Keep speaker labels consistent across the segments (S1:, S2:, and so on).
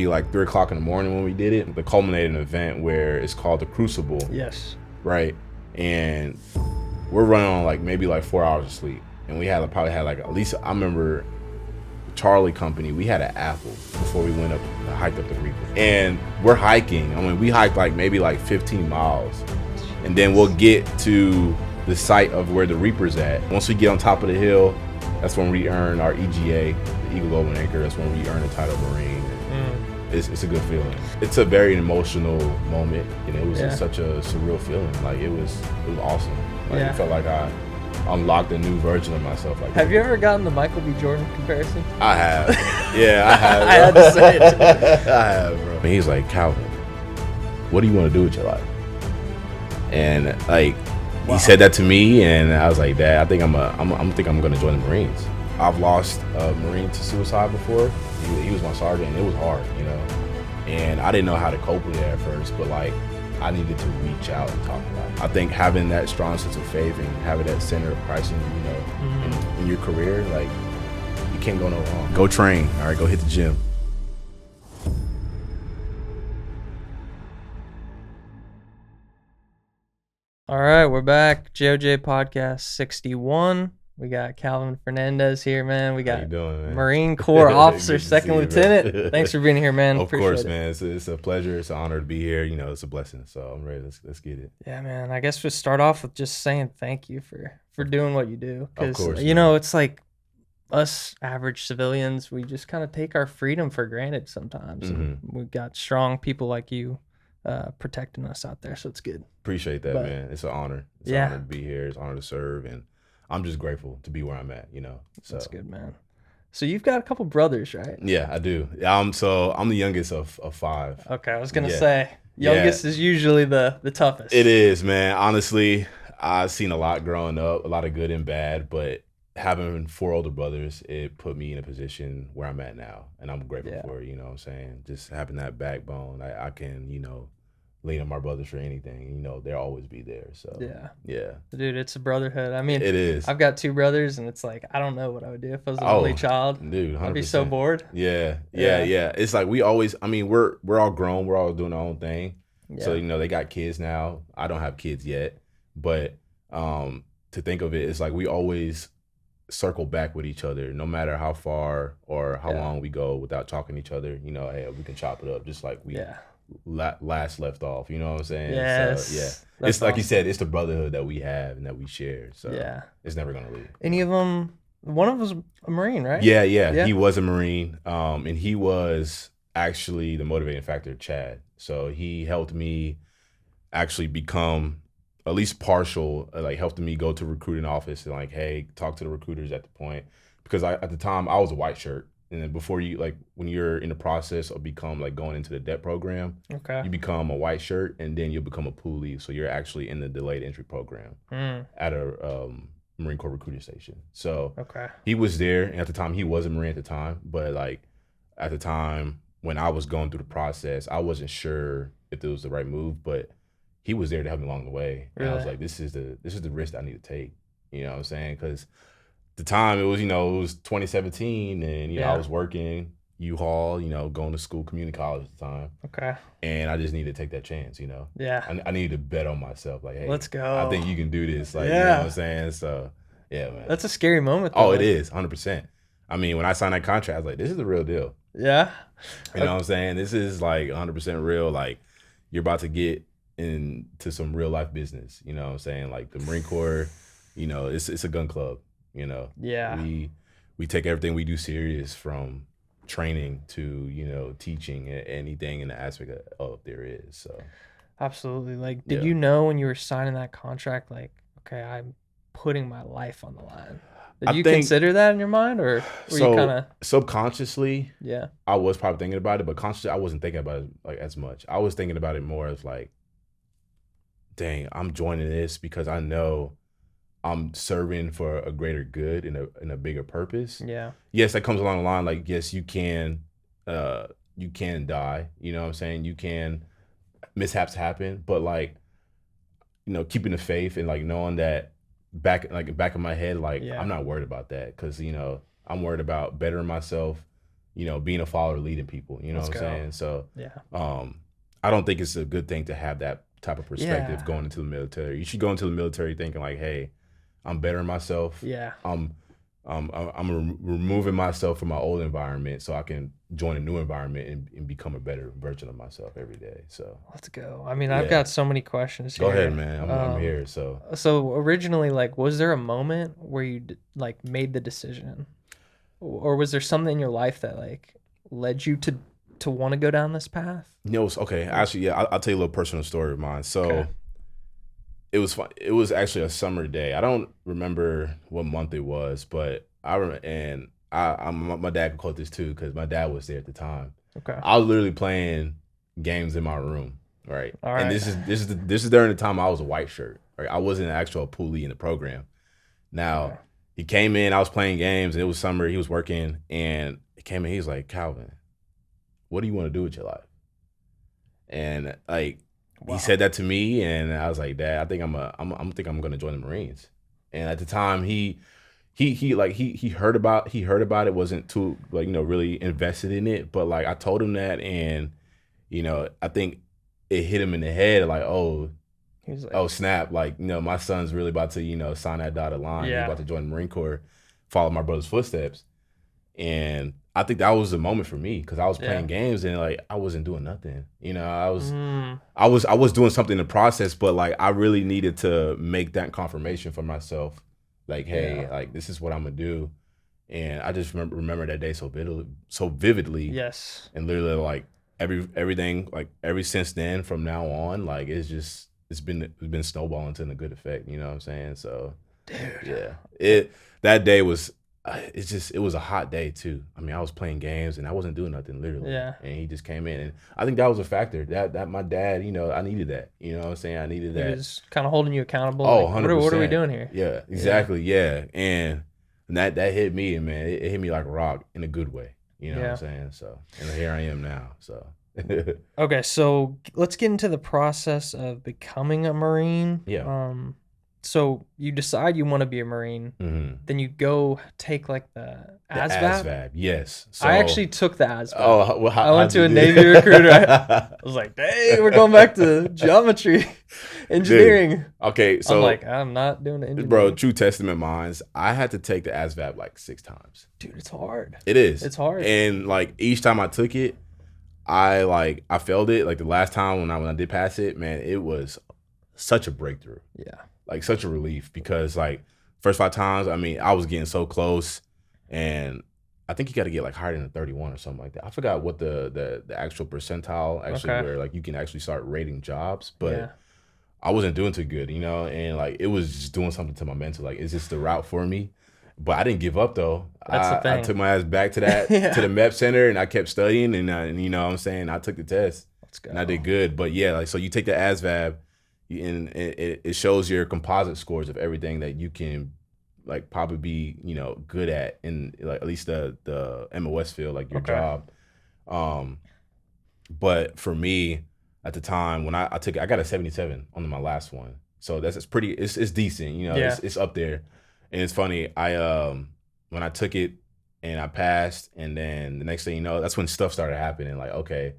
S1: be like 3 o'clock in the morning when we did it. The culminating event where it's called the Crucible.
S2: Yes.
S1: Right. And we're running on like maybe like 4 hours of sleep. And we had probably had like, at least I remember Charlie company, we had an apple before we went up, hiked up the Reaper. And we're hiking. I mean, we hiked like maybe like 15 miles. And then we'll get to the site of where the Reaper's at. Once we get on top of the hill, that's when we earn our EGA, the Eagle Golden Anchor. That's when we earn the title of Marine. It's a good feeling. It's a very emotional moment. You know, it was just such a surreal feeling. Like it was awesome. Like it felt like I unlocked a new version of myself. Like,
S2: have you ever gotten the Michael B. Jordan comparison?
S1: I have. Yeah, I have.
S2: I had to say it too.
S1: I have, bro. And he's like, Calvin, what do you want to do with your life? And like, he said that to me, and I was like, Dad, I think I'm gonna join the Marines. I've lost a Marine to suicide before. He was my sergeant, and it was hard, you know. And I didn't know how to cope with it at first, but like, I needed to reach out and talk about it. I think having that strong sense of faith and having that center of Christ in, you know, in your career, like, you can't go no wrong. Go train, all right, go hit the gym.
S2: All right, we're back. JOJ Podcast 61. We got Calvin Fernandes here, man. We got
S1: How you doing, man?
S2: Marine Corps officer,
S1: Good to
S2: second
S1: see you,
S2: lieutenant.
S1: man.
S2: Thanks for being here, man.
S1: Of course,
S2: Appreciate it.
S1: man. It's a pleasure. It's an honor to be here. You know, it's a blessing. So I'm ready. Let's get it.
S2: Yeah, man. I guess we'll start off with just saying thank you for doing what you do.
S1: Of course,
S2: you know, it's like us average civilians, we just kind of take our freedom for granted sometimes. And we've got strong people like you protecting us out there, so it's good.
S1: Appreciate that, man. It's an honor. It's an honor to be here. It's an honor to serve, and I'm just grateful to be where I'm at, you know. So
S2: that's good, man. So you've got a couple brothers, right?
S1: Yeah, I do. So I'm the youngest of 5.
S2: Okay, I was gonna say youngest is usually the toughest.
S1: It is, man. Honestly, I've seen a lot growing up, a lot of good and bad, but having 4 older brothers, it put me in a position where I'm at now, and I'm grateful for it. You know what I'm saying? Just having that backbone, I can, you know, lean on my brothers for anything. You know, they'll always be there. So yeah,
S2: dude, it's a brotherhood. I mean,
S1: it is.
S2: I've got 2 brothers, and it's like I don't know what I would do if I was the only child.
S1: Dude, 100%.
S2: I'd be so bored.
S1: Yeah. It's like we always. I mean, we're all grown. We're all doing our own thing. Yeah. So you know, they got kids now. I don't have kids yet, but to think of it, it's like we always circle back with each other, no matter how far or how long we go without talking to each other. You know, hey, we can chop it up just like we. Last left off, you know what I'm saying?
S2: Yes.
S1: So, it's like you said, it's the brotherhood that we have and that we share. So it's never gonna leave.
S2: Any of them? One of them was a Marine, right?
S1: Yeah. He was a Marine, and he was actually the motivating factor of Chad. So he helped me actually become at least partial, like helped me go to recruiting office and like, hey, talk to the recruiters at the point, because at the time I was a white shirt. And then before you, like, when you're in the process of become like going into the DEP program, you become a white shirt, and then you'll become a poolee. So you're actually in the delayed entry program at a Marine Corps recruiting station. So he was there, and at the time he was a Marine at the time, but like at the time when I was going through the process, I wasn't sure if it was the right move, but he was there to help me along the way. And I was like, this is the risk I need to take. You know what I'm saying? Because the time it was 2017, and you know I was working U-Haul, you know, going to school, community college at the time. And I just needed to take that chance, you know. I needed to bet on myself, like, hey,
S2: let's go.
S1: I think you can do this, like, you know what I'm saying? So yeah, man.
S2: That's a scary moment, though.
S1: Oh, it is, 100%. I mean, when I signed that contract, I was like, this is the real deal. You know what I'm saying? This is like 100% real. Like, you're about to get into some real life business. You know what I'm saying? Like the Marine Corps, you know, it's a gun club. You know, we take everything we do serious, from training to, you know, teaching, anything in the aspect of there is. So
S2: absolutely. Like, did you know when you were signing that contract, like, okay, I'm putting my life on the line? Did you consider that in your mind, or were you kind of
S1: subconsciously? I was probably thinking about it, but consciously I wasn't thinking about it like as much. I was thinking about it more as like, dang, I'm joining this because I know I'm serving for a greater good and a bigger purpose. Yes, that comes along the line. Like, yes, you can die. You know what I'm saying? You can, mishaps happen, but like, you know, keeping the faith and like knowing that back of my head, like I'm not worried about that, because you know I'm worried about bettering myself, being a follower, leading people. You know what I'm saying? So I don't think it's a good thing to have that type of perspective going into the military. You should go into the military thinking like, hey, I'm bettering myself.
S2: Yeah.
S1: I'm removing myself from my old environment so I can join a new environment and become a better version of myself every day. So
S2: let's go. I mean, I've got so many questions here.
S1: Go ahead, man. I'm here.
S2: So originally, like, was there a moment where you like made the decision, or was there something in your life that like led you to want to go down this path?
S1: No, okay. Actually, yeah, I'll tell you a little personal story of mine. So it was fun. It was actually a summer day. I don't remember what month it was, but I remember, and my dad could quote this too because my dad was there at the time.
S2: Okay.
S1: I was literally playing games in my room, right?
S2: All right.
S1: And this is during the time I was a white shirt, right? I wasn't an actual poolee in the program. Now he came in, I was playing games, and it was summer. He was working, and he came in. He was like, "Calvin, what do you want to do with your life?" And like he said that to me, and I was like, "Dad, I think I'm gonna join the Marines." And at the time, he heard about it, wasn't too like really invested in it, but like I told him that, and I think it hit him in the head like, oh, he's like, oh snap, like my son's really about to sign that dotted line. He's about to join the Marine Corps, follow my brother's footsteps. And I think that was the moment for me because I was playing games and like I wasn't doing nothing. I was doing something in the process, but like I really needed to make that confirmation for myself. Like, hey, like this is what I'm gonna do. And I just remember that day so vividly.
S2: Yes.
S1: And literally like everything like ever since then from now on, like it's been snowballing to a good effect. You know what I'm saying? So that day was. It was a hot day too. I mean, I was playing games and I wasn't doing nothing literally.
S2: Yeah.
S1: And he just came in, and I think that was a factor. That my dad, I needed that. You know what I'm saying? I needed that.
S2: He was kind of holding you accountable.
S1: Oh,
S2: like,
S1: 100%.
S2: What are we doing here?
S1: Yeah, exactly. Yeah. And that hit me, and man, it hit me like a rock in a good way. You know what I'm saying? So, and here I am now. So.
S2: Okay, so let's get into the process of becoming a Marine.
S1: Yeah.
S2: So you decide you want to be a Marine, then you go take like the ASVAB?
S1: ASVAB, yes. So,
S2: I actually took the ASVAB.
S1: Oh, well,
S2: I went to a Navy recruiter. I was like, dang, we're going back to geometry, engineering.
S1: Dude. Okay, so.
S2: I'm like, I'm not doing the engineering.
S1: Bro, true testament minds. I had to take the ASVAB like 6 times.
S2: Dude, it's hard.
S1: It is.
S2: It's hard.
S1: And like each time I took it, I failed it. Like the last time when I did pass it, man, it was such a breakthrough.
S2: Yeah.
S1: Like such a relief because like first 5 times, I mean, I was getting so close, and I think you got to get like higher than a 31 or something like that. I forgot what the actual percentile actually where like you can actually start rating jobs, but I wasn't doing too good, and like it was just doing something to my mental. Like, is this the route for me? But I didn't give up though.
S2: That's the thing.
S1: I took my ass back to that to the MEP center, and I kept studying, and you know what I'm saying, I took the test.
S2: Let's go.
S1: And I did good. But yeah, like so you take the ASVAB. And it shows your composite scores of everything that you can like probably be good at in like at least the MOS field, like your job. But for me at the time when I took it, I got a 77 on my last one, so it's pretty. It's decent, It's up there. And it's funny. When I took it and I passed, and then the next thing you know, that's when stuff started happening. Like okay.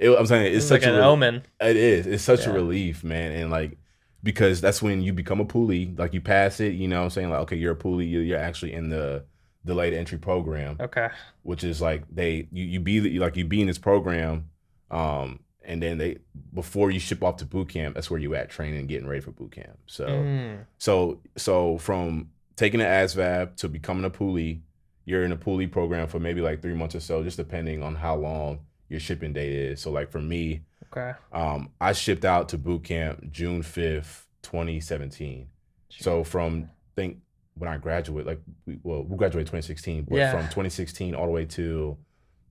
S1: I'm saying it's such
S2: like an omen.
S1: It is. It's such a relief, man. And like, because that's when you become a poolee. Like you pass it, I'm saying like, okay, you're a poolee. You're actually in the delayed entry program.
S2: Okay.
S1: Which is like you be in this program, and then before you ship off to boot camp, that's where you at training and getting ready for boot camp. So from taking the ASVAB to becoming a poolee, you're in a poolee program for maybe like 3 months or so, just depending on how long your shipping date is. So like for me, I shipped out to boot camp June 5th, 2017. So from when I graduated, like we graduated 2016, but from 2016 all the way to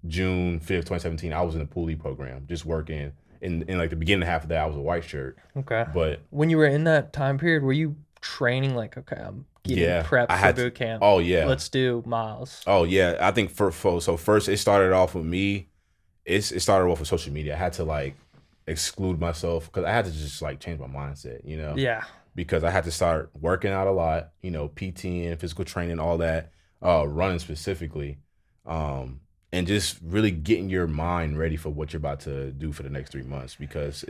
S1: June 5th, 2017, I was in the poolee program, just working. In like the beginning half of that, I was a white shirt.
S2: Okay.
S1: But
S2: when you were in that time period, were you training like, okay, I'm getting prepped for boot camp.
S1: Oh yeah.
S2: Let's do miles.
S1: Oh yeah. I think so first it started off with me. It started off with social media. I had to like exclude myself because I had to just like change my mindset,
S2: Yeah.
S1: Because I had to start working out a lot, PTing, physical training, all that, running specifically. and just really getting your mind ready for what you're about to do for the next 3 months, because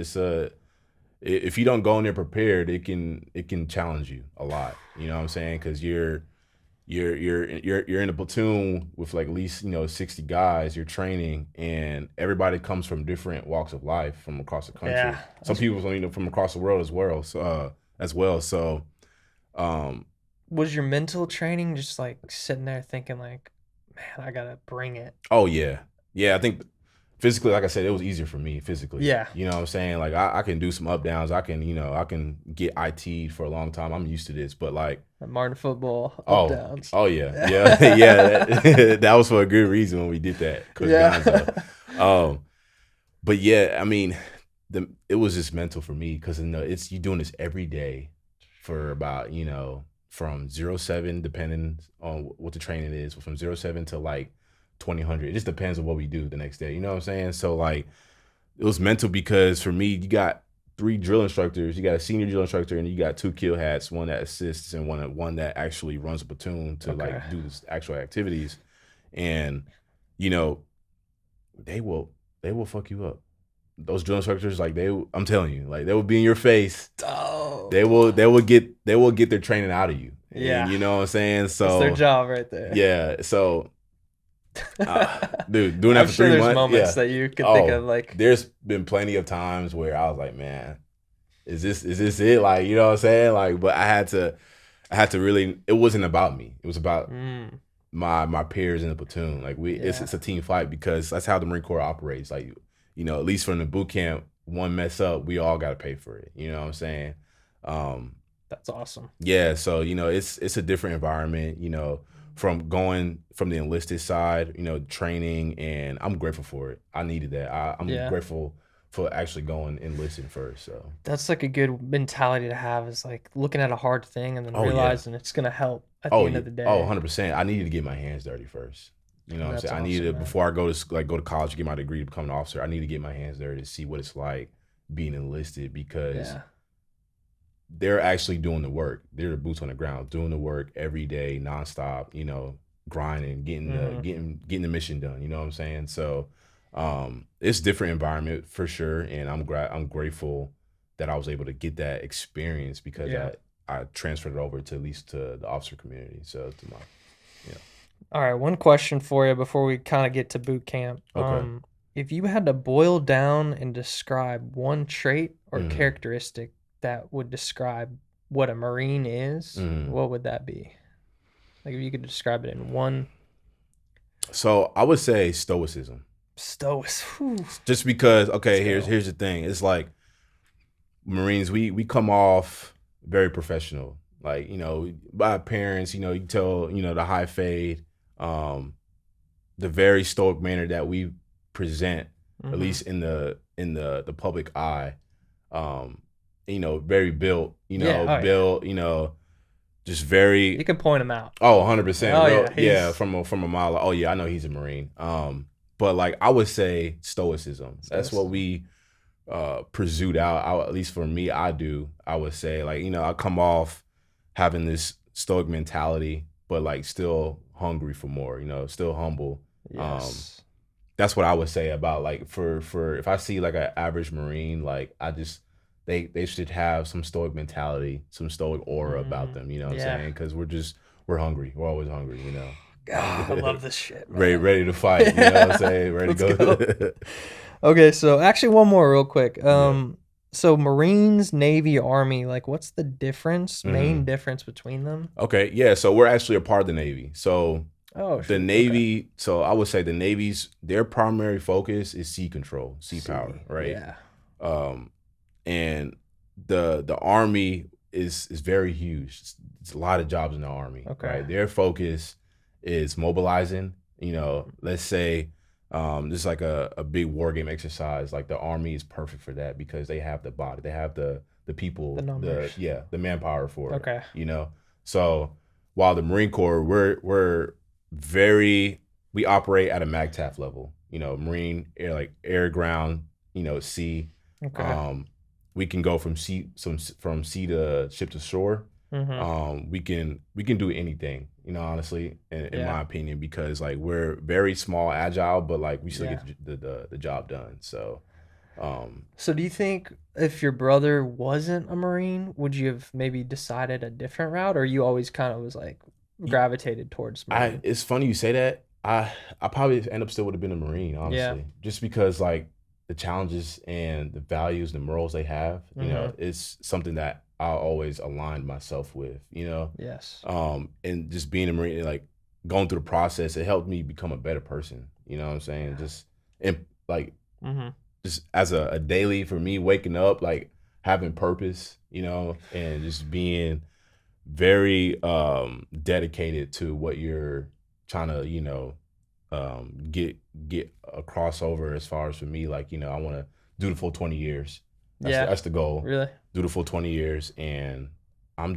S1: if you don't go in there prepared, it can challenge you a lot. You know what I'm saying? Because you're in a platoon with like at least 60 guys. You're training, and everybody comes from different walks of life from across the country.
S2: Yeah.
S1: Some people from across the world as well. So,
S2: was your mental training just like sitting there thinking like, man, I gotta bring it?
S1: Oh yeah. I think physically, like I said, it was easier for me physically.
S2: Yeah.
S1: You know what I'm saying? Like I can do some up downs. I can get IT'd for a long time. I'm used to this, but like
S2: Martin football up downs.
S1: Oh yeah. Yeah. That was for a good reason when we did that. Coach Gonzo. But yeah, I mean, it was just mental for me, because it's you doing this every day for about from 07, depending on what the training is, from 07 to like 2000. It just depends on what we do the next day. You know what I'm saying? So like, it was mental, because for me, you got 3 drill instructors. You got a senior drill instructor, and you got 2 kill hats, one that assists and one that actually runs a platoon to like do the actual activities. And they will fuck you up. Those drill instructors, like I'm telling you, like they will be in your face.
S2: Oh.
S1: They will get their training out of you.
S2: Yeah.
S1: And you know what I'm saying? So
S2: it's their job right there.
S1: Yeah. So dude, doing that for 3 months.
S2: There's moments that you can think of, like
S1: there's been plenty of times where I was like, man, is this it? Like, you know what I'm saying? Like, but I had to really, it wasn't about me. It was about my peers in the platoon. Like it's a team fight, because that's how the Marine Corps operates. Like, at least from the boot camp, one mess up, we all got to pay for it. You know what I'm saying?
S2: That's awesome.
S1: Yeah. So, it's a different environment, from going from the enlisted side, training, and I'm grateful for it. I needed that. I'm grateful for actually going and listening first. So
S2: that's like a good mentality to have, is like looking at a hard thing and then realizing it's going to help at the end of the day.
S1: 100%. I needed to get my hands dirty first. You know what I'm saying? I needed to, before I go to college, get my degree to become an officer, I need to get my hands dirty to see what it's like being enlisted, because they're actually doing the work. They're the boots on the ground, doing the work every day, nonstop, grinding, getting the mission done. You know what I'm saying? So it's a different environment for sure. And I'm grateful that I was able to get that experience, because I transferred it over to at least to the officer community. So to my,
S2: All right, one question for you before we kind of get to boot camp.
S1: Okay.
S2: If you had to boil down and describe one trait or characteristic that would describe what a Marine is, what would that be? Like, if you could describe it in one.
S1: So I would say stoicism.
S2: Stoicism.
S1: Just because, here's the thing. It's like Marines, we come off very professional. Like, by appearance, you tell, the high fade, the very stoic manner that we present, at least in the public eye, very built, built, just very.
S2: You can point him out.
S1: Oh, 100%.
S2: Oh,
S1: from a mile. Oh yeah, I know he's a Marine. But like I would say stoicism. That's what we pursued out. At least for me, I would say, like, I come off having this stoic mentality, but like still hungry for more, still humble.
S2: Yes.
S1: That's what I would say about, like, for if I see like an average Marine, like they should have some stoic mentality, some stoic aura about them, you know what I'm saying? Because we're hungry. We're always hungry,
S2: God, I love this shit, man.
S1: Ready to fight, you know what I'm saying? Ready to go.
S2: Okay, so actually one more real quick. So Marines, Navy, Army, like what's the difference, main difference between them?
S1: Okay, yeah, so we're actually a part of the Navy. So the Navy, so I would say the Navy's, their primary focus is sea control, sea power, right?
S2: Yeah.
S1: And the Army is very huge. It's a lot of jobs in the Army, right? Their focus is mobilizing, let's say, this is like a big war game exercise. Like the Army is perfect for that, because they have the body, they have the people, the numbers, the manpower for it. So while the Marine Corps, we operate at a MAGTF level, Marine, air, ground, sea. We can go from sea to ship to shore, We can do anything, you know, honestly, in my opinion, because like we're very small, agile, but like we still get the job done. So,
S2: so do you think if your brother wasn't a Marine, would you have maybe decided a different route, or you always kind of was like gravitated towards Marine?
S1: It's funny you say that. I probably end up still would have been a Marine, honestly, just because like the challenges and the values, the morals they have, you know, it's something that I always aligned myself with, you know.
S2: Yes.
S1: And just being a Marine, like going through the process, it helped me become a better person. You know what I'm saying? Just and like just as a daily for me, waking up, like having purpose, you know, and just being very dedicated to what you're trying to, you know, get a crossover. As far as for me, like, you know, I want to do the full 20 years. That's the goal.
S2: Really?
S1: Do the full 20 years, and I'm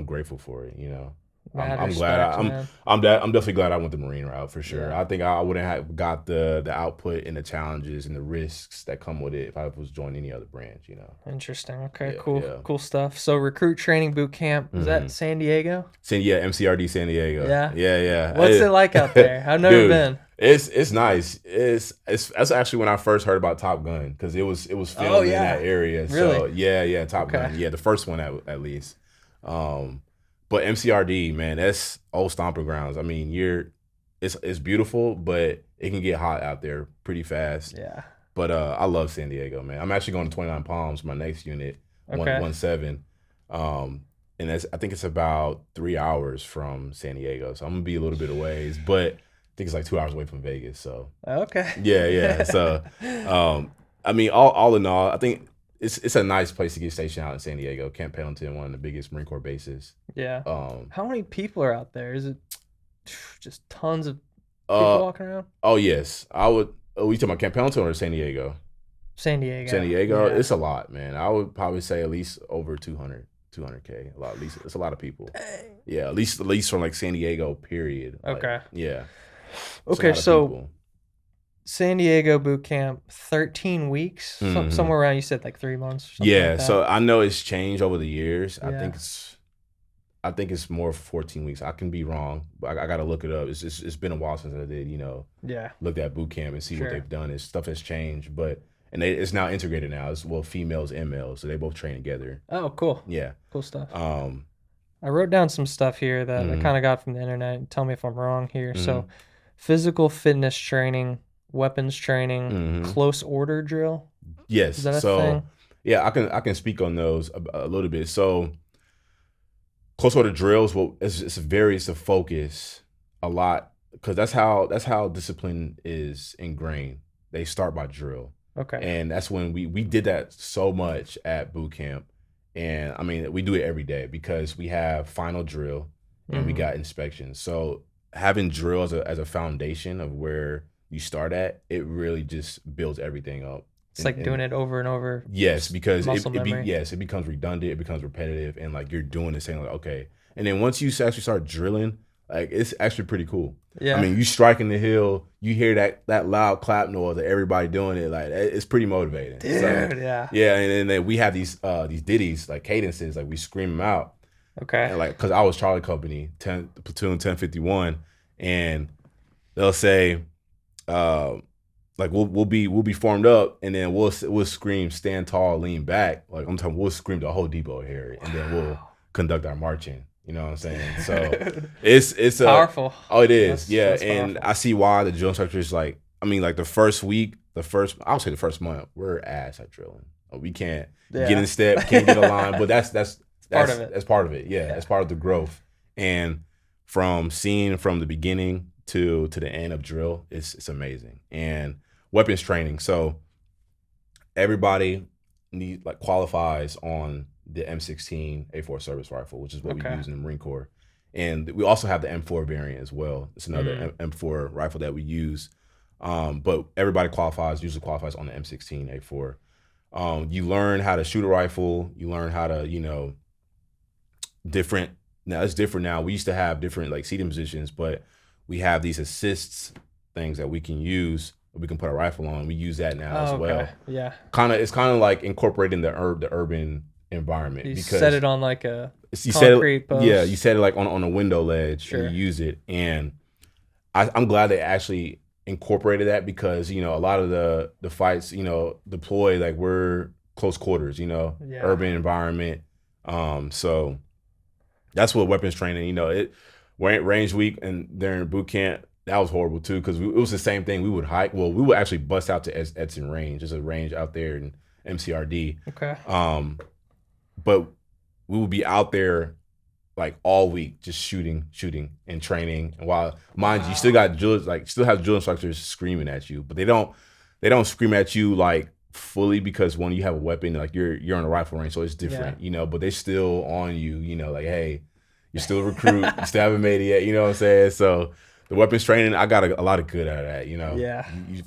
S1: grateful for it, you know.
S2: I'm glad.
S1: I'm definitely glad I went the Marine route for sure.
S2: Yeah.
S1: I think I wouldn't have got the output and the challenges and the risks that come with it if I was joining any other branch, you know.
S2: Interesting. Okay, cool stuff. So recruit training boot camp, is that San Diego?
S1: MCRD San Diego. Yeah.
S2: What's it like out there? I've never been.
S1: It's nice. That's actually when I first heard about Top Gun, because it was filmed in that area.
S2: Really?
S1: So yeah, Top Gun. Yeah, the first one at least. But MCRD, man, that's old stomping grounds. I mean, it's beautiful, but it can get hot out there pretty fast.
S2: Yeah.
S1: But I love San Diego, man. I'm actually going to 29 Palms, my next unit, 117. And I think it's about 3 hours from San Diego. So I'm gonna be a little bit away, but I think it's like 2 hours away from Vegas. So yeah. So I mean, all in all, I think it's a nice place to get stationed out in San Diego. Camp Pendleton, one of the biggest Marine Corps bases.
S2: Yeah. How many people are out there? Is it just tons of people walking around?
S1: Oh yes, I would. Are you talking about Camp Pendleton or San Diego?
S2: San Diego.
S1: Yeah. It's a lot, man. I would probably say at least over 200K. A lot, at least it's a lot of people. Dang. Yeah, at least from like San Diego, period.
S2: Okay.
S1: Like, yeah.
S2: Okay, so San Diego boot camp, 13 weeks, somewhere around, you said like 3 months.
S1: Yeah,
S2: like
S1: so I know it's changed over the years. I think it's more 14 weeks. I can be wrong, but I got to look it up. It's been a while since I did, you know, looked at boot camp and see what they've done. Stuff has changed, but it's now integrated now. It's females and males, so they both train together.
S2: Oh, cool.
S1: Yeah,
S2: cool stuff. I wrote down some stuff here that I kind of got from the internet. Tell me if I'm wrong here. So, physical fitness training, weapons training, close order drill.
S1: Yes.
S2: Is that a thing?
S1: Yeah, I can speak on those a little bit. So, close order drills, it's a focus a lot, because that's how discipline is ingrained. They start by drill.
S2: Okay.
S1: And that's when we did that so much at boot camp. And I mean, we do it every day because we have final drill and we got inspections. So having drill as a foundation of where you start at, it really just builds everything up.
S2: It's like doing it over and over.
S1: Yes, because
S2: it
S1: becomes redundant, it becomes repetitive, and like you're doing the same, like, okay. And then once you actually start drilling, like it's actually pretty cool.
S2: Yeah.
S1: I mean, you striking the hill, you hear that loud clap noise of everybody doing it, like it's pretty motivating.
S2: Dude,
S1: so,
S2: yeah.
S1: Yeah, and then we have these ditties, like cadences, like we scream them out.
S2: Okay.
S1: And like, cause I was Charlie Company, platoon 1051, and they'll say, like we'll be formed up, and then we'll scream, stand tall, lean back. Like I'm talking, we'll scream the whole depot area, and then we'll conduct our marching. You know what I'm saying? So it's
S2: powerful.
S1: Oh, it is.
S2: That's
S1: and
S2: powerful.
S1: I see why the drill instructors, like, I mean, like the first week, I would say the first month, we're ass at drilling. We can't get in step, can't get a line, but that's
S2: part of it.
S1: That's part of it. Yeah, that's part of the growth. And from seeing from the beginning to the end of drill, it's amazing. And weapons training. So everybody qualifies on the M16 A4 service rifle, which is what we use in the Marine Corps. And we also have the M4 variant as well. It's another M4 rifle that we use. But everybody usually qualifies on the M16 A4. You learn how to shoot a rifle. You learn how to, now it's different now. We used to have different like seating positions, but we have these assists things that we can use. We can put a rifle on. We use that now as well.
S2: Yeah.
S1: It's kind of like incorporating the urban environment.
S2: You
S1: because
S2: set it on like a
S1: you
S2: concrete post.
S1: Yeah, you set it like on a window ledge,
S2: Sure.
S1: and you use it. And I'm glad they actually incorporated that, because a lot of the fights deploy, like, we're close quarters, urban environment. So that's what weapons training. It range week and during boot camp, that was horrible too, because it was the same thing. We would hike. Well, we would actually bust out to Edson Range. There's a range out there in MCRD.
S2: Okay.
S1: But we would be out there like all week, just shooting and training. And while, mind you, you still got drill instructors screaming at you, but they don't scream at you like fully, because when you have a weapon, like you're on a rifle range, so it's different, but they're still on you, like, hey, you're still a recruit, you still haven't made it yet, you know what I'm saying? So the weapons training, I got a lot of good out of that,
S2: Yeah.
S1: You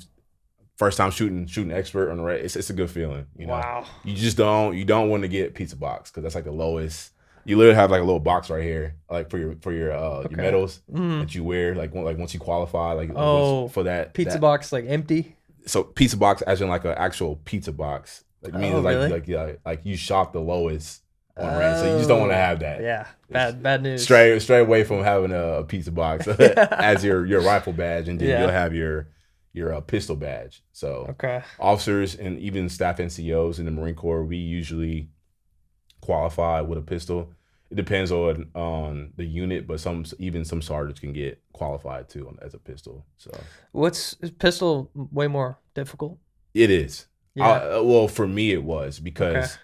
S1: first time shooting expert on the range, it's a good feeling,
S2: Wow.
S1: You just don't want to get pizza box, because that's like the lowest. You literally have like a little box right here, like for your medals that you wear, like once you qualify, like for that
S2: pizza box, like empty.
S1: So pizza box, as in like an actual pizza box, like means
S2: really?
S1: like you shot the lowest on range, so you just don't want to have that.
S2: Yeah, bad news.
S1: Straight away from having a pizza box as your rifle badge, and then you'll have your pistol badge. So officers and even staff NCOs in the Marine Corps, we usually qualify with a pistol. It depends on the unit, but some sergeants can get qualified too as a pistol. So
S2: is pistol way more difficult?
S1: It is.
S2: Yeah.
S1: Well, for me it was, because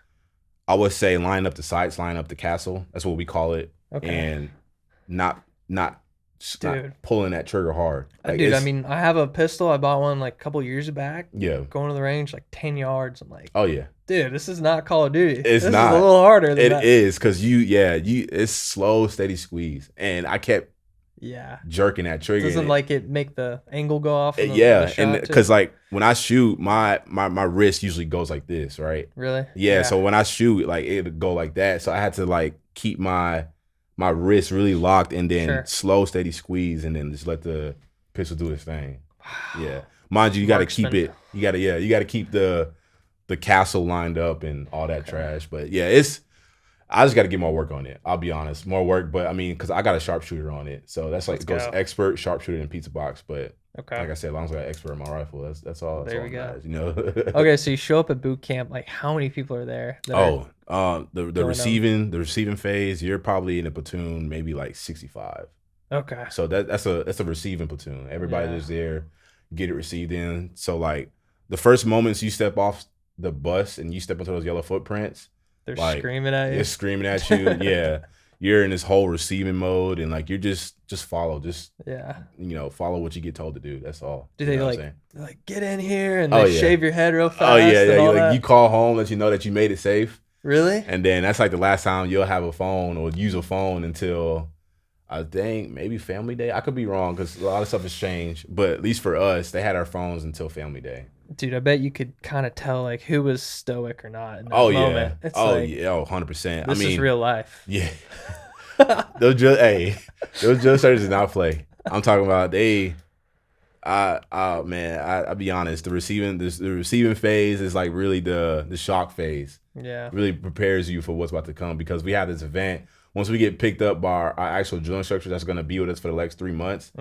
S1: I would say line up the sights, line up the castle. That's what we call it. And not pulling that trigger hard. Like,
S2: dude, I mean, I have a pistol. I bought one like a couple years back.
S1: Yeah.
S2: Going to the range like 10 yards. I'm like,
S1: oh yeah,
S2: dude, this is not Call of Duty.
S1: This is a
S2: little harder than that.
S1: It is, because it's slow, steady squeeze. And I kept jerking that trigger.
S2: Doesn't like it make the angle go off?
S1: And because like when I shoot, my wrist usually goes like this, right?
S2: Really?
S1: Yeah. So when I shoot, like it'll go like that. So I had to like keep my wrist really locked, and then slow, steady squeeze, and then just let the pistol do its thing. Wow. Yeah. Mind you, you got to keep it. You got to keep the castle lined up and all that trash. But yeah, I just got to get more work on it. I'll be honest, more work. But I mean, because I got a sharpshooter on it, so that's like it goes expert, sharpshooter, and pizza box. But like I said, as long as I got expert on my rifle, that's all. There we go. Matters,
S2: Okay, so you show up at boot camp. Like, how many people are there?
S1: The receiving phase, you're probably in a platoon maybe like 65.
S2: Okay.
S1: So that's a receiving platoon. Everybody that's there get it received in. So like the first moments you step off the bus and you step into those yellow footprints,
S2: they're like, screaming at you.
S1: They're screaming at you. Yeah. You're in this whole receiving mode, and like you're just follow, follow what you get told to do. That's all.
S2: Do they like get in here and they shave your head real fast?
S1: Oh yeah. You call home, let you know that you made it safe.
S2: Really?
S1: And then that's like the last time you'll have a phone or use a phone until I think maybe Family Day. I could be wrong, because a lot of stuff has changed, but at least for us, they had our phones until Family Day. Dude,
S2: I bet you could kind of tell like who was stoic or not in that moment.
S1: It's 100%.
S2: This is real life.
S1: Yeah. those drill sergeants did not play. I'm talking about I'll be honest. The receiving phase is like really the shock phase.
S2: Yeah.
S1: Really prepares you for what's about to come, because we have this event. Once we get picked up by our actual drill instructor that's going to be with us for the next 3 months,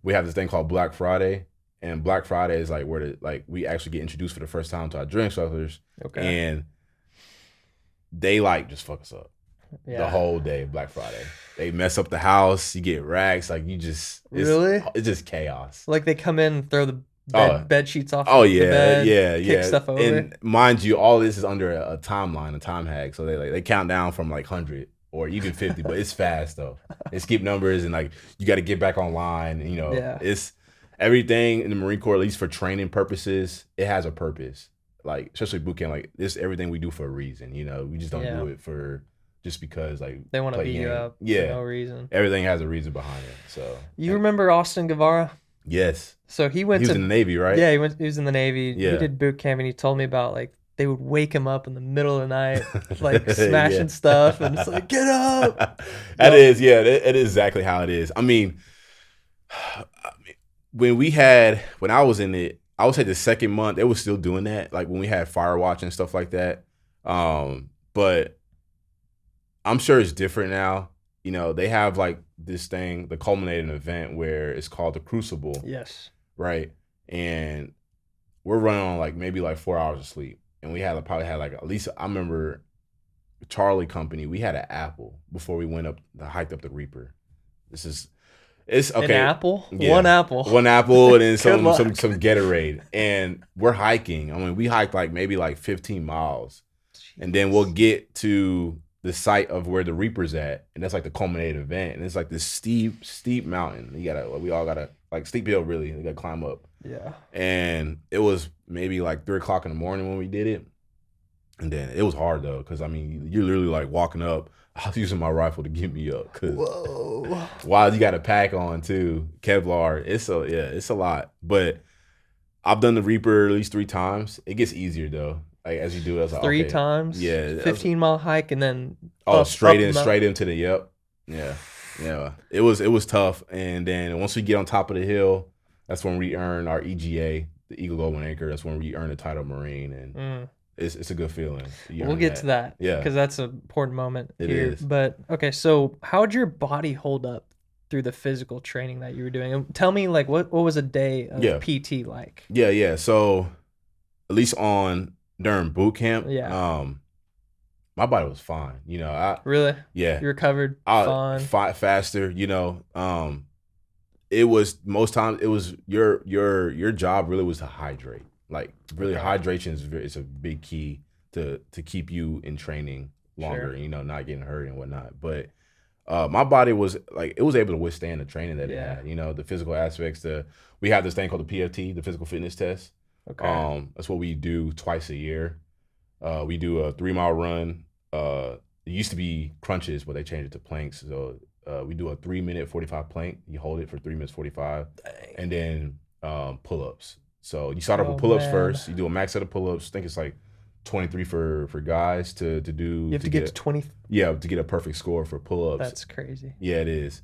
S1: we have this thing called Black Friday. And Black Friday is like where we actually get introduced for the first time to our drill instructors. Okay. And they like just fuck us up the whole day. Black Friday, they mess up the house. You get racks. Like it's just chaos.
S2: Like they come in, throw the bed sheets off.
S1: The
S2: bed,
S1: kick
S2: stuff over.
S1: And mind you, all this is under a timeline, a time hack. So they count down from like 100 or even 50, but it's fast though. They skip numbers, and like you got to get back online. It's everything in the Marine Corps, at least for training purposes, it has a purpose. Like especially boot camp, like this, everything we do for a reason. We just don't do it for just because like
S2: they want to beat you up. For no reason.
S1: Everything has a reason behind it. So
S2: you remember Austin Guevara?
S1: Yes.
S2: So he was
S1: in the Navy, right?
S2: Yeah, he was in the Navy. Yeah. He did boot camp, and he told me about like they would wake him up in the middle of the night, like smashing stuff, and it's like, get up.
S1: It is exactly how it is. I mean, when I was in it, I would say the second month, they were still doing that. Like when we had fire watch and stuff like that. But I'm sure it's different now. You know, they have like this thing, the culminating event where it's called the Crucible.
S2: Yes.
S1: Right. And we're running on like maybe like 4 hours of sleep. And we had probably had like, at least I remember Charlie Company, we had an apple before we hiked up the Reaper. It's okay.
S2: An apple?
S1: Yeah.
S2: One apple.
S1: One apple and then some
S2: luck.
S1: some Gatorade. And we're hiking. I mean, we hiked like maybe like 15 miles. Jeez. And then we'll get to the site of where the Reaper's at, and that's like the culminating event. And it's like this steep mountain. We all gotta like steep hill really. You gotta climb up.
S2: Yeah.
S1: And it was maybe like 3:00 in the morning when we did it. And then it was hard though, because I mean, you're literally like walking up. I was using my rifle to get me up, because while you got a pack on too, Kevlar, it's a lot. But I've done the Reaper at least 3 times. It gets easier though. Like as you do it, I was like,
S2: 3 times?
S1: Yeah.
S2: 15-mile hike and then
S1: straight into the Yeah. It was tough. And then once we get on top of the hill, that's when we earn our EGA, the Eagle Golden Anchor. That's when we earn the title Marine, and it's a good feeling.
S2: We'll get to that.
S1: Yeah.
S2: Because that's an important moment
S1: it
S2: here.
S1: Is.
S2: But okay, so how'd your body hold up through the physical training that you were doing? And tell me, like, what was a day of PT like?
S1: Yeah. So at least during boot camp, my body was fine. You know,
S2: really?
S1: Yeah.
S2: You recovered fine?
S1: Faster, you know. It was most times it was your job really was to hydrate. Like really, hydration is a big key to keep you in training longer. Sure. You know, not getting hurt and whatnot. But my body was like, it was able to withstand the training that it had. You know, the physical aspects. We have this thing called the PFT, the physical fitness test.
S2: Okay.
S1: That's what we do twice a year. We do a 3-mile run. It used to be crunches, but they changed it to planks. So we do a 3-minute 45 plank. You hold it for 3 minutes 45, and then pull-ups. So you start off with pull-ups first. You do a max set of pull-ups. I think it's like 23 for guys to do.
S2: You have to get to 20.
S1: Yeah, to get a perfect score for pull-ups.
S2: That's crazy.
S1: Yeah, it is.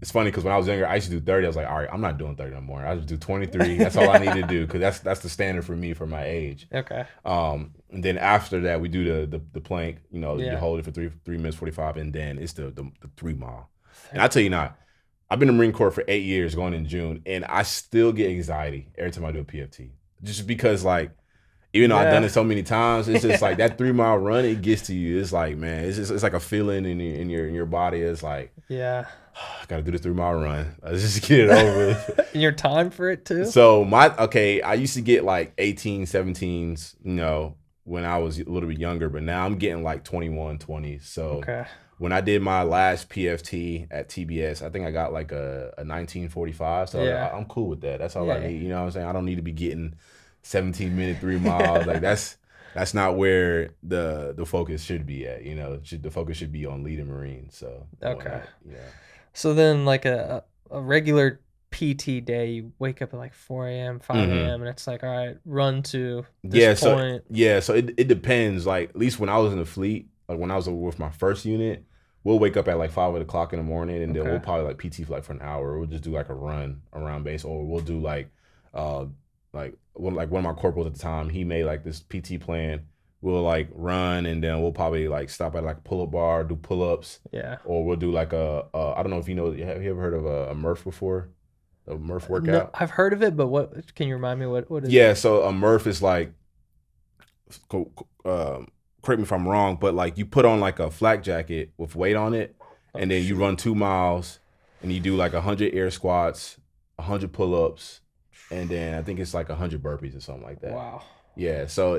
S1: It's funny because when I was younger, I used to do 30. I was like, all right, I'm not doing 30 no more. I just do 23. That's all I need to do, because that's the standard for me for my age.
S2: Okay.
S1: And then after that, we do the plank. You know, you hold it for 3 minutes 45, and then it's the 3-mile. And I tell you not, I've been in the Marine Corps for 8 years, going in June, and I still get anxiety every time I do a PFT, just because like, even though I've done it so many times, it's just like that 3-mile run, it gets to you. It's like, man, it's like a feeling in your body. It's like, I gotta do the 3-mile run. Let's just get it over with.
S2: And your time for it too?
S1: So I used to get like 18, 17s, you know, when I was a little bit younger, but now I'm getting like 21, 20s. So when I did my last PFT at TBS, I think I got like a 1945. So I'm cool with that. That's all I need. You know what I'm saying? I don't need to be getting 17-minute 3 miles. Like that's not where the focus should be at. You know, the focus should be on leading Marines. So
S2: So then, like a regular PT day, you wake up at like 4 a.m., 5 a.m., and it's like, all right, run to this point.
S1: So it depends. Like at least when I was in the fleet, like when I was with my first unit, we'll wake up at like 5 o'clock in the morning, and then we'll probably like PT for like for an hour. We'll just do like a run around base, or we'll do like one of my corporals at the time, he made like this PT plan. We'll like run, and then we'll probably like stop at like a pull-up bar, do pull-ups. Yeah. Or we'll do like I don't know if you know, have you ever heard of a Murph before? A Murph workout?
S2: No, I've heard of it, but what can you remind me what is it?
S1: Yeah, so a Murph is like, correct me if I'm wrong, but like you put on like a flak jacket with weight on it, and then you run 2 miles, and you do like 100 air squats, 100 pull-ups, and then I think it's like 100 burpees or something like that.
S2: Wow.
S1: Yeah, so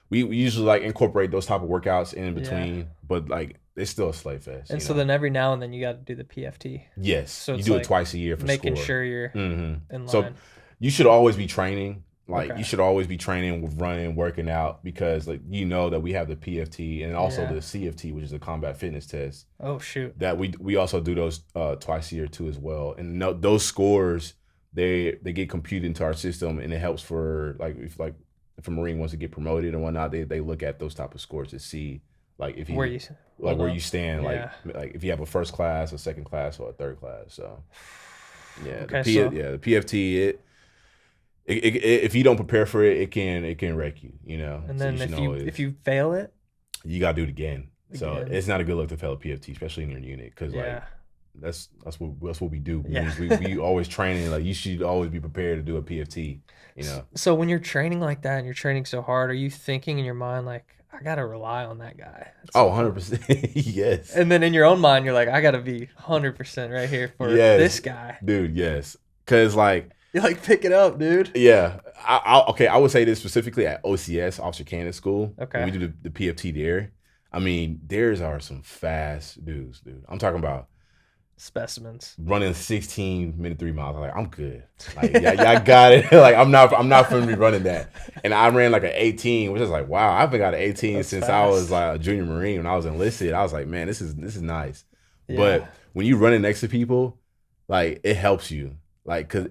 S1: we usually like incorporate those type of workouts in between, but like it's still a slave fest.
S2: And so then every now and then you got to do the PFT.
S1: Yes, so you do it twice a year for
S2: making
S1: score.
S2: Sure you're in line.
S1: So you should always be training. Like you should always be training with running, working out, because like you know that we have the PFT and also the CFT, which is a combat fitness test.
S2: Oh shoot!
S1: That we also do those twice a year too as well. And those scores they get computed into our system, and it helps for if a Marine wants to get promoted and whatnot, they look at those type of scores to see like if where you stand, like if you have a first class, a second class, or a third class. So the PFT if you don't prepare for it, it can wreck you, you know.
S2: And then if you fail it,
S1: you gotta do it again. So it's not a good look to fail a PFT, especially in your unit, because like that's what we do. We always training, like you should always be prepared to do a PFT, you know.
S2: So when you're training like that and you're training so hard, are you thinking in your mind like, I gotta rely on that guy?
S1: 100%. Yes.
S2: And then in your own mind, you're like, I gotta be 100% right here for this guy,
S1: dude. Yes, because like
S2: you like pick it up, dude.
S1: Yeah. I would say this specifically at OCS, Officer Candidate School.
S2: Okay.
S1: We do the PFT there. I mean, theirs are some fast dudes, dude. I'm talking about
S2: specimens
S1: running 16-minute 3 miles. I'm like, I'm good. Like, y'all got it. Like, I'm not going to be running that. And I ran like an 18, which is like, wow, I've been got an 18 since fast. I was like a junior Marine. When I was enlisted, I was like, man, this is nice. Yeah. But when you running next to people, like, it helps you. Like, cause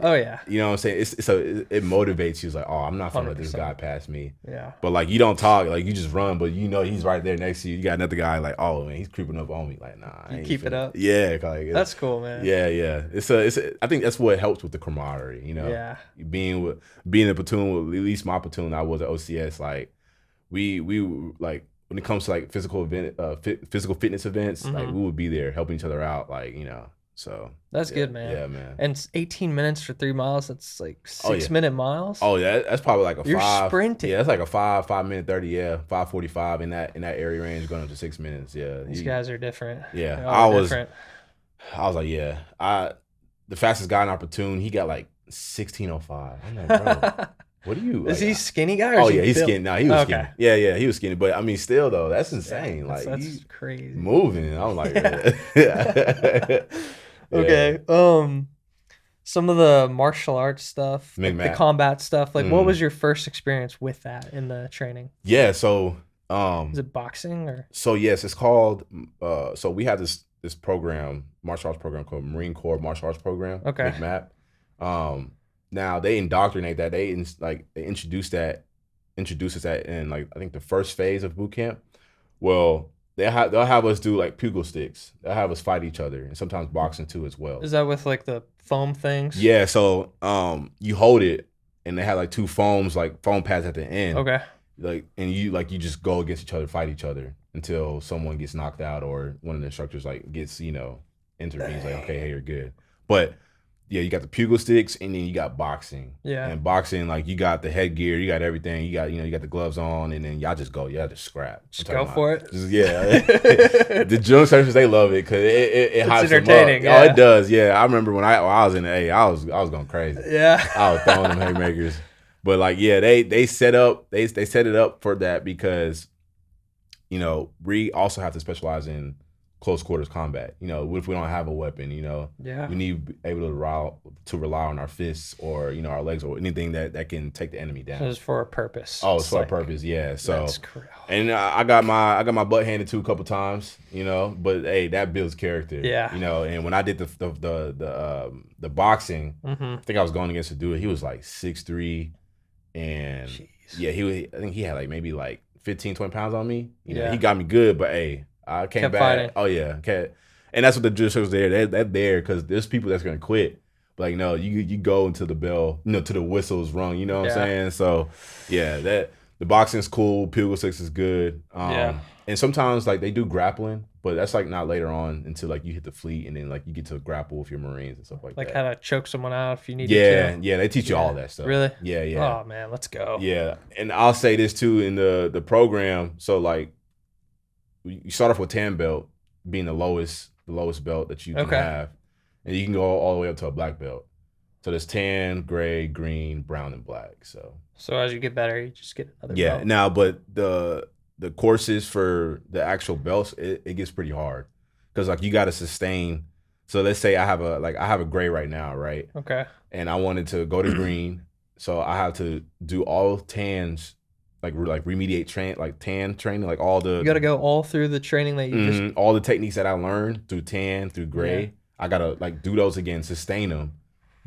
S1: you know what I'm saying? It motivates you. It's like, oh, I'm not gonna let this guy pass me.
S2: Yeah.
S1: But like, you don't talk, like you just run, but you know he's right there next to you. You got another guy like, oh man, he's creeping up on me. Like, nah,
S2: you keep it up.
S1: Yeah, like,
S2: that's cool, man.
S1: Yeah. I think that's what helps with the camaraderie. You know, being in a platoon. At least my platoon, I was at OCS. Like, we like when it comes to like physical fitness events, like we would be there helping each other out. Like, you know. So
S2: that's good, man.
S1: Yeah, man.
S2: And it's 18 minutes for 3 miles. That's like 6-minute miles.
S1: Oh yeah, that's probably like
S2: You're
S1: 5.
S2: Sprinting.
S1: Yeah, that's like a 5-minute 30. Yeah, 5:45 in that area range, going up to 6 minutes. Yeah,
S2: these guys are different.
S1: Yeah, I was like, yeah, the fastest guy in our platoon, he got like 16:05. I'm like, bro. What are you?
S2: Is he skinny guy? Or
S1: he's skinny. No, he was skinny. Yeah, he was skinny. But I mean, still though, that's insane.
S2: Yeah, that's
S1: he's
S2: crazy.
S1: Moving. I'm like,
S2: okay. Some of the martial arts stuff, like the combat stuff. Like, what was your first experience with that in the training?
S1: Yeah. So,
S2: is it boxing or?
S1: So yes, it's called. So we have this program, martial arts program called Marine Corps Martial Arts Program.
S2: Okay.
S1: MCMAP. Now they indoctrinate that. They introduce us that in like I think the first phase of boot camp. Well, they'll have us do like pugil sticks. They'll have us fight each other, and sometimes boxing too as well.
S2: Is that with like the foam things?
S1: Yeah. So you hold it, and they have like 2 foam pads at the end.
S2: Okay.
S1: Like and you just go against each other, fight each other until someone gets knocked out or one of the instructors like gets intervenes. Like, okay, hey, you're good. But yeah, you got the pugil sticks, and then you got boxing.
S2: Yeah.
S1: And boxing, like you got the headgear, you got everything, you got the gloves on, and then y'all just scrap.
S2: Just go for it.
S1: The drill instructors, they love it because it hypes
S2: entertaining.
S1: Them up. Yeah. Oh, it does. Yeah, I remember when I was in the A, I was going crazy.
S2: Yeah.
S1: I was throwing them haymakers, but like they set it up for that because we also have to specialize in close quarters combat. What if we don't have a weapon? We need to be able to rely on our fists or our legs or anything that can take the enemy down.
S2: So it's for a purpose.
S1: Oh, it's for a purpose. Yeah. So
S2: that's cool.
S1: And I got my butt handed to a couple times. But hey, that builds character.
S2: Yeah.
S1: And when I did the boxing, I think I was going against a dude. He was like 6'3", and yeah, I think he had like maybe like 15, 20 pounds on me. He got me good, but hey. I came back.
S2: Fighting.
S1: Oh yeah, and that's what the drill was there. They're there because there's people that's gonna quit. But like no, you go until the bell, to the whistle's rung. You know what I'm saying? So yeah, the boxing's cool. Pugil sticks is good. And sometimes like they do grappling, but that's like not later on until like you hit the fleet and then like you get to grapple with your Marines and stuff like that.
S2: Like how to choke someone out if you need to.
S1: Yeah, they teach you all that stuff.
S2: Really?
S1: Yeah.
S2: Oh man, let's go.
S1: Yeah, and I'll say this too in the program. So like. You start off with tan belt being the lowest belt that you can have, and you can go all the way up to a black belt. So there's tan, gray, green, brown, and black. So
S2: as you get better, you just get another belt.
S1: Yeah. Now, but the courses for the actual belts, it gets pretty hard because like you got to sustain. So let's say I have a gray right now, right?
S2: Okay.
S1: And I wanted to go to green, so I have to do all tans. Like remediate tan training, like all the.
S2: You got to go all through the training that you just.
S1: All the techniques that I learned through tan, through gray. Yeah. I gotta like do those again, sustain them,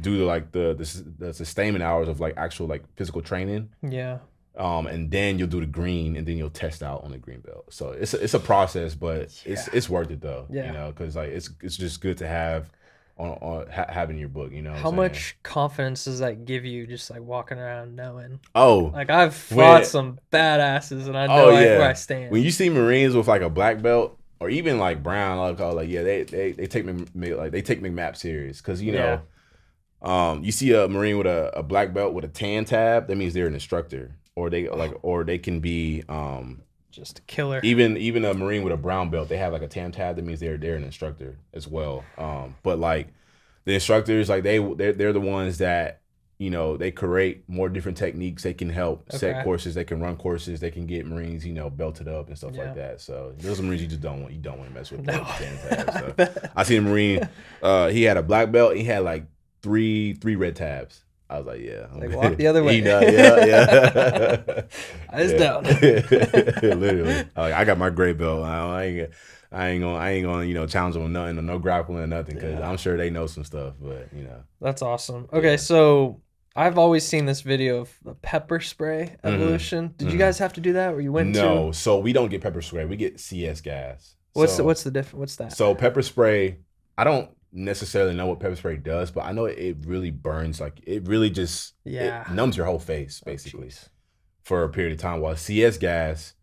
S1: do the sustainment hours of like actual like physical training.
S2: Yeah.
S1: And then you'll do the green, and then you'll test out on the green belt. So it's a process, but it's worth it though.
S2: Yeah.
S1: Because like it's just good to have having your book. You know
S2: How much confidence does that give you, just like walking around knowing?
S1: Oh,
S2: like I've fought some badasses, and I know where I stand.
S1: When you see Marines with like a black belt or even like brown, like yeah, they take they take McMap serious because you know, you see a Marine with a black belt with a tan tab, that means they're an instructor, or they can be
S2: just a killer.
S1: Even a Marine with a brown belt, they have like a tan tab, that means they're an instructor as well. But like the instructors, like they're the ones that, you know, they create more different techniques. They can help set courses. They can run courses. They can get Marines, you know, belted up and stuff like that. So those are Marines you just don't want to mess with. No. So I seen a Marine. He had a black belt. He had like three red tabs. I was like, yeah.
S2: Like walk the other way.
S1: Yeah.
S2: I was down.
S1: Literally. I got my gray belt. I ain't gonna, you know, challenge them on nothing, or no grappling or nothing, because I'm sure they know some stuff. But you know,
S2: that's awesome. Okay, so I've always seen this video of the pepper spray evolution. Did you guys have to do that, or you went to?
S1: No, so we don't get pepper spray. We get CS gas.
S2: What's the difference? What's that?
S1: So pepper spray, I don't necessarily know what pepper spray does, but I know it really burns. Like it really just it numbs your whole face basically for a period of time. While CS gas,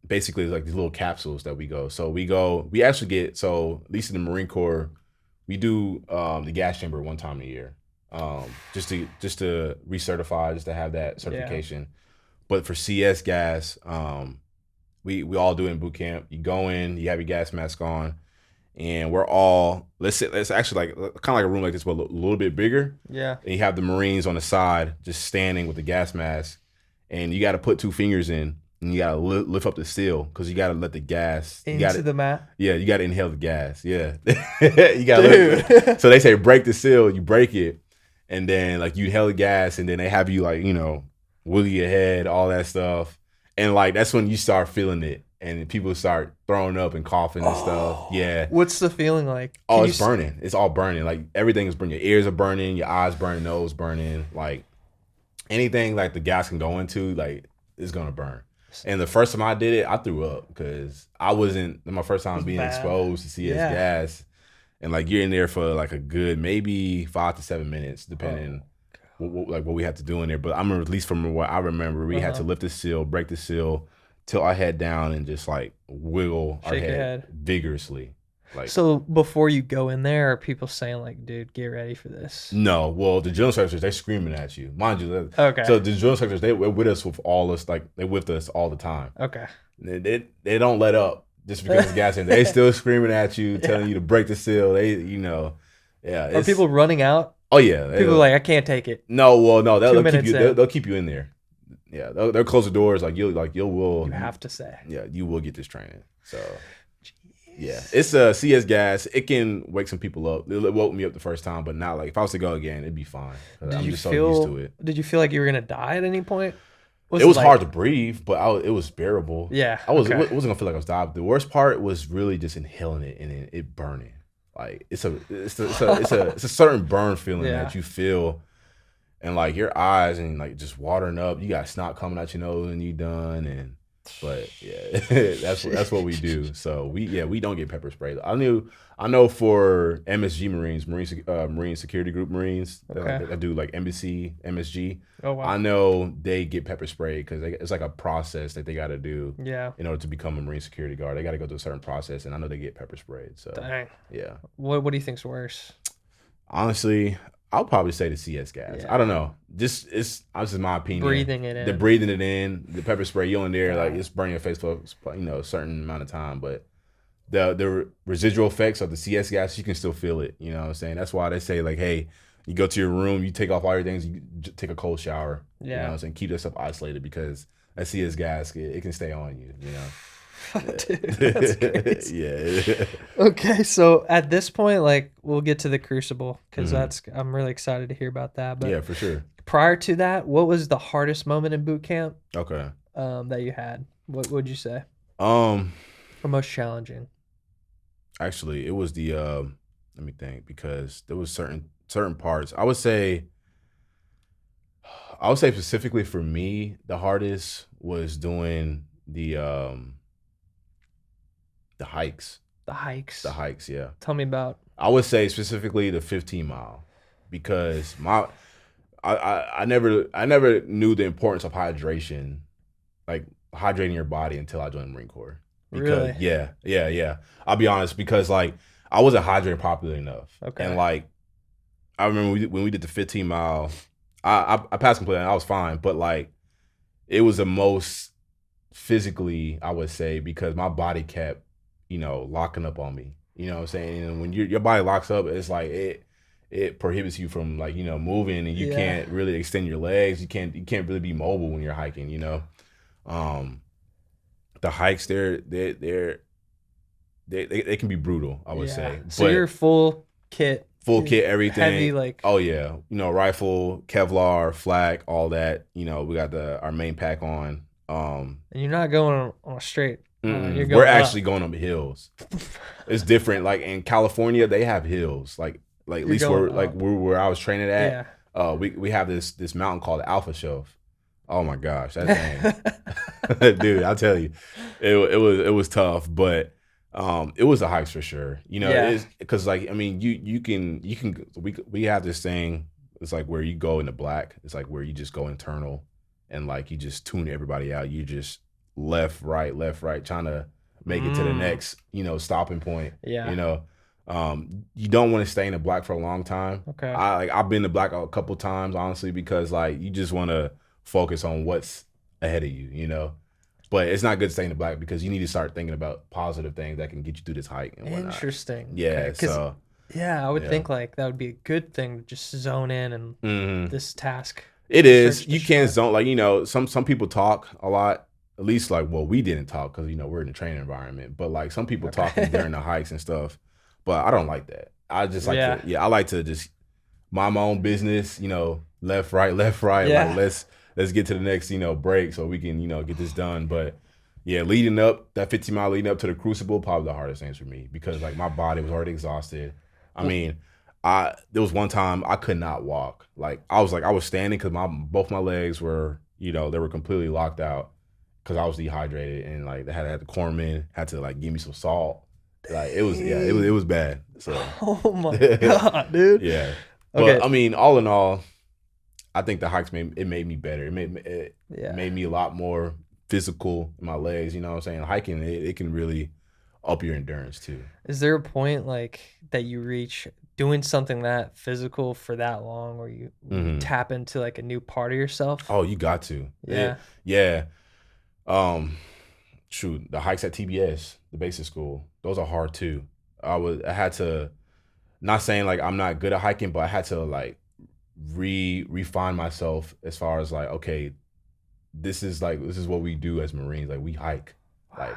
S1: basically like these little capsules that we go. So we actually get, so at least in the Marine Corps, we do the gas chamber one time a year, just to recertify, just to have that certification. But for CS gas, we all do it in boot camp. You go in, you have your gas mask on, and we're all, let's actually like kind of like a room like this, but a little bit bigger. Yeah. And you have the Marines on the side just standing with the gas mask, and you got to put 2 fingers in, and you got to lift up the seal, because you got to let the gas
S2: into the mat.
S1: Yeah, you got to inhale the gas. Yeah. You got to. So they say break the seal, you break it, and then like you inhale the gas, and then they have you like, you know, wiggle your head, all that stuff, and like that's when you start feeling it. And people start throwing up and coughing and stuff. Yeah.
S2: What's the feeling like?
S1: It's burning. It's all burning. Like everything is burning. Your ears are burning. Your eyes burning. Nose burning. Like anything like the gas can go into, like it's gonna burn. And the first time I did it, I threw up because I wasn't my first time being exposed to CS gas. And like you're in there for like a good maybe 5 to 7 minutes, depending what we had to do in there. But I'm at least from what I remember, we had to lift the seal, break the seal, tilt our head down, and just like wiggle our head vigorously. Like, so
S2: before you go in there, are people saying like, dude, get ready for this?
S1: No. Well, the drill instructors, they're screaming at you. Mind you. Okay. So the drill instructors, they're with us with all this, like they're with us all the time. Okay. They don't let up just because it's gas in. They still screaming at you, telling you to break the seal. They, you know,
S2: Are people running out?
S1: Oh yeah.
S2: People are like, I can't take it.
S1: No, well, no, they'll keep you in there. Yeah, they'll close the doors. You have
S2: to say.
S1: Yeah, you will get this training. So, yeah, it's a CS gas. It can wake some people up. It woke me up the first time, but not like if I was to go again, it'd be fine. I'm just so used to it.
S2: Did you feel like you were gonna die at any point?
S1: It was hard to breathe, but it was bearable.
S2: Yeah,
S1: it wasn't gonna feel like I was dying. The worst part was really just inhaling it and it burning. Like it's a certain burn feeling that you feel. And like your eyes and like just watering up, you got snot coming out your nose and you done. But yeah, that's what we do. So we don't get pepper spray. I know for MSG Marines, Marine Security Group Marines that do like embassy MSG. Oh wow! I know they get pepper spray because it's like a process that they got to do. Yeah. In order to become a Marine security guard, they got to go through a certain process, and I know they get pepper sprayed. So dang. Yeah.
S2: What do you think's worse?
S1: Honestly, I'll probably say the CS gas. Yeah. I don't know. This is my opinion.
S2: Breathing it in.
S1: The breathing it in, the pepper spray, you in there, like it's burning your face for a certain amount of time. But the residual effects of the CS gas, you can still feel it. You know what I'm saying? That's why they say like, hey, you go to your room, you take off all your things, you take a cold shower. Yeah. You know what I'm saying? Keep yourself isolated because that CS gas, it can stay on you. You know.
S2: Dude, that's crazy.
S1: Yeah.
S2: Okay, so at this point, like we'll get to the Crucible because I'm really excited to hear about that. But
S1: yeah, for sure.
S2: Prior to that, what was the hardest moment in boot camp?
S1: Okay.
S2: That you had? What would you say? Or most challenging?
S1: Actually, it was the let me think, because there was certain parts. I would say specifically for me, the hardest was doing the hikes.
S2: The hikes.
S1: The hikes, yeah.
S2: Tell me about.
S1: I would say specifically the 15 mile, because I never knew the importance of hydration, like hydrating your body, until I joined the Marine Corps. Because,
S2: really?
S1: Yeah. I'll be honest, because like I wasn't hydrating properly enough.
S2: Okay.
S1: And like I remember when we did the 15 mile, I passed completely. I was fine, but like it was the most physically, I would say, because my body kept, locking up on me. You know what I'm saying? And when your body locks up, it's like it prohibits you from like, moving, and you can't really extend your legs. You can't really be mobile when you're hiking, The hikes they can be brutal, I would say.
S2: So but you're full kit,
S1: everything.
S2: Heavy, like,
S1: oh yeah, rifle, Kevlar, flak, all that. We got our main pack on.
S2: And you're not going on a straight.
S1: We're actually going up hills. It's different. Like in California, they have hills. Like at least where I was training at. Yeah. We have this mountain called the Alpha Shelf. Oh my gosh, that thing, dude! I'll tell you, it was tough, but it was the hikes for sure. Because like I mean, you can we have this thing. It's like where you go into black. It's like where you just go internal, and like you just tune everybody out. You just left, right, trying to make it to the next, stopping point.
S2: Yeah.
S1: You don't want to stay in the black for a long time.
S2: Okay.
S1: I've been to black a couple times, honestly, because like you just want to focus on what's ahead of you, But it's not good to stay in the black, because you need to start thinking about positive things that can get you through this hike and whatnot.
S2: Interesting.
S1: Yeah.
S2: Okay, I would think like that would be a good thing to just zone in and this task.
S1: It is. You can't zone, like, some people talk a lot. At least like, well, we didn't talk because, we're in a training environment. But like some people talking during the hikes and stuff. But I don't like that. I just like I like to just mind my own business, left, right. Yeah. Like let's get to the next, break so we can, get this done. But yeah, leading up, that 15 mile leading up to the Crucible, probably the hardest things for me, because like my body was already exhausted. I mean, there was one time I could not walk. Like I was standing because both my legs were, they were completely locked out, because I was dehydrated, and like they had the corpsman had to like give me some salt. Like it was bad. So
S2: oh my god, dude.
S1: Yeah. But I mean, all in all, I think the hikes made me better. It made me a lot more physical in my legs. You know what I'm saying? Hiking, it can really up your endurance too.
S2: Is there a point like that you reach doing something that physical for that long, where you tap into like a new part of yourself?
S1: Oh, you got to.
S2: Yeah.
S1: Shoot, the hikes at TBS, the basic school, those are hard too. I had to, not saying like I'm not good at hiking, but I had to like refine myself as far as like, okay, this is what we do as Marines. Like we hike, like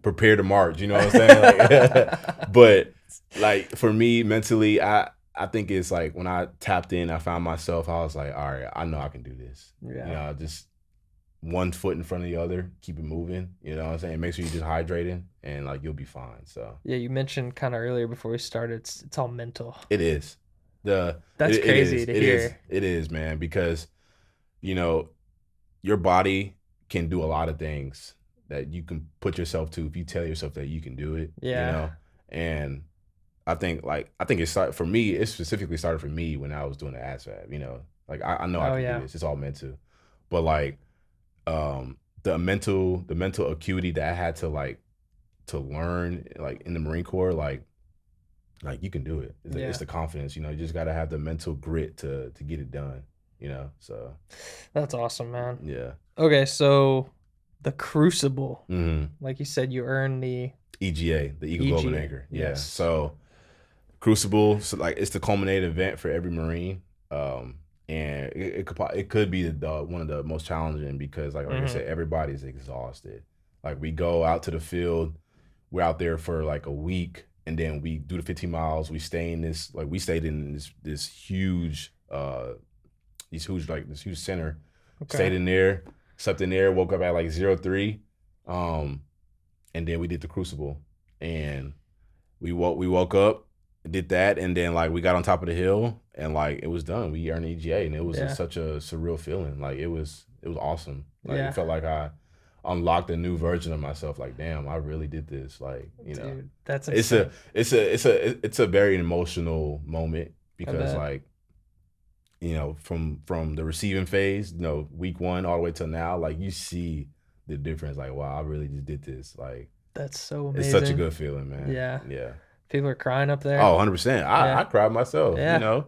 S1: prepare to march. You know what I'm saying? Like, but like for me mentally, I think it's like when I tapped in, I found myself. I was like, all right, I know I can do this.
S2: Yeah.
S1: Just one foot in front of the other, keep it moving. You know what I'm saying? Make sure you're just hydrating, and like you'll be fine. So
S2: yeah, you mentioned kind of earlier before we started, it's all mental.
S1: It is.
S2: That's crazy to hear.
S1: It is, man, because your body can do a lot of things that you can put yourself to if you tell yourself that you can do it.
S2: Yeah.
S1: And I think it started for me. It specifically started for me when I was doing the ASVAB. Like I know I can do this. It's all meant to, but like the mental acuity that I had to learn like in the Marine Corps, like you can do it. It's the confidence. You just got to have the mental grit to get it done. So
S2: that's awesome, man.
S1: Yeah.
S2: Okay, so the Crucible, like you said, you earned the
S1: EGA, the Eagle Golden Anchor. Yeah. Yes. So Crucible, so like it's the culminating event for every Marine, and it could be one of the most challenging, because like I said, everybody's exhausted. Like we go out to the field, we're out there for like a week, and then we do the 15 miles. We stayed in this huge center. Okay. Stayed in there, slept in there, woke up at like 03, and then we did the Crucible, and we woke up, did that, and then like we got on top of the hill, and like it was done. We earned EGA, and it was such a surreal feeling. Like it was awesome. Like it felt like I unlocked a new version of myself. Like, damn, I really did this. Like, you know,
S2: dude, that's insane.
S1: it's a very emotional moment because,
S2: bet.
S1: like, you know, from the receiving phase, you know, week 1 all the way till now, like, you see the difference. Like, wow, I really just did this. Like,
S2: That's so amazing.
S1: it's such a good feeling, man.
S2: Yeah.
S1: Yeah.
S2: People are crying up there.
S1: Oh, 100%. I cried myself.
S2: Yeah.
S1: You know,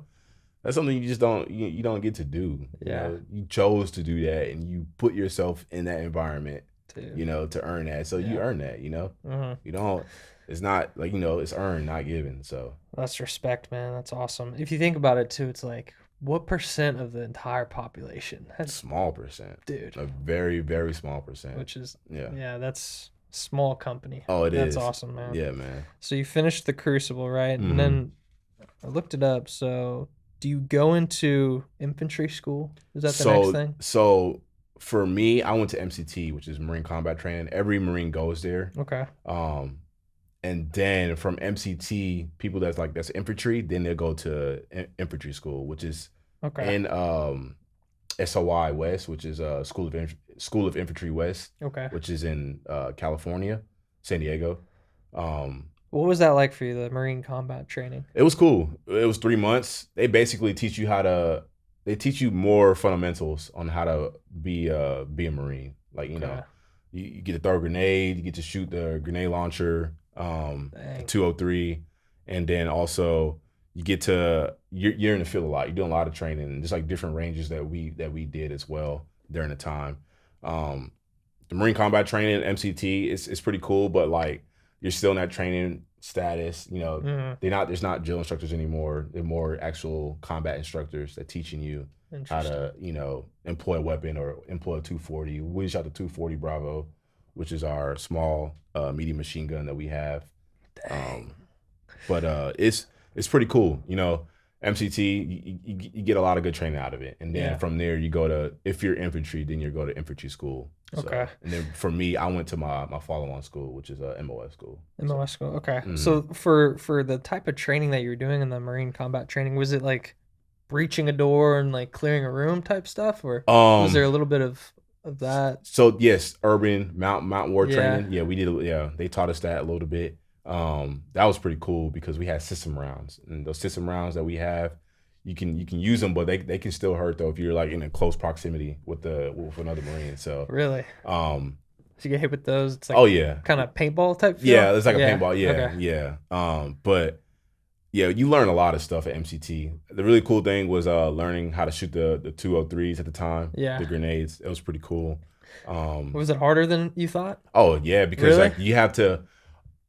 S1: that's something you just don't you don't get to do.
S2: Yeah.
S1: You know, you chose to do that, and you put yourself in that environment.
S2: Dude.
S1: You know, to earn that. So you earn that. You know, you don't. It's not like, you know, it's earned, not given. So
S2: that's respect, man. That's awesome. If you think about it too, it's like, what percent of the entire population? That's
S1: small percent,
S2: dude.
S1: A very, very small percent.
S2: Which is
S1: yeah,
S2: that's small company.
S1: Oh,
S2: That's awesome, man.
S1: Yeah, man.
S2: So you finished the Crucible, right? And then I looked it up. So do you go into infantry school? Is that the next thing?
S1: So for me, I went to MCT, which is Marine Combat Training. Every Marine goes there.
S2: Okay.
S1: And then from MCT, people that's infantry, then they'll go to infantry school, which is in SOI West, which is School of Infantry West.
S2: Okay.
S1: Which is in California, San Diego.
S2: What was that like for you, the Marine Combat Training?
S1: It was cool. It was 3 months. They basically teach you they teach you more fundamentals on how to be a Marine. Like, you know, you get to throw a grenade, you get to shoot the grenade launcher, 203, and then also you get to you're in the field a lot. You're doing a lot of training, and just like different ranges that we did as well during the time. The Marine Combat Training, MCT, it's pretty cool, but like you're still in that training status. You know, there's not drill instructors anymore. They're more actual combat instructors that teaching you how to, you know, employ a weapon or employ a 240. We shot the 240 Bravo, which is our small medium machine gun that we have. But it's pretty cool. You know, MCT, you get a lot of good training out of it. And then from there, you go to, if you're infantry, then you go to infantry school.
S2: Okay.
S1: So, and then for me, I went to my follow-on school, which is a MOS school.
S2: MOS school, okay. So for the type of training that you were doing in the Marine Combat Training, was it like breaching a door and like clearing a room type stuff, or was there a little bit of that?
S1: So yes, urban mountain war training. Yeah, we did. Yeah, they taught us that a little bit. That was pretty cool because we had system rounds, and those system rounds that we have, you can use them, but they can still hurt though if you're like in a close proximity with another Marine. So
S2: really, so you get hit with those. It's like kind of paintball type feel?
S1: Yeah, it's like a paintball. Yeah, but yeah, you learn a lot of stuff at MCT. The really cool thing was learning how to shoot the 203s at the time.
S2: Yeah,
S1: the grenades. It was pretty cool.
S2: Was it harder than you thought?
S1: Oh yeah, because like you have to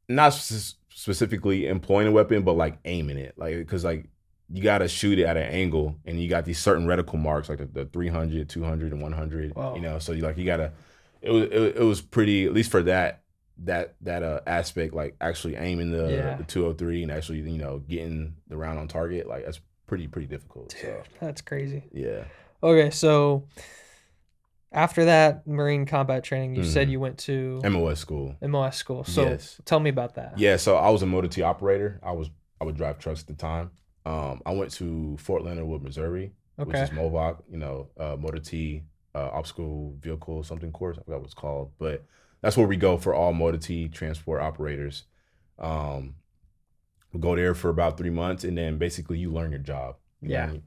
S1: not specifically employing a weapon, but like aiming it, like because like you got to shoot it at an angle, and you got these certain reticle marks like the 300, 200, and 100. Wow. You know, so you gotta. It was pretty, at least for that aspect, like actually aiming the 203 and actually, you know, getting the round on target, like that's pretty difficult.
S2: Dude,
S1: so
S2: that's crazy.
S1: Yeah.
S2: Okay, so after that Marine Combat Training, you said you went to
S1: MOS school.
S2: MOS school. So tell me about that.
S1: Yeah, so I was a Motor T operator. I would drive trucks at the time. I went to Fort Leonard Wood, Missouri, which is MOVOC, you know, Motor T obstacle vehicle something course. I forgot what it's called, but that's where we go for all Motor T transport operators. We go there for about 3 months, and then basically you learn your job. You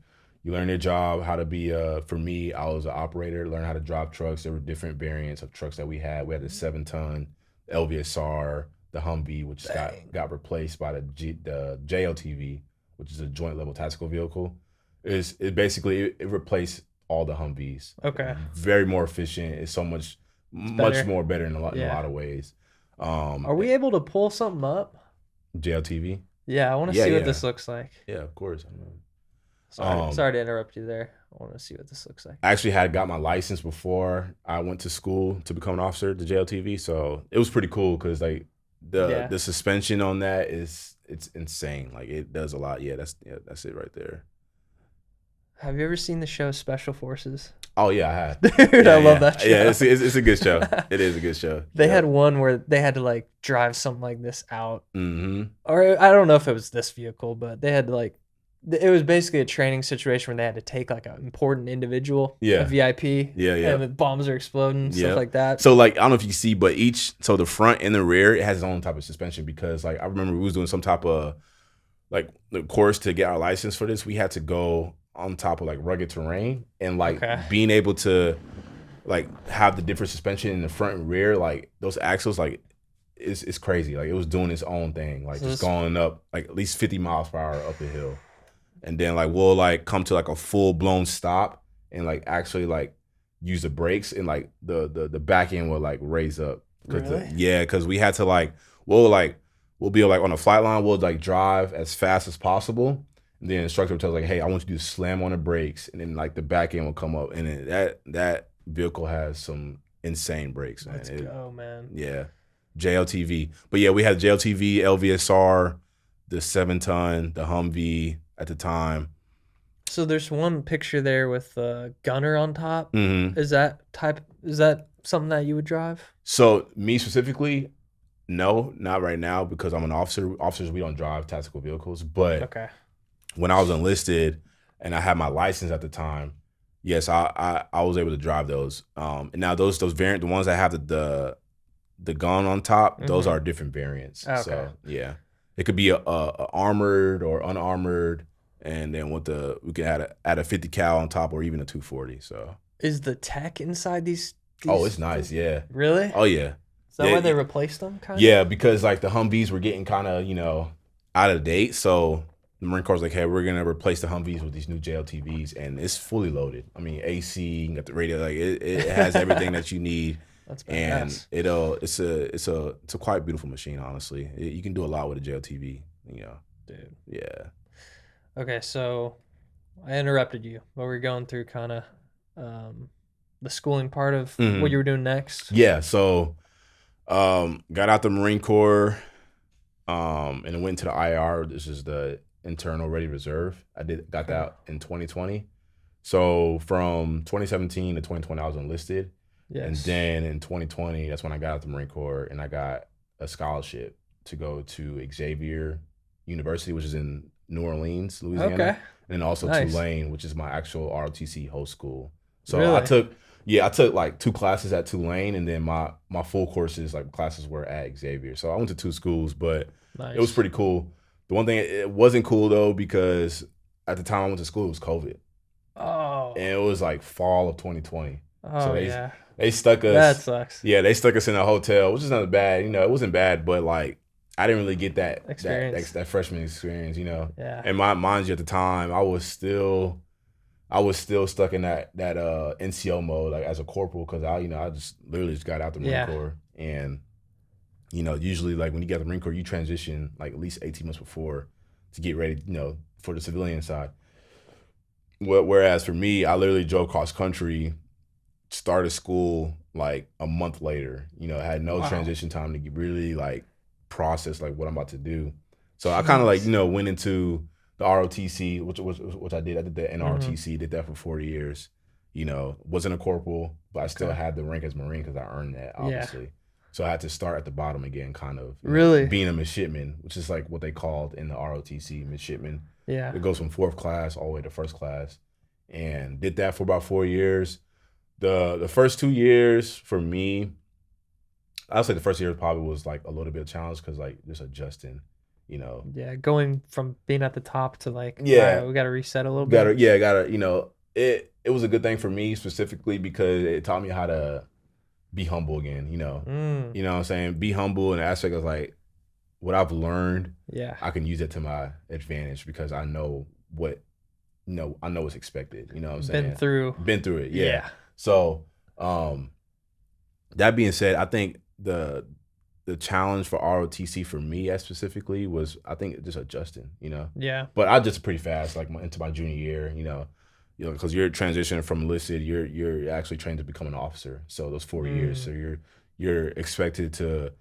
S1: learn your job, how to be, for me, I was an operator, learn how to drive trucks. There were different variants of trucks that we had. We had the 7-ton LVSR, the Humvee, which got replaced by the JLTV, which is a joint level tactical vehicle. It basically replaced all the Humvees.
S2: Okay.
S1: Very more efficient. It's so much more better in a lot of ways.
S2: Are we able to pull something up?
S1: JLTV?
S2: Yeah, I want to see what this looks like.
S1: Yeah, of course.
S2: Sorry to interrupt you there. I want to see what this looks like.
S1: I actually had got my license before I went to school to become an officer, the JLTV. So it was pretty cool because like the suspension on that it's insane. Like it does a lot. Yeah, that's it right there.
S2: Have you ever seen the show Special Forces?
S1: Oh yeah, I have.
S2: Dude, I love that show.
S1: Yeah, it's a good show. It is a good show.
S2: They had one where they had to like drive something like this out.
S1: Mm-hmm.
S2: Or I don't know if it was this vehicle, but they had to like it was basically a training situation where they had to take like an important individual, a VIP, and the bombs are exploding, stuff like that.
S1: So like I don't know if you see, but so the front and the rear, it has its own type of suspension because like I remember we was doing some type of like the course to get our license for this. We had to go on top of like rugged terrain and like being able to like have the different suspension in the front and rear, like those axles, like it's crazy. Like it was doing its own thing, like so just going up like at least 50 miles per hour up the hill. And then like we'll like come to like a full blown stop and like actually like use the brakes and like the back end will like raise up.
S2: Really?
S1: Because we had to like we'll be like on a flight line, we'll like drive as fast as possible. And then the instructor will tell us like, hey, I want you to slam on the brakes, and then like the back end will come up, and then that vehicle has some insane brakes.
S2: Let's go, man.
S1: Yeah, JLTV. But yeah, we had JLTV, LVSR, the 7-ton, the Humvee at the time.
S2: So there's one picture there with a gunner on top.
S1: Mm-hmm.
S2: Is that something that you would drive?
S1: So me specifically, no, not right now because I'm an officer. Officers, we don't drive tactical vehicles. But when I was enlisted and I had my license at the time, yes, I was able to drive those. And now those variant, the ones that have the gun on top, those are different variants.
S2: Okay.
S1: So yeah. It could be a armored or unarmored, and then we can add a 50 cal on top, or even a 240. So
S2: is the tech inside these?
S1: Oh, it's nice. Yeah.
S2: Really?
S1: Oh yeah.
S2: Is that why they replaced them?
S1: Yeah, because like the Humvees were getting kind of out of date, so the Marine Corps was like, hey, we're gonna replace the Humvees with these new JLTVs, and it's fully loaded. I mean, AC, you got the radio, like it has everything that you need.
S2: That's badass.
S1: And it's a quite beautiful machine, honestly. You can do a lot with a JLTV,
S2: Dude.
S1: Yeah.
S2: Okay, so I interrupted you, but we're going through kind of the schooling part of what you were doing next.
S1: Yeah, so got out the Marine Corps, and then went to the IR. This is the Internal Ready Reserve. I got that in 2020. So from 2017 to 2020, I was enlisted. Yes. And then in 2020, that's when I got out the Marine Corps, and I got a scholarship to go to Xavier University, which is in New Orleans, Louisiana. Okay. And then also Tulane, which is my actual ROTC host school. So really? I took like 2 classes at Tulane, and then my full courses, like classes were at Xavier. So I went to 2 schools, but it was pretty cool. The one thing, it wasn't cool though, because at the time I went to school, it was COVID. Oh. And it was like fall of 2020.
S2: Oh, so
S1: they stuck us.
S2: That sucks.
S1: Yeah, they stuck us in a hotel, which is not bad. It wasn't bad, but like I didn't really get that experience, that freshman experience.
S2: Yeah.
S1: And mind you, at the time, I was still stuck in that NCO mode, like as a corporal, because I just literally got out the Marine Corps, and usually like when you get the Marine Corps, you transition like at least 18 months before to get ready, for the civilian side. Whereas for me, I literally drove cross country. Started school like a month later. I had no transition time to really like process like what I'm about to do. So I kind of like went into the ROTC, which I did. I did the NROTC, did that for 4 years. Wasn't a corporal, but I still had the rank as Marine because I earned that, obviously. Yeah. So I had to start at the bottom again, kind of.
S2: Really?
S1: Being a midshipman, which is like what they called in the ROTC, midshipman.
S2: Yeah.
S1: It goes from 4th class all the way to 1st class. And did that for about 4 years. The first 2 years for me, I'll say the first year probably was like a little bit of challenge because like just adjusting,
S2: Yeah, going from being at the top to like, we got to reset a little bit.
S1: It was a good thing for me specifically because it taught me how to be humble again, You know what I'm saying? Be humble in the aspect of like what I've learned. Yeah, I can use it to my advantage because I know I know what's expected. You know what I'm saying? Been through it. Yeah. So, that being said, I think the challenge for ROTC for me specifically was, I think, just adjusting,
S2: Yeah.
S1: But I just pretty fast, like into my junior year, because you're transitioning from enlisted, you're actually trained to become an officer. So those 4 years, so you're expected to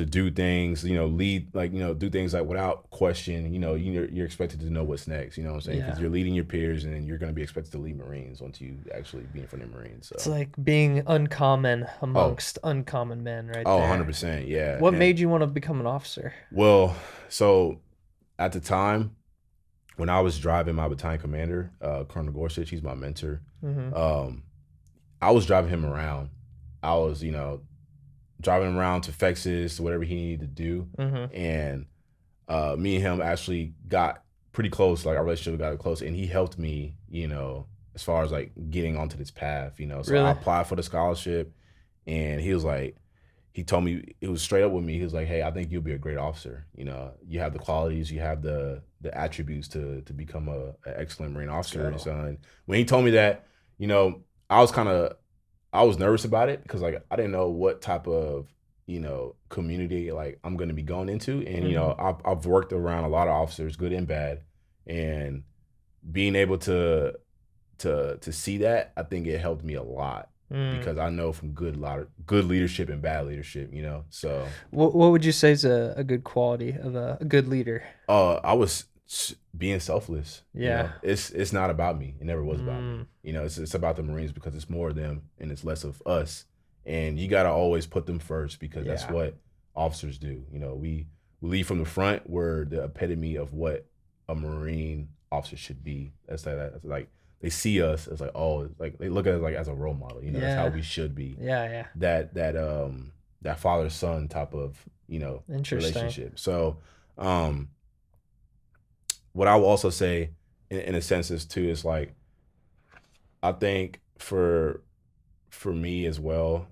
S1: do things, lead, like, do things like without question, you're expected to know what's next, you know what I'm saying? Because you're leading your peers, and then you're going to be expected to lead Marines once you actually be in front of Marines. So.
S2: It's like being uncommon amongst uncommon men right there.
S1: 100%, yeah.
S2: What made you want to become an officer?
S1: Well, so at the time, when I was driving my battalion commander, Colonel Gorsuch, he's my mentor. I was driving him around. I was, driving him around to Texas, whatever he needed to do. And me and him actually got pretty close. Like our relationship got close, and he helped me, as far as like getting onto this path, So
S2: Really?
S1: I applied for the scholarship, and he was like, he told me, it was straight up with me. He was like, "Hey, I think you'll be a great officer. You have the qualities, you have the attributes to become an excellent Marine officer." And so, and when he told me that, I was nervous about it because like I didn't know what type of community like I'm going to be going into, and I've worked around a lot of officers, good and bad, and being able to see that, I think it helped me a lot. Because I know from good leadership and bad leadership, So,
S2: what would you say is a good quality of a good leader?
S1: I was being selfless.
S2: Yeah,
S1: it's not about me. It never was about me. It's about the Marines because it's more of them and it's less of us. And you got to always put them first because that's what officers do. We lead from the front. We're the epitome of what a Marine officer should be. That's like. They see us as like, oh, like they look at us like as a role model, That's how we should be.
S2: Yeah.
S1: That father son type of relationship. So, what I will also say, in a sense, is too is like, I think for me as well,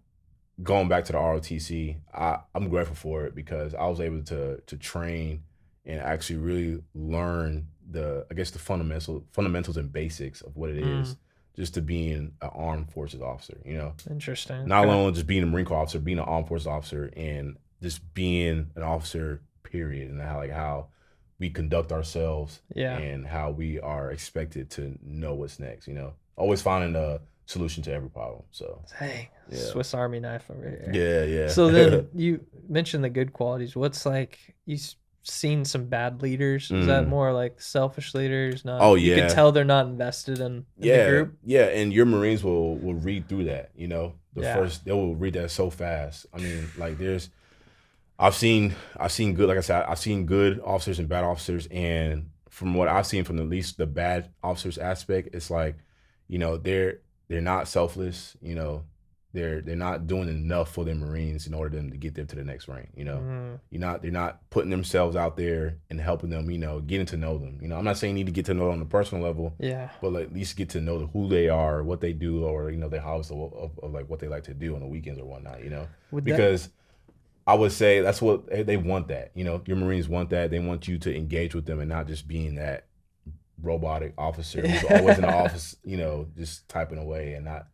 S1: going back to the ROTC, I'm grateful for it because I was able to train and actually really learn the fundamentals and basics of what it is just to being an armed forces officer,
S2: Interesting.
S1: Not alone just being a Marine Corps officer, being an armed forces officer and just being an officer, period, and how we conduct ourselves and how we are expected to know what's next, always finding a solution to every problem. So
S2: Swiss Army knife over
S1: here. Yeah.
S2: So then you mentioned the good qualities. What's like you've seen some bad leaders? Is that more like selfish leaders? You can tell they're not invested in the group.
S1: Yeah, and your Marines will read through that. First they will read that so fast. I mean, like I've seen good, like I said, I've seen good officers and bad officers, and from what I've seen from at least the bad officers aspect, it's like, they're not selfless, they're not doing enough for their Marines in order for them to get them to the next rank, They're not putting themselves out there and helping them, getting to know them. I'm not saying you need to get to know them on a personal level, but at least get to know who they are, what they do, or their hobbies of like what they like to do on the weekends or whatnot, because I would say that's what they want. That your Marines want that. They want you to engage with them and not just being that robotic officer who's always in the office, just typing away and not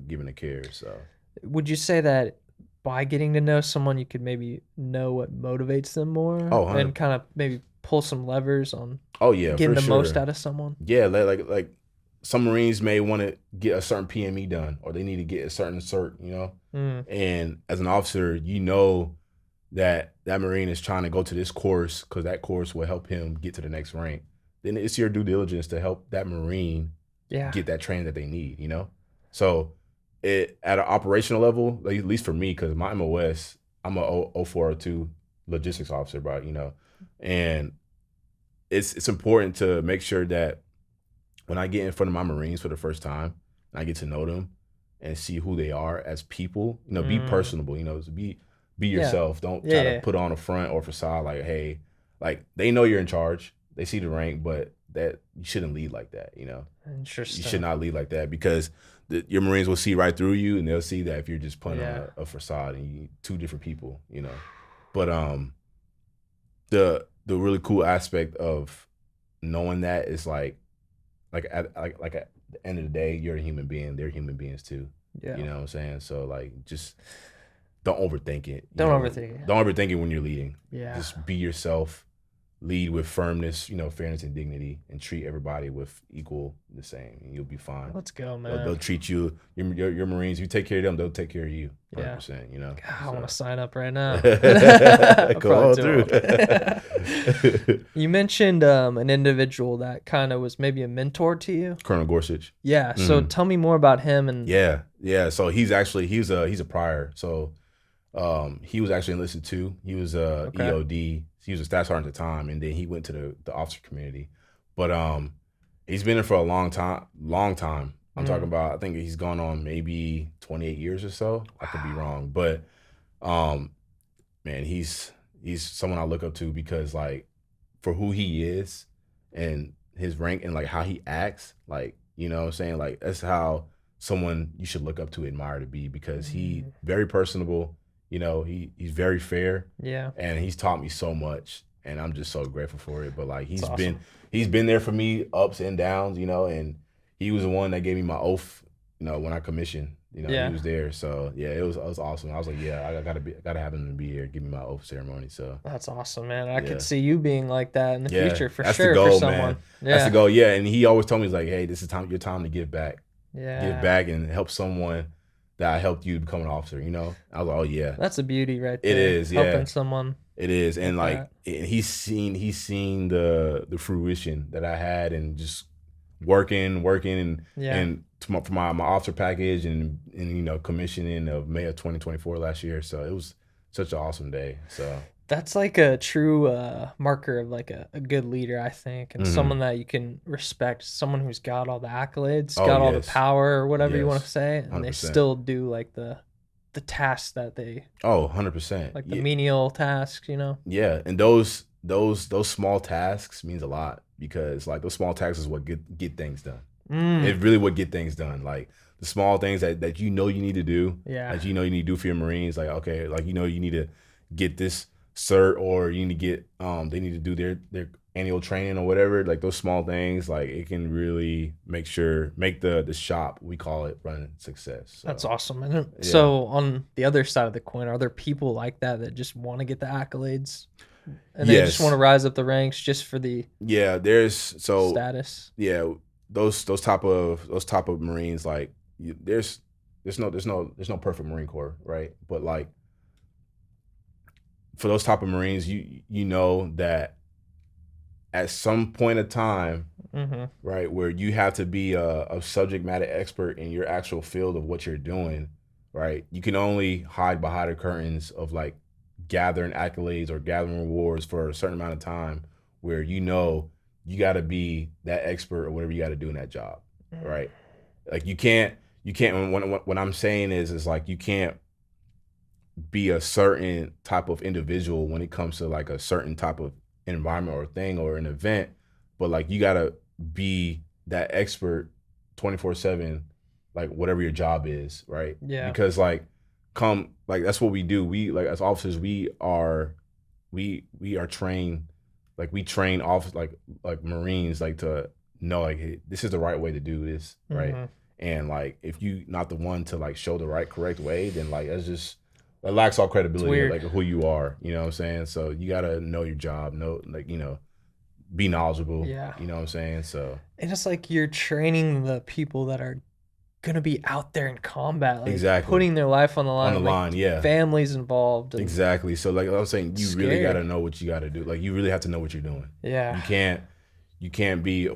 S1: giving a care. So,
S2: would you say that by getting to know someone, you could maybe know what motivates them more, and kind of maybe pull some levers on getting the most out of someone?
S1: Yeah, like some Marines may want to get a certain PME done, or they need to get a certain cert, and as an officer, that Marine is trying to go to this course because that course will help him get to the next rank. Then it's your due diligence to help that Marine get that training that they need, So at an operational level, at least for me, because my MOS, I'm a 0402 logistics officer, bro, and it's important to make sure that when I get in front of my Marines for the first time, and I get to know them and see who they are as people, be personable, be yourself. Don't try to put on a front or facade like, hey, like they know you're in charge. They see the rank, but that you shouldn't lead like that,
S2: Interesting.
S1: You should not lead like that because your Marines will see right through you, and they'll see that if you're just putting on a facade and you two different people, But the really cool aspect of knowing that is like at the end of the day, you're a human being. They're human beings too.
S2: Yeah.
S1: You know what I'm saying? So like, just don't overthink it.
S2: Don't overthink it.
S1: Don't overthink it when you're leading.
S2: Yeah.
S1: Just be yourself. Lead with firmness, fairness and dignity, and treat everybody with equal the same, and you'll be fine.
S2: Let's go, man.
S1: They'll treat you, your Marines. You take care of them, they'll take care of you. 100%.
S2: God, I want to sign up right now.
S1: Go on through.
S2: You mentioned an individual that kind of was maybe a mentor to you,
S1: Colonel Gorsuch.
S2: Yeah. So tell me more about him. And
S1: yeah. So he's a prior. So he was actually enlisted too. He was EOD. He was a staff sergeant at the time, and then he went to the officer community. But he's been there for a long time. I'm talking about, I think he's gone on maybe 28 years or so. I could be wrong, but man, he's someone I look up to because like for who he is and his rank and like how he acts, like, you know what I'm saying? Like that's how someone you should look up to, admire to be, because he very personable, you know, he's very fair.
S2: Yeah.
S1: And he's taught me so much and I'm just so grateful for it. But like he's
S2: awesome.
S1: been there for me ups and downs, you know, and he was the one that gave me my oath, you know, when I commissioned. You know, he was there. So yeah, it was awesome. I was like, yeah, I gotta have him to be here, give me my oath ceremony. So
S2: that's awesome, man. I could see you being like that in the future for
S1: that's
S2: sure.
S1: The goal,
S2: for someone.
S1: Man. That's the goal. Yeah. And he always told me, he's like, hey, this is your time to give back.
S2: Yeah.
S1: Give back and help someone that I helped you become an officer, you know? I was like, oh yeah.
S2: That's a beauty right there.
S1: It is, yeah.
S2: Helping someone.
S1: It is. And like he's seen the fruition that I had, and just working and for my officer package and you know, commissioning of May of 2024 last year. So it was such an awesome day. So
S2: that's like a true marker of like a good leader, I think, and someone that you can respect, someone who's got all the accolades, got all the power or whatever you want to say, and 100%. They still do like the tasks that they
S1: 100%,
S2: like the menial tasks, you know.
S1: Yeah, and those small tasks means a lot, because like those small tasks is what get things done. It really would get things done. Like the small things that you know you need to do, that you know you need to do for your Marines. Like, okay, like, you know, you need to get this cert, or you need to get they need to do their annual training or whatever. Like those small things, like it can really make the shop, we call it, run success. So,
S2: that's awesome. And so on the other side of the coin, are there people like that just want to get the accolades? And they just want to rise up the ranks just for the
S1: there's
S2: status.
S1: Yeah, those type of Marines, like there's no perfect Marine Corps, right? But like for those type of Marines, you know that at some point of time, right, where you have to be a subject matter expert in your actual field of what you're doing, right? You can only hide behind the curtains of like gathering accolades or gathering rewards for a certain amount of time, where you know you got to be that expert or whatever you got to do in that job, right? Like you can't what I'm saying is like you can't be a certain type of individual when it comes to like a certain type of environment or thing or an event, but like you got to be that expert 24/7, like whatever your job is, right?
S2: Yeah.
S1: Because like that's what we do. We, like, as officers, we are trained, like we train off like Marines, like to know like, hey, this is the right way to do this, right? And like if you not the one to like show the correct way, then like that's just, it lacks all credibility of like who you are, you know what I'm saying? So you gotta know your job, know, like, you know, be knowledgeable, you know what I'm saying? So, and
S2: it's like you're training the people that are gonna be out there in combat, like
S1: exactly,
S2: putting their life on the line.
S1: Yeah,
S2: families involved.
S1: Exactly. So like I'm saying, you really gotta know what you gotta do. Like you really have to know what you're doing.
S2: Yeah.
S1: You can't be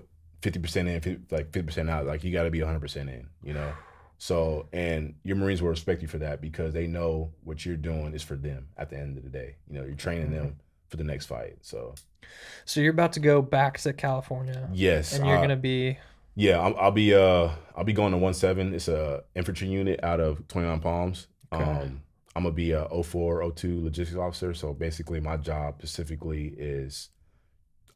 S1: 50% in, 50% out. Like you gotta be 100% in. You know. So, and your Marines will respect you for that, because they know what you're doing is for them at the end of the day. You know, you're training them for the next fight. So
S2: you're about to go back to California.
S1: Yes.
S2: And you're gonna be.
S1: Yeah, I'll be going to 17. It's a infantry unit out of 29 Palms. Okay. I'm gonna be a 04, 02 logistics officer. So basically, my job specifically is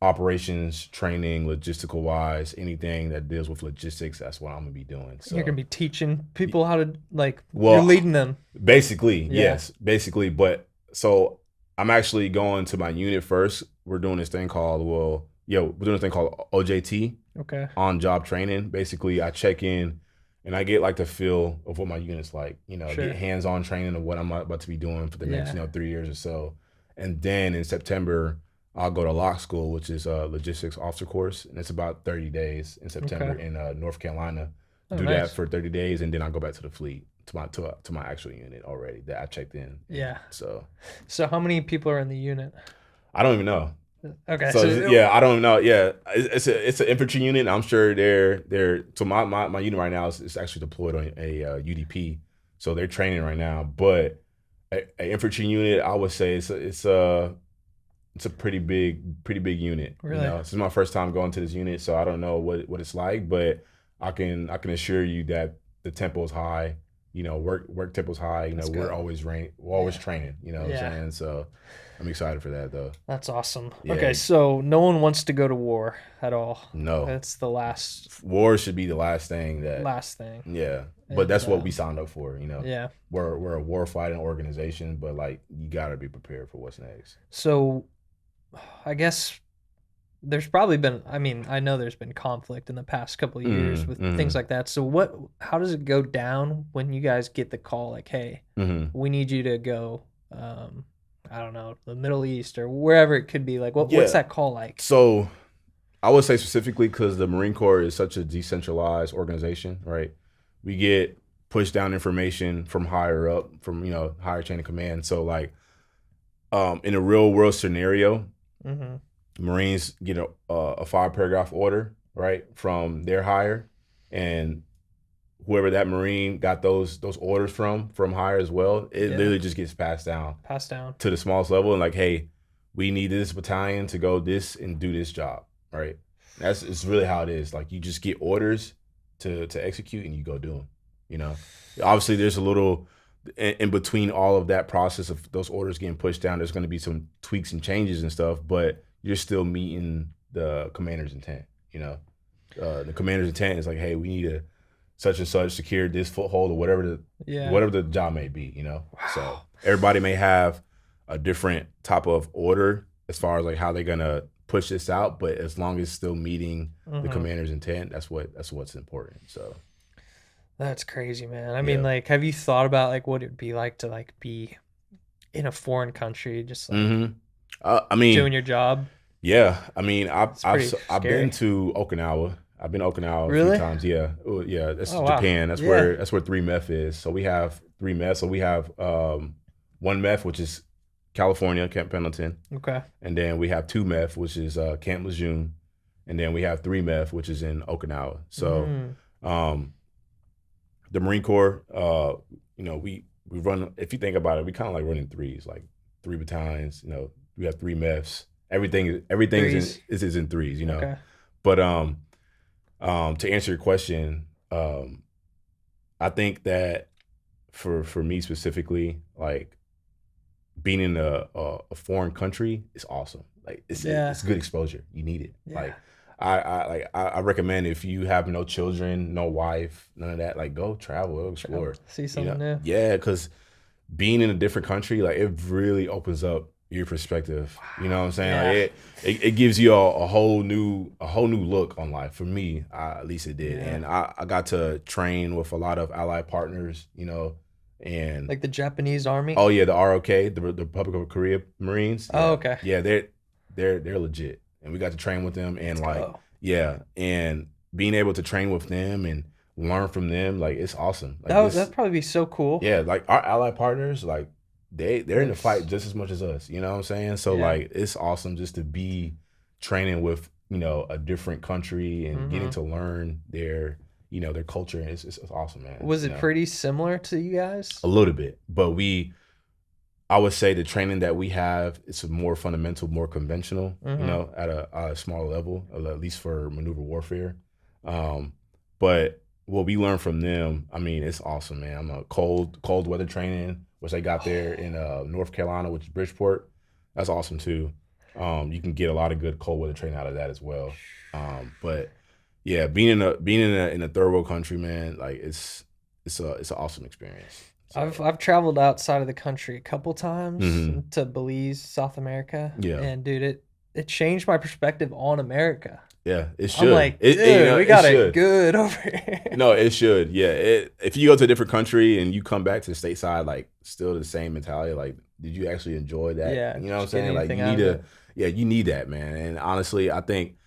S1: operations, training, logistical wise, anything that deals with logistics. That's what I'm gonna be doing. So
S2: you're gonna be teaching people how to you're leading them.
S1: Basically, yes, basically. But so I'm actually going to my unit first. We're doing this thing called OJT.
S2: Okay.
S1: On job training. Basically, I check in and I get like the feel of what my unit's like, you know, get hands-on training of what I'm about to be doing for the next, 3 years or so. And then in September, I'll go to lock school, which is a logistics officer course. And it's about 30 days in September in North Carolina. Do that for 30 days. And then I'll go back to the fleet, to my actual unit already that I checked in.
S2: Yeah.
S1: So
S2: how many people are in the unit?
S1: I don't even know.
S2: Okay.
S1: So I don't know. Yeah, it's an infantry unit. I'm sure they're so my unit right now is actually deployed on a UDP, so they're training right now. But a infantry unit, I would say it's it's a pretty big unit.
S2: Really?
S1: You know, this is my first time going to this unit, so I don't know what it's like, but I can assure you that the tempo is high. You know, work tempo's high. You know, we're always training. You know what I'm saying? So I'm excited for that though.
S2: That's awesome.
S1: Yeah.
S2: Okay, so no one wants to go to war at all.
S1: No.
S2: That's the last.
S1: War should be the last thing. Yeah. But that's what we signed up for, you know.
S2: Yeah.
S1: We're a war fighting organization, but like you gotta be prepared for what's next.
S2: So I guess there's probably been, I mean, I know there's been conflict in the past couple of years with things like that. So how does it go down when you guys get the call like, hey, we need you to go, I don't know, the Middle East or wherever it could be? Like, what's that call like?
S1: So I would say specifically because the Marine Corps is such a decentralized organization, right? We get pushed down information from higher up, from, you know, higher chain of command. So like in a real world scenario, Marines get a 5-paragraph order, right, from their higher, and whoever that Marine got those orders from higher as well, it literally just gets passed down to the smallest level, and like, hey, we need this battalion to go this and do this job, right? It's really how it is. Like you just get orders to execute and you go do them. You know, obviously there's a little in between all of that process of those orders getting pushed down. There's going to be some tweaks and changes and stuff, but you're still meeting the commander's intent. You know, the commander's intent is like, hey, we need to such and such secure this foothold or whatever the job may be. You know, so everybody may have a different type of order as far as like how they're gonna push this out, but as long as it's still meeting the commander's intent, that's what's important. So
S2: that's crazy, man. I mean, like, have you thought about like what it'd be like to like be in a foreign country, just like
S1: I mean,
S2: doing your job?
S1: Yeah, I mean, I've been to Okinawa. I've been to Okinawa a few times. Yeah, that's Japan. Wow. That's where 3 MEF is. So we have 3 MEF. So we have 1 MEF, which is California, Camp Pendleton. Okay. And then we have 2 MEF, which is Camp Lejeune. And then we have 3 MEF, which is in Okinawa. So the Marine Corps, you know, we run, if you think about it, we kind of like running threes, like 3 battalions. You know, we have 3 MEFs. Everything is in threes, you know. Okay. But to answer your question, I think that for me specifically, like being in a foreign country is awesome. Like it's good exposure. You need it. Yeah. Like I recommend if you have no children, no wife, none of that, like go travel, explore,
S2: see something new.
S1: Yeah, because being in a different country, like it really opens up your perspective. You know what I'm saying? Yeah. Like it gives you a whole new look on life. For me, at least it did. Yeah. And I got to train with a lot of allied partners, you know, and
S2: like the Japanese Army.
S1: Oh yeah, the ROK, the Republic of Korea Marines. Yeah.
S2: Oh okay.
S1: Yeah, they're legit, and we got to train with them, and and being able to train with them and learn from them, like it's awesome. Like,
S2: that'd probably be so cool.
S1: Yeah, like our allied partners, like. They're in the fight just as much as us, you know what I'm saying? So like it's awesome just to be training with, you know, a different country and getting to learn their, you know, their culture. And it's awesome, man.
S2: Was it pretty similar to you guys?
S1: A little bit, but I would say the training that we have is more fundamental, more conventional, you know, at a smaller level, at least for maneuver warfare. But what we learn from them, I mean, it's awesome, man. I'm a cold weather training, which I got there in North Carolina, which is Bridgeport. That's awesome too. You can get a lot of good cold weather training out of that as well. But yeah, being in a third world country, man, like it's an awesome experience. So.
S2: I've traveled outside of the country a couple times to Belize, South America. Yeah, and dude, it changed my perspective on America.
S1: Yeah, it should.
S2: I'm like, dude, you know, we got it good over here.
S1: No, it should. Yeah, if you go to a different country and you come back to the stateside, like still the same mentality. Like, did you actually enjoy that?
S2: Yeah,
S1: you know what I'm saying? Like, you need that, man. And honestly, I think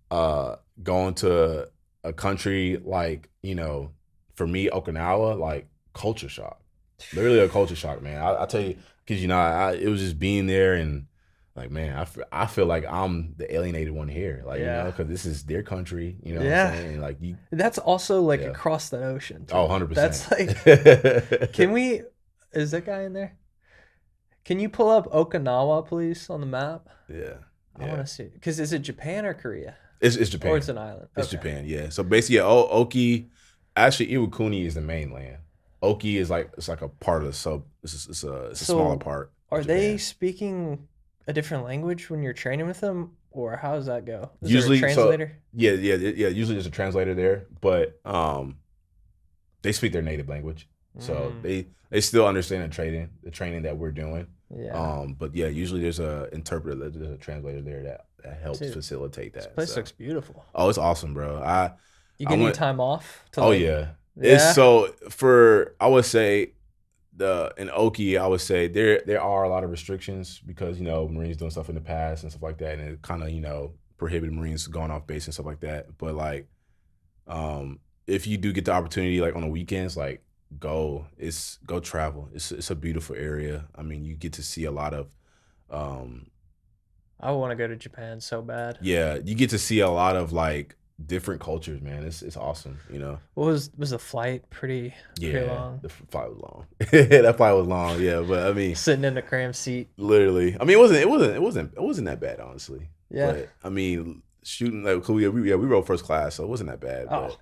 S1: going to a country like, you know, for me, Okinawa, like culture shock, literally a culture shock, man. I'll tell you, because you know, it was just being there and. Like, man, I feel like I'm the alienated one here. Like, you know, because this is their country, you know what I'm saying? And like,
S2: that's also like across the ocean. Too.
S1: Oh, 100%.
S2: That's like, is that guy in there? Can you pull up Okinawa, please, on the map?
S1: Yeah.
S2: I want to see. Because is it Japan or Korea?
S1: It's Japan.
S2: Or it's an island?
S1: It's Japan, yeah. So basically, Oki, actually, Iwakuni is the mainland. Oki is like, it's like a part of the sub, it's a smaller part.
S2: Are they speaking a different language when you're training with them? Or how does that go? Is
S1: usually,
S2: there a translator?
S1: Yeah. Usually there's a translator there, but they speak their native language. So they still understand the training that we're doing.
S2: Yeah.
S1: But yeah, usually there's a interpreter, there's a translator there that helps facilitate that.
S2: This place looks beautiful.
S1: Oh, it's awesome, bro.
S2: You get any time off?
S1: Yeah. It's I would say in Oki, I would say there are a lot of restrictions because, Marines doing stuff in the past and stuff like that. And it kind of, prohibited Marines going off base and stuff like that. But like, if you do get the opportunity, like on the weekends, like go travel. It's a beautiful area. I mean, you get to see a lot of,
S2: I want to go to Japan so bad.
S1: Yeah. You get to see a lot of like different cultures, man. It's awesome,
S2: What was the flight pretty long?
S1: The flight was long. That flight was long, yeah. But I mean,
S2: sitting in the cram seat.
S1: Literally. I mean, it wasn't that bad, honestly.
S2: Yeah.
S1: But I mean, shooting like we rode first class, so it wasn't that bad.
S2: Oh,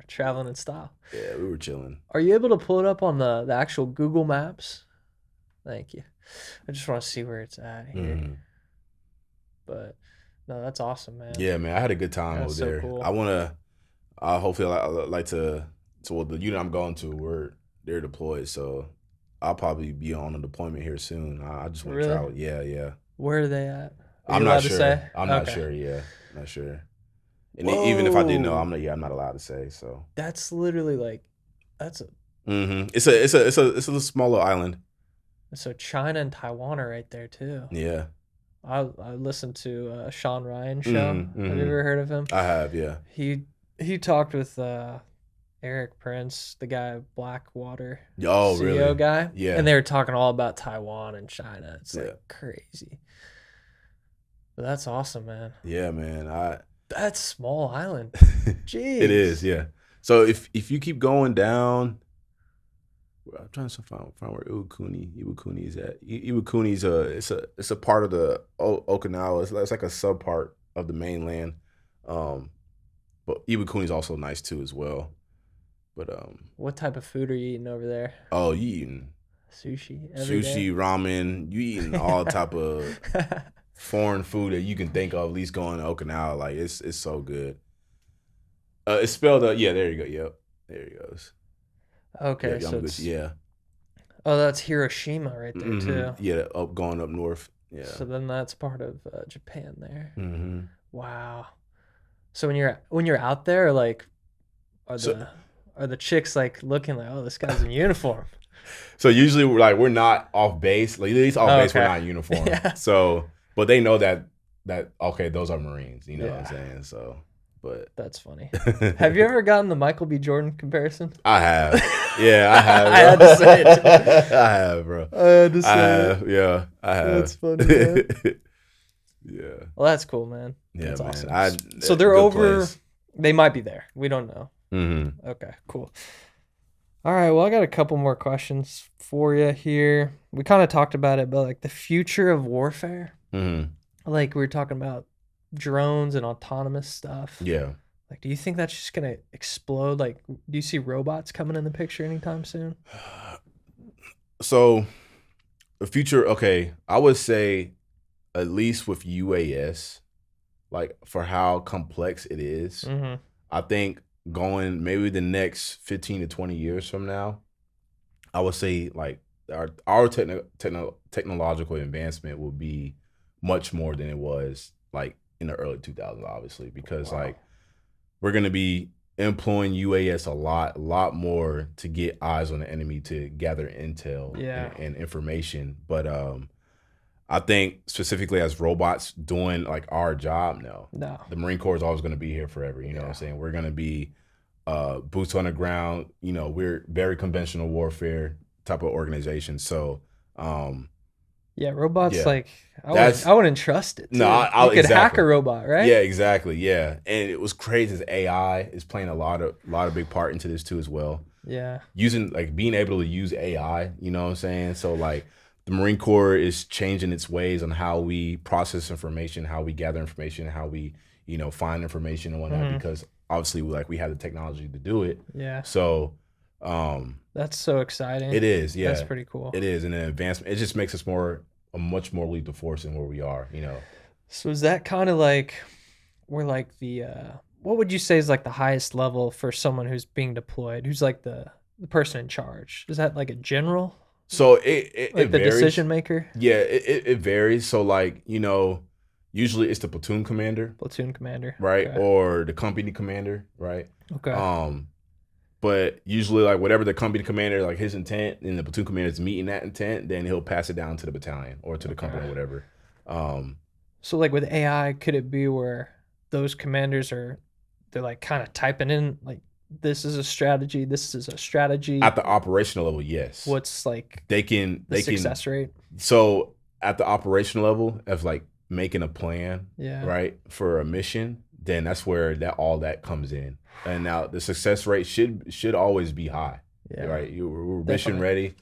S2: traveling in style.
S1: Yeah, we were chilling.
S2: Are you able to pull it up on the actual Google Maps? Thank you. I just want to see where it's at here.
S1: Mm-hmm.
S2: But no, that's awesome, man.
S1: Yeah, man, I had a good time over there. Cool. I want to, hopefully, I like to the unit I'm going to, they're deployed, so I'll probably be on a deployment here soon. I just want to travel. Yeah.
S2: Where are they at?
S1: I'm not sure. I'm not sure. Yeah, not sure. And even if I did know, I'm not allowed to say. So
S2: that's literally like, that's a.
S1: Mm-hmm. It's a smaller island.
S2: So China and Taiwan are right there too.
S1: Yeah.
S2: I listened to Sean Ryan show. Mm-hmm. Have you ever heard of him?
S1: I have, yeah.
S2: He talked with Eric Prince, the guy Blackwater
S1: CEO really?
S2: Guy.
S1: Yeah.
S2: And they were talking all about Taiwan and China. It's like crazy. But that's awesome, man.
S1: Yeah, man.
S2: That's small island. Jeez.
S1: It is, yeah. So if you keep going down, I'm trying to find where Iwakuni is at. Iwakuni's it's a part of the Okinawa. It's like a sub part of the mainland. But Iwakuni's also nice too as well. But
S2: what type of food are you eating over there?
S1: Oh, you eating
S2: sushi,
S1: ramen. You eating all type of foreign food that you can think of. At least going to Okinawa, like it's so good. It's spelled there you go. Yep, there he goes.
S2: Okay,
S1: yeah.
S2: Oh, that's Hiroshima right there too.
S1: Yeah, going up north. Yeah.
S2: So then that's part of Japan there.
S1: Mm-hmm.
S2: Wow. So when you're out there, like, are the chicks like looking like, oh, this guy's in uniform?
S1: So usually we're not off base. Like at least off base we're not in uniform.
S2: Yeah.
S1: So, but they know that okay, those are Marines. You know what I'm saying? So. But
S2: that's funny. Have you ever gotten the Michael B. Jordan comparison?
S1: I have. Yeah, I have.
S2: I had to say it.
S1: I have, bro.
S2: I had to say it.
S1: Yeah, I have.
S2: That's funny, man.
S1: Yeah.
S2: Well, that's cool, man.
S1: Yeah,
S2: that's
S1: man.
S2: Awesome. So they're over. Place. They might be there. We don't know.
S1: Mm-hmm.
S2: Okay, cool. All right. Well, I got a couple more questions for you here. We kind of talked about it, but like the future of warfare.
S1: Mm-hmm.
S2: Like we were talking about drones and autonomous stuff.
S1: Yeah.
S2: Like, do you think that's just gonna explode? Like, do you see robots coming in the picture anytime soon?
S1: So, the future, okay, I would say at least with UAS, like for how complex it is, I think going maybe the next 15 to 20 years from now, I would say like our technological advancement will be much more than it was like in the early 2000s, obviously, because like we're going to be employing UAS a lot more to get eyes on the enemy, to gather intel and information. But I think specifically as robots doing like our job now, the Marine Corps is always going to be here forever. You know what I'm saying? We're going to be boots on the ground. You know, we're very conventional warfare type of organization. So,
S2: robots like I wouldn't trust it. Too.
S1: No,
S2: you could hack a robot, right?
S1: Yeah, exactly. Yeah, and it was crazy. As AI is playing a lot of big part into this too as well.
S2: Yeah,
S1: being able to use AI. You know what I'm saying? So like the Marine Corps is changing its ways on how we process information, how we gather information, how we, find information and whatnot, because obviously we have the technology to do it.
S2: Yeah.
S1: So
S2: that's so exciting.
S1: It is, yeah.
S2: That's pretty cool.
S1: It is, and an advancement. It just makes us a much more lethal force than where we are,
S2: So is that kind of like we're like the what would you say is like the highest level for someone who's being deployed? Who's like the person in charge? Is that like a general?
S1: So it
S2: the
S1: varies.
S2: Decision maker?
S1: Yeah, it varies. So usually it's the platoon commander.
S2: Platoon commander.
S1: Right.
S2: Okay.
S1: Or the company commander, right?
S2: Okay.
S1: But usually whatever the company commander, his intent, and the platoon commander is meeting that intent, then he'll pass it down to the battalion or to the company or whatever.
S2: So with AI, could it be where those commanders they're kind of typing in this is a strategy, this is a strategy?
S1: At the operational level, yes.
S2: What's
S1: they can
S2: success rate?
S1: So at the operational level of making a plan, right, for a mission, then that's where all that comes in. And now the success rate should always be high, right? We're mission ready.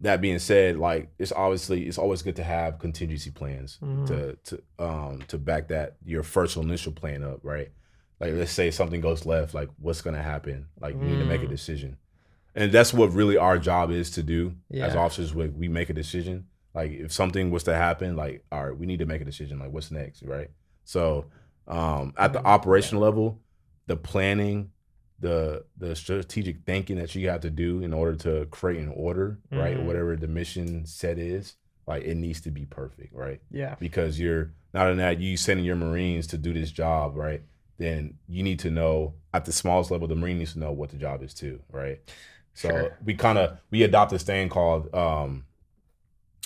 S1: That being said, it's always good to have contingency plans to back your first initial plan up, right? Let's say something goes left, what's gonna happen? You need to make a decision, and that's what really our job is to do as officers. We make a decision. If something was to happen, all right, we need to make a decision. What's next, right? So at the operational level, the planning, the strategic thinking that you have to do in order to create an order, right? Whatever the mission set is, it needs to be perfect, right?
S2: Yeah.
S1: Because you're not in that you sending your Marines to do this job, right? Then you need to know at the smallest level, the Marine needs to know what the job is too, right? So we adopt this thing called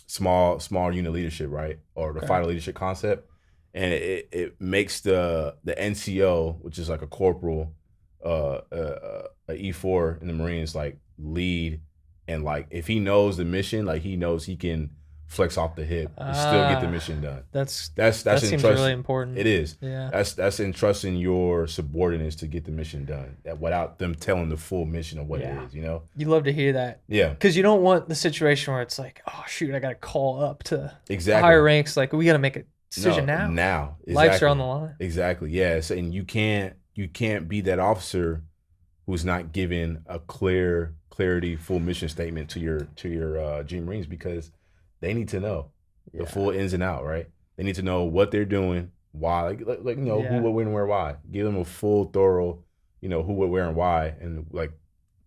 S1: small unit leadership, right? Or the fighter leadership concept. And it makes the NCO, which is a corporal, a E4 in the Marines, lead, and if he knows the mission, he knows he can flex off the hip and still get the mission done.
S2: That seems really important.
S1: It is.
S2: Yeah.
S1: That's entrusting your subordinates to get the mission done without them telling the full mission of what it is. You
S2: love to hear that.
S1: Yeah.
S2: Because you don't want the situation where it's oh shoot, I got to call up to
S1: exactly
S2: higher ranks. We got to make a decision now.
S1: Now, exactly.
S2: Lives are on the line.
S1: Exactly. Yeah. So, and you can't be that officer who's not giving a clarity, full mission statement to your G Marines, because they need to know the full ins and out, right? They need to know what they're doing, why, who, what, when, where, why. Give them a full, thorough, who, what, where, and why. And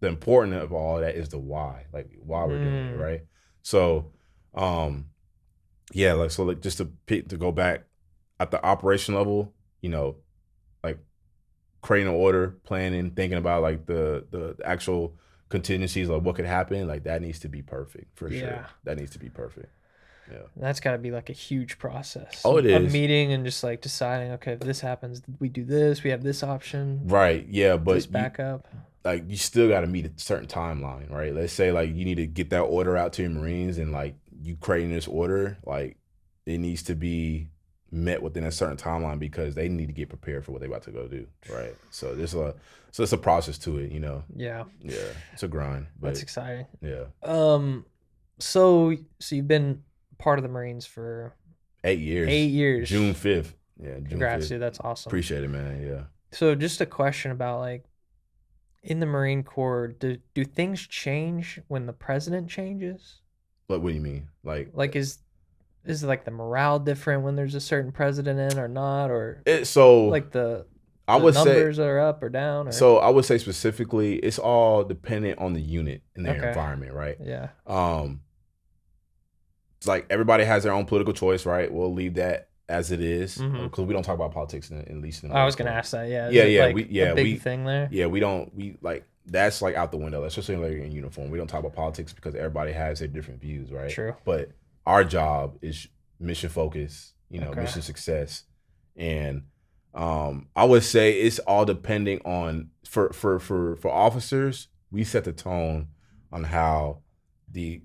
S1: the important of all that is the why, why we're doing it, right? So, just to go back at the operation level, creating an order, planning, thinking about the actual contingencies, what could happen, that needs to be perfect for sure. That needs to be perfect. Yeah.
S2: That's got to be a huge process.
S1: Oh, it is.
S2: A meeting and just deciding, okay, if this happens, we do this, we have this option.
S1: Right. Yeah. But
S2: this backup.
S1: You still got to meet a certain timeline, right? Let's say you need to get that order out to your Marines, and you creating this order, it needs to be met within a certain timeline, because they need to get prepared for what they're about to go do, right? So it's a process to it,
S2: Yeah.
S1: Yeah, it's a grind. But
S2: that's exciting.
S1: Yeah.
S2: So you've been part of the Marines for
S1: 8 years.
S2: 8 years.
S1: June 5th. Yeah.
S2: Congrats, dude. That's awesome.
S1: Appreciate it, man. Yeah. So
S2: just a question about in the Marine Corps, do things change when the president changes?
S1: What do you mean?
S2: Is the morale different when there's a certain president in or not, or
S1: the
S2: numbers are up or down? Or?
S1: So I would say specifically, it's all dependent on the unit and their environment, right?
S2: Yeah.
S1: It's everybody has their own political choice, right? We'll leave that as it is, because we don't talk about politics at least.
S2: I was gonna ask that. Yeah.
S1: Yeah.
S2: A big thing there.
S1: Yeah, we don't. That's out the window, especially in uniform. We don't talk about politics because everybody has their different views, right?
S2: True.
S1: But our job is mission focus, mission success. And I would say it's all depending on for officers, we set the tone on how the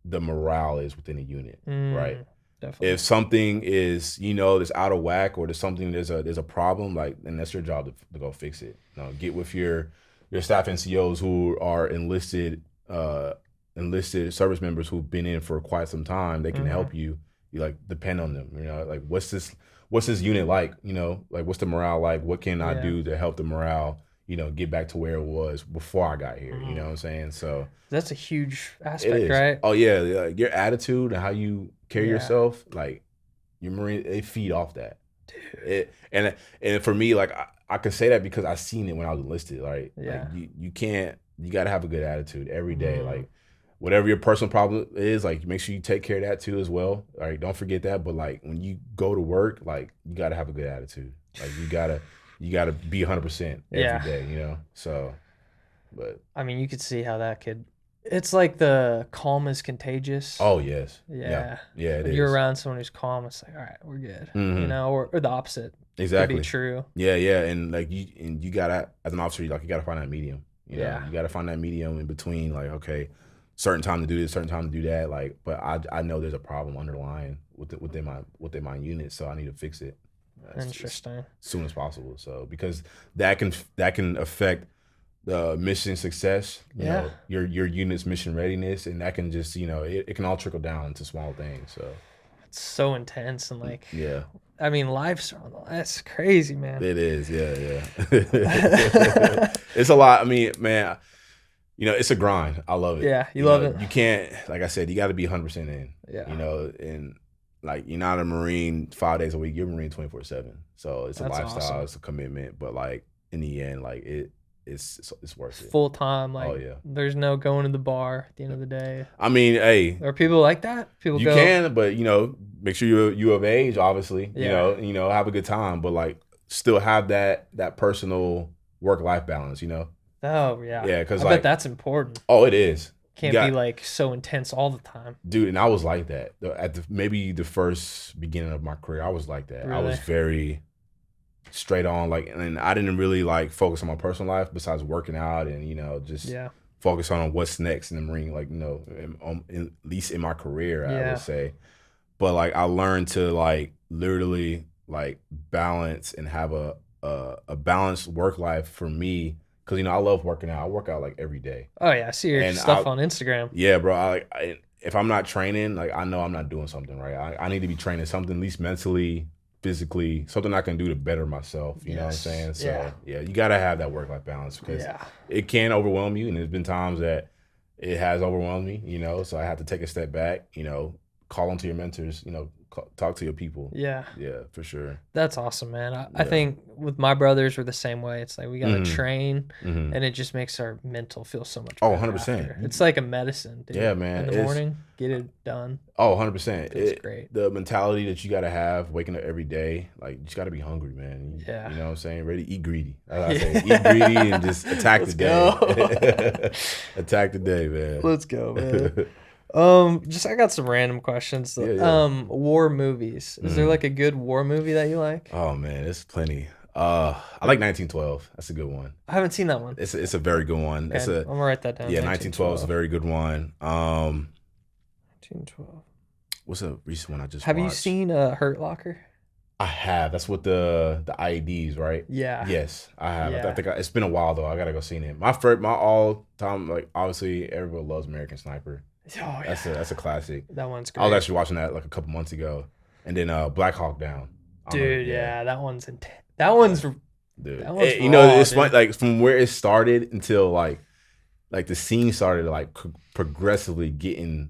S1: morale is within a unit, right?
S2: Definitely.
S1: If something is, that's out of whack, or there's a problem, then that's your job to go fix it. Get with your staff NCOs who are enlisted enlisted service members who've been in for quite some time. They can help you. You like depend on them. You know, like what's this unit like? You know, like what's the morale like? What can I do to help the morale, you know, get back to where it was before I got here? You know what I'm saying? So
S2: that's a huge aspect, right?
S1: Oh yeah, like your attitude and how you carry yourself, like your Marine, they feed off that. Dude. And for me, like I can say that because I seen it when I was enlisted. Right?
S2: Yeah.
S1: Like, you got to have a good attitude every day. Like whatever your personal problem is, like make sure you take care of that too as well. Like don't forget that. But like when you go to work, like you got to have a good attitude. Like you gotta be 100% every day. You know. So, but
S2: I mean, you could see how that could. It's like the calm is contagious.
S1: Oh yes.
S2: Yeah.
S1: It is.
S2: You're around someone who's calm. It's like, all right, we're good. You know, or the opposite.
S1: Exactly.
S2: Could be true.
S1: Yeah, and like you gotta, as an officer, you gotta find that medium. You know, you gotta find that medium in between. Like, okay, certain time to do this, certain time to do that. Like, but I know there's a problem underlying within my unit, so I need to fix it.
S2: Interesting.
S1: As soon as possible. So because that can affect the mission success. You know, your unit's mission readiness, and that can just it can all trickle down to small things. So
S2: it's so intense and like
S1: yeah.
S2: I mean, life's on the line. That's crazy, man.
S1: It is, yeah. It's a lot. I mean, man, it's a grind. I love it.
S2: Yeah, you love it.
S1: You can't, like I said, you got to be 100% in.
S2: Yeah.
S1: And like you're not a Marine 5 days a week. You're a Marine 24/7. So it's a lifestyle. Awesome. It's a commitment. But like in the end, like it's worth it.
S2: Full time. Like, there's no going to the bar at the end of the day.
S1: I mean, hey,
S2: are people like that? People
S1: you can, but make sure you're of age, obviously.
S2: Yeah.
S1: Have a good time, but like still have that personal work-life balance.
S2: Oh yeah.
S1: Yeah, because
S2: I bet that's important.
S1: Oh, it is.
S2: Can't be like so intense all the time,
S1: dude. And I was like that at maybe the first beginning of my career. I was like that. Really? I was very straight on, like, and I didn't really like focus on my personal life besides working out and just focus on what's next in the Marine, like at least in my career, I would say. But like I learned to like literally like balance and have a balanced work life for me, because I love working out. I work out like every day.
S2: Oh yeah, I see your stuff on Instagram.
S1: Yeah, bro. If I'm not training, like I know I'm not doing something right. I need to be training something, at least mentally, physically, something I can do to better myself. You know what I'm saying? So you gotta have that work-life balance, because it can overwhelm you, and there's been times that it has overwhelmed me. So I have to take a step back. Call onto your mentors. Talk to your people. Yeah, for sure.
S2: That's awesome, man. I think with my brothers, we're the same way. It's like we gotta train, and it just makes our mental feel so much better.
S1: 100%.
S2: After. It's like a medicine, dude.
S1: Yeah, man.
S2: In the morning, get it done.
S1: 100%.
S2: It's great.
S1: The mentality that you gotta have waking up every day, like you just gotta be hungry, man.
S2: Yeah.
S1: You know what I'm saying? Ready to eat greedy. I say, eat greedy and just attack the day. Attack the day, man.
S2: Let's go, man. I got some random questions. War movies. Is there like a good war movie that you like?
S1: Oh man, there's plenty. I like 1912. That's a good one.
S2: I haven't seen that one.
S1: It's a very good one.
S2: Okay. I'm gonna write that down.
S1: Yeah, 1912 is a very good one.
S2: 1912.
S1: What's a recent one I just
S2: Have
S1: watched?
S2: you seen Hurt Locker?
S1: I have. That's with the IEDs, right?
S2: Yeah.
S1: Yes, I have. Yeah. I think it's been a while though. I gotta go see it. My all time, like obviously everyone loves American Sniper.
S2: Oh, yeah.
S1: That's a classic.
S2: That one's great.
S1: I was actually watching that like a couple months ago, and then Black Hawk Down.
S2: Dude, that one's intense. That one's
S1: dude.
S2: That one's
S1: it's funny, like from where it started until like the scene started like progressively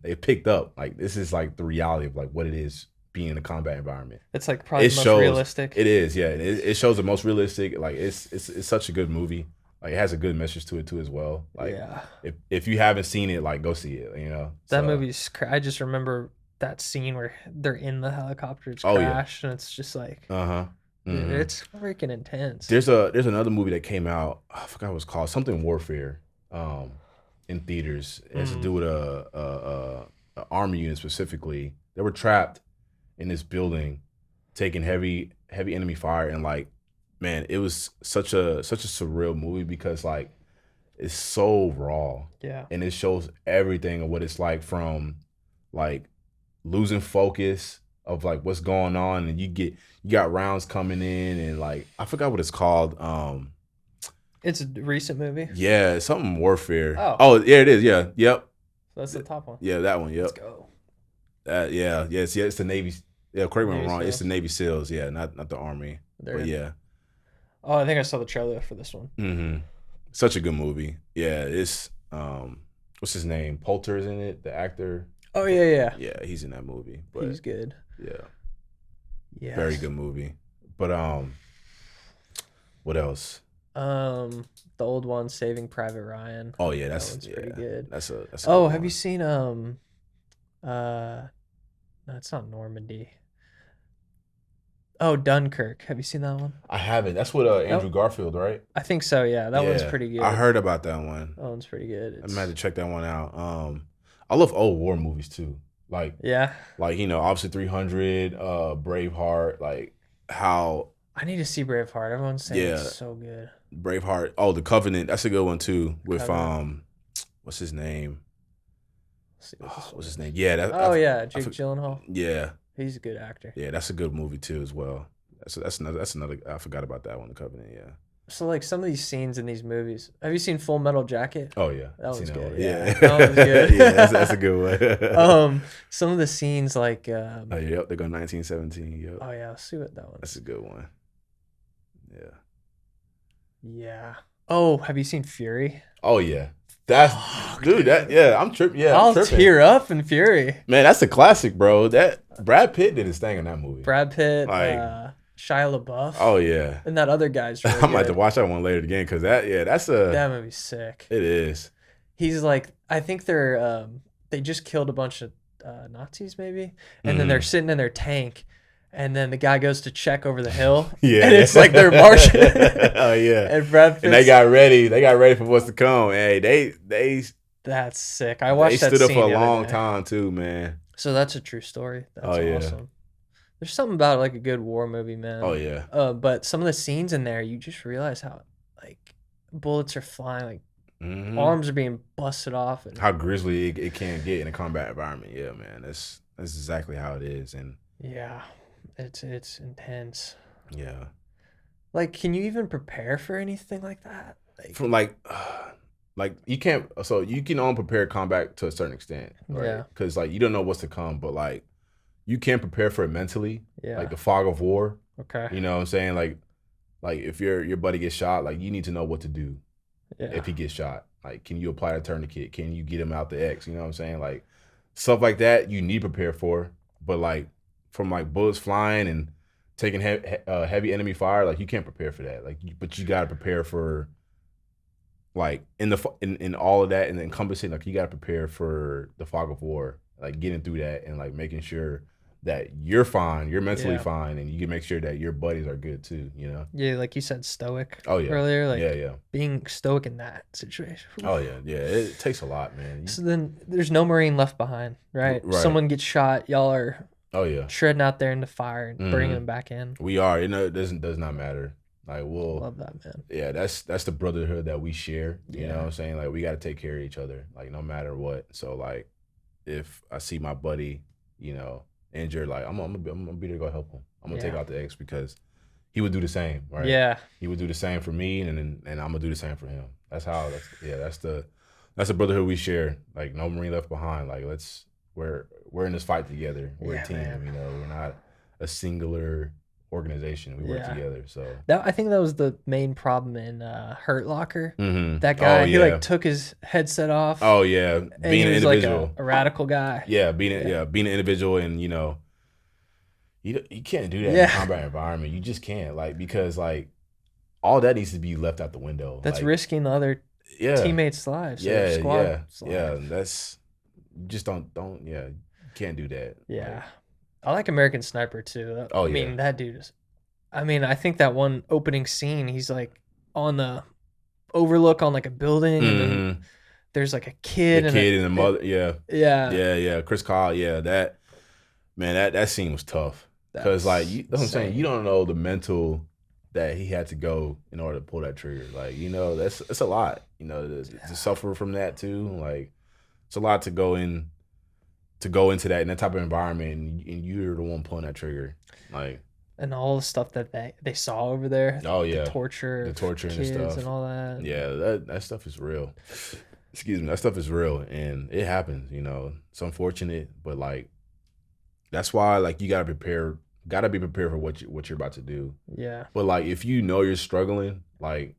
S1: it picked up. Like this is like the reality of like what it is being in a combat environment.
S2: It's like probably the most realistic.
S1: It is, yeah. It shows the most realistic. Like it's such a good movie. Like it has a good message to it too as well. Like if you haven't seen it, like go see it.
S2: That movie's. I just remember that scene where they're in the helicopter, it's crashed, and it's just like, dude, it's freaking intense.
S1: There's another movie that came out. I forgot what it's called. Something Warfare, in theaters. It has to do with a army unit specifically. They were trapped in this building, taking heavy enemy fire, and like. Man, it was such a surreal movie because like it's so raw.
S2: Yeah.
S1: And it shows everything of what it's like, from like losing focus of like what's going on, and you got rounds coming in, and like I forgot what it's called.
S2: It's a recent movie.
S1: Yeah, something Warfare.
S2: Oh.
S1: Oh, yeah, it is. Yeah. Yep.
S2: So that's the top one.
S1: Yeah, that one. Yep.
S2: Let's go.
S1: It's the Navy. Yeah, correct me if I'm wrong.
S2: Navy
S1: It's the Navy SEALs. Yeah, not the Army. But yeah.
S2: Oh, I think I saw the trailer for this one.
S1: Mm-hmm. Such a good movie. Yeah, it's what's his name? Poulter's in it, the actor.
S2: Oh yeah.
S1: Yeah, he's in that movie. But
S2: he's good.
S1: Yeah. Very good movie. But what else?
S2: The old one, Saving Private Ryan.
S1: Oh yeah,
S2: that one's pretty good.
S1: That's a
S2: Oh, have you seen no, it's not Normandy. Oh, Dunkirk. Have you seen that one?
S1: I haven't. That's with Andrew Garfield, right?
S2: I think so, yeah. That one's pretty good.
S1: I heard about that one.
S2: That one's pretty good.
S1: I'm gonna have to check that one out. I love old war movies too. Like obviously 300, Braveheart, like how
S2: I need to see Braveheart. Everyone's saying it's so good.
S1: Braveheart. Oh, The Covenant. That's a good one too. With what's his name? What's his name? Yeah.
S2: Jake Gyllenhaal.
S1: Yeah.
S2: He's a good actor.
S1: Yeah, that's a good movie too as well. That's another. I forgot about that one. The Covenant. Yeah.
S2: So like some of these scenes in these movies. Have you seen Full Metal Jacket?
S1: Oh yeah,
S2: that one's good.
S1: Yeah,
S2: that one's good.
S1: Yeah, that's a good
S2: one. Some of the scenes like.
S1: Yep, they go 1917. Yep.
S2: Oh yeah, let's see what that one.
S1: That's a good one. Yeah.
S2: Yeah. Oh, have you seen Fury?
S1: Oh yeah. That's I'm tripping. Yeah,
S2: I'll tear up in Fury.
S1: Man, that's a classic, bro. That Brad Pitt did his thing in that movie.
S2: Brad Pitt, Shia LaBeouf.
S1: Oh yeah,
S2: and that other guy's. Really
S1: I might have to watch that one later again because that
S2: movie's sick.
S1: It is.
S2: He's like, I think they just killed a bunch of Nazis maybe, and then they're sitting in their tank. And then the guy goes to check over the hill. Yeah. And it's like they're marching.
S1: Oh yeah.
S2: And Brad Pitt.
S1: And they got ready. They got ready for what's to come. Hey, they
S2: That's sick. I watched that
S1: scene. They stood up for
S2: a
S1: long time too, man.
S2: So that's a true story. That's awesome. There's something about like a good war movie, man.
S1: Oh yeah.
S2: But some of the scenes in there, you just realize how like bullets are flying, like arms are being busted off, and
S1: how grisly it can get in a combat environment. Yeah, man. That's exactly how it is. And
S2: yeah. It's intense.
S1: Yeah.
S2: Like, can you even prepare for anything like that?
S1: Like you can't. So you can only prepare combat to a certain extent, right?
S2: Yeah.
S1: Because like you don't know what's to come, but like you can prepare for it mentally.
S2: Yeah.
S1: Like the fog of war.
S2: Okay.
S1: You know what I'm saying? Like if your buddy gets shot, like you need to know what to do. Yeah. If he gets shot, like can you apply a tourniquet? Can you get him out the X? You know what I'm saying? Like stuff like that you need to prepare for, but like. From like bullets flying and taking heavy enemy fire, like you can't prepare for that. Like, but you gotta prepare for, like in all of that and encompassing. Like you gotta prepare for the fog of war, like getting through that and like making sure that you're fine, you're mentally fine, and you can make sure that your buddies are good too. You know?
S2: Yeah, like you said, stoic.
S1: Oh yeah.
S2: Earlier, like
S1: yeah.
S2: Being stoic in that situation.
S1: Oh yeah. It takes a lot, man.
S2: So then there's no Marine left behind, right? Someone gets shot, y'all are.
S1: Oh yeah,
S2: shredding out there in the fire and bringing them back in.
S1: We are. It does not matter. Like we'll
S2: love that, man.
S1: Yeah, that's the brotherhood that we share. You know what I'm saying? Like we got to take care of each other. Like no matter what. So like, if I see my buddy, injured, like I'm gonna be there to go help him. I'm gonna take out the X because he would do the same, right? Yeah. He would do the same for me, and I'm gonna do the same for him. That's the brotherhood we share. Like no Marine left behind. Like we're in this fight together. We're a team, We're not a singular organization. We work together. So
S2: I think that was the main problem in Hurt Locker. That guy, he like took his headset off.
S1: Oh yeah, being an individual,
S2: like a radical guy.
S1: Yeah, being an individual, and you can't do that in a combat environment. You just can't, like, because like all that needs to be left out the window.
S2: That's
S1: like,
S2: risking the other teammates' lives. Squad lives.
S1: That's just don't you can't do that.
S2: Yeah.
S1: Like,
S2: I like American Sniper too. I mean, that dude is. I mean, I think that one opening scene, he's like on the overlook on like a building, and then there's like a kid and
S1: the mother. Yeah. Chris Kyle. Yeah, that scene was tough because like that's what I'm saying. You don't know the mental that he had to go in order to pull that trigger. Like that's a lot. To suffer from that too. Like it's a lot to go into that in that type of environment, and you're the one pulling that trigger, like,
S2: and all the stuff that they saw over there.
S1: Oh yeah,
S2: the torture
S1: and stuff,
S2: and all that.
S1: Yeah, that stuff is real. excuse me, that stuff is real and it happens, you know. It's unfortunate, but like that's why like you gotta be prepared for what you're about to do.
S2: Yeah.
S1: But like if you know you're struggling, like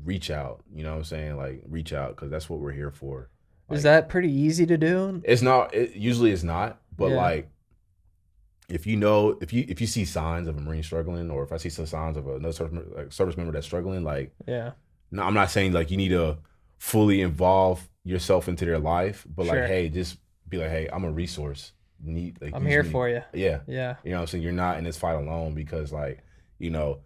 S1: reach out. You know what I'm saying? Like reach out because that's what we're here for. Like,
S2: is that pretty easy to do?
S1: It's not. It usually is not. But like if you know if you see signs of a Marine struggling, or if I see some signs of another service member that's struggling, like no, I'm not saying like you need to fully involve yourself into their life, but like hey, just be like, hey, I'm a resource.
S2: I'm here for you.
S1: Yeah. You know what I'm saying? You're not in this fight alone because like, you know,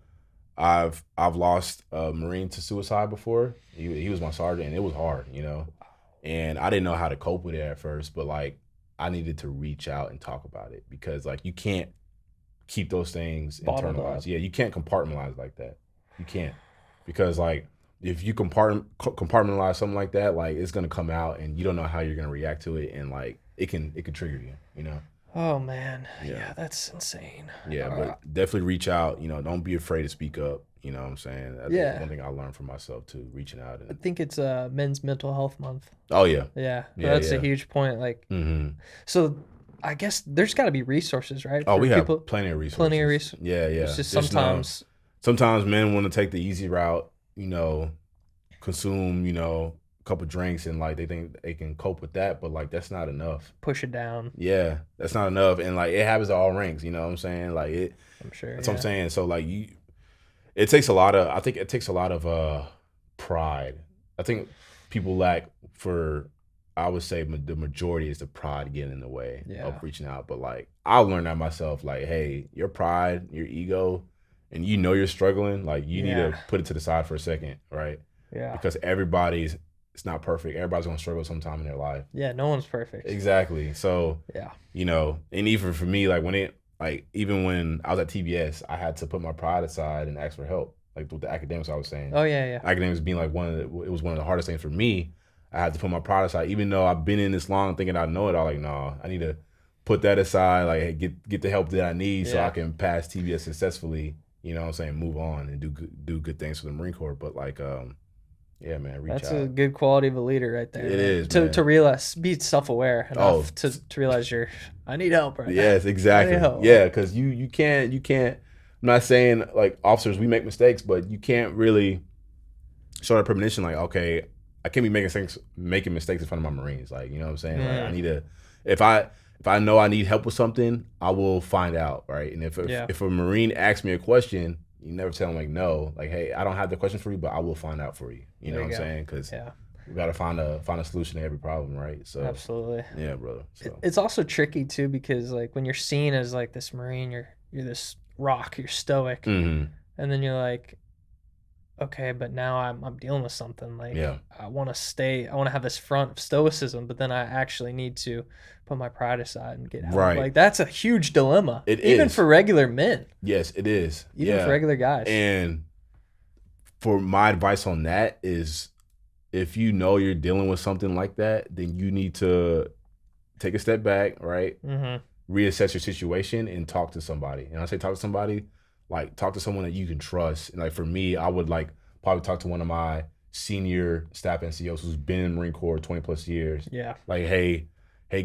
S1: I've lost a Marine to suicide before. He was my sergeant and it was hard, you know. And I didn't know how to cope with it at first, but like I needed to reach out and talk about it because like you can't keep those things internalized. Yeah, you can't compartmentalize like that. You can't. Because like if you compartmentalize something like that, like it's gonna come out and you don't know how you're gonna react to it, and like it can trigger you, you know.
S2: Oh man, yeah, that's insane.
S1: Yeah, but definitely reach out. You know, don't be afraid to speak up. You know what I'm saying? That's one thing I learned from myself too, reaching out. And,
S2: I think it's Men's Mental Health Month.
S1: Oh yeah,
S2: that's a huge point. Like, so I guess there's got to be resources, right?
S1: Oh, we have plenty of resources. Yeah.
S2: It's just
S1: sometimes men want to take the easy route. You know, consume, you know, a couple drinks and like they think they can cope with that, but like that's not enough.
S2: Push it down.
S1: Yeah, that's not enough. And like it happens to all ranks, you know what I'm saying? Like it
S2: I'm sure.
S1: That's what I'm saying. So like it takes a lot of pride. I think people lack I would say the majority is the pride getting in the way of reaching out. But like I learned that myself, like, hey, your pride, your ego, and you know you're struggling, like you need to put it to the side for a second, right? Yeah. Because it's not perfect. Everybody's gonna struggle sometime in their life.
S2: Yeah, no one's perfect.
S1: Exactly. So you know, and even for me, like even when I was at TBS, I had to put my pride aside and ask for help. Like with the academics I was saying.
S2: Oh yeah.
S1: Academics being like it was one of the hardest things for me. I had to put my pride aside, even though I've been in this long thinking I know it all. Like, no, I need to put that aside, like get the help that I need so I can pass TBS successfully. You know what I'm saying? Move on and do good things for the Marine Corps. But like, yeah, man, reach out.
S2: That's a good quality of a leader right there. It
S1: is,
S2: to realize, be self-aware enough to realize I need help right now.
S1: Yes, exactly. Yeah, because you can't. I'm not saying like officers, we make mistakes, but you can't really show that premonition. Like, okay, I can't be making mistakes in front of my Marines. Like, you know what I'm saying? Like, I need to. If I know I need help with something, I will find out, right? And if a Marine asks me a question, you never tell them like no, like hey, I don't have the question for you, but I will find out for you. You know what I'm saying? Because we gotta find a solution to every problem, right? So
S2: absolutely,
S1: yeah, brother. So.
S2: It's also tricky too because like when you're seen as like this Marine, you're this rock, you're stoic, and then you're like, okay, but now I'm dealing with something. Like I want to have this front of stoicism, but then I actually need to put my pride aside and get help. Right. Like that's a huge dilemma. Even for regular men.
S1: Yes, it is.
S2: Even for regular guys.
S1: And for my advice on that is if you know you're dealing with something like that, then you need to take a step back, right? Reassess your situation and talk to somebody. And I say talk to somebody, like talk to someone that you can trust. And like for me, I would like probably talk to one of my senior staff NCOs who's been in the Marine Corps 20 plus years. Yeah. Like, hey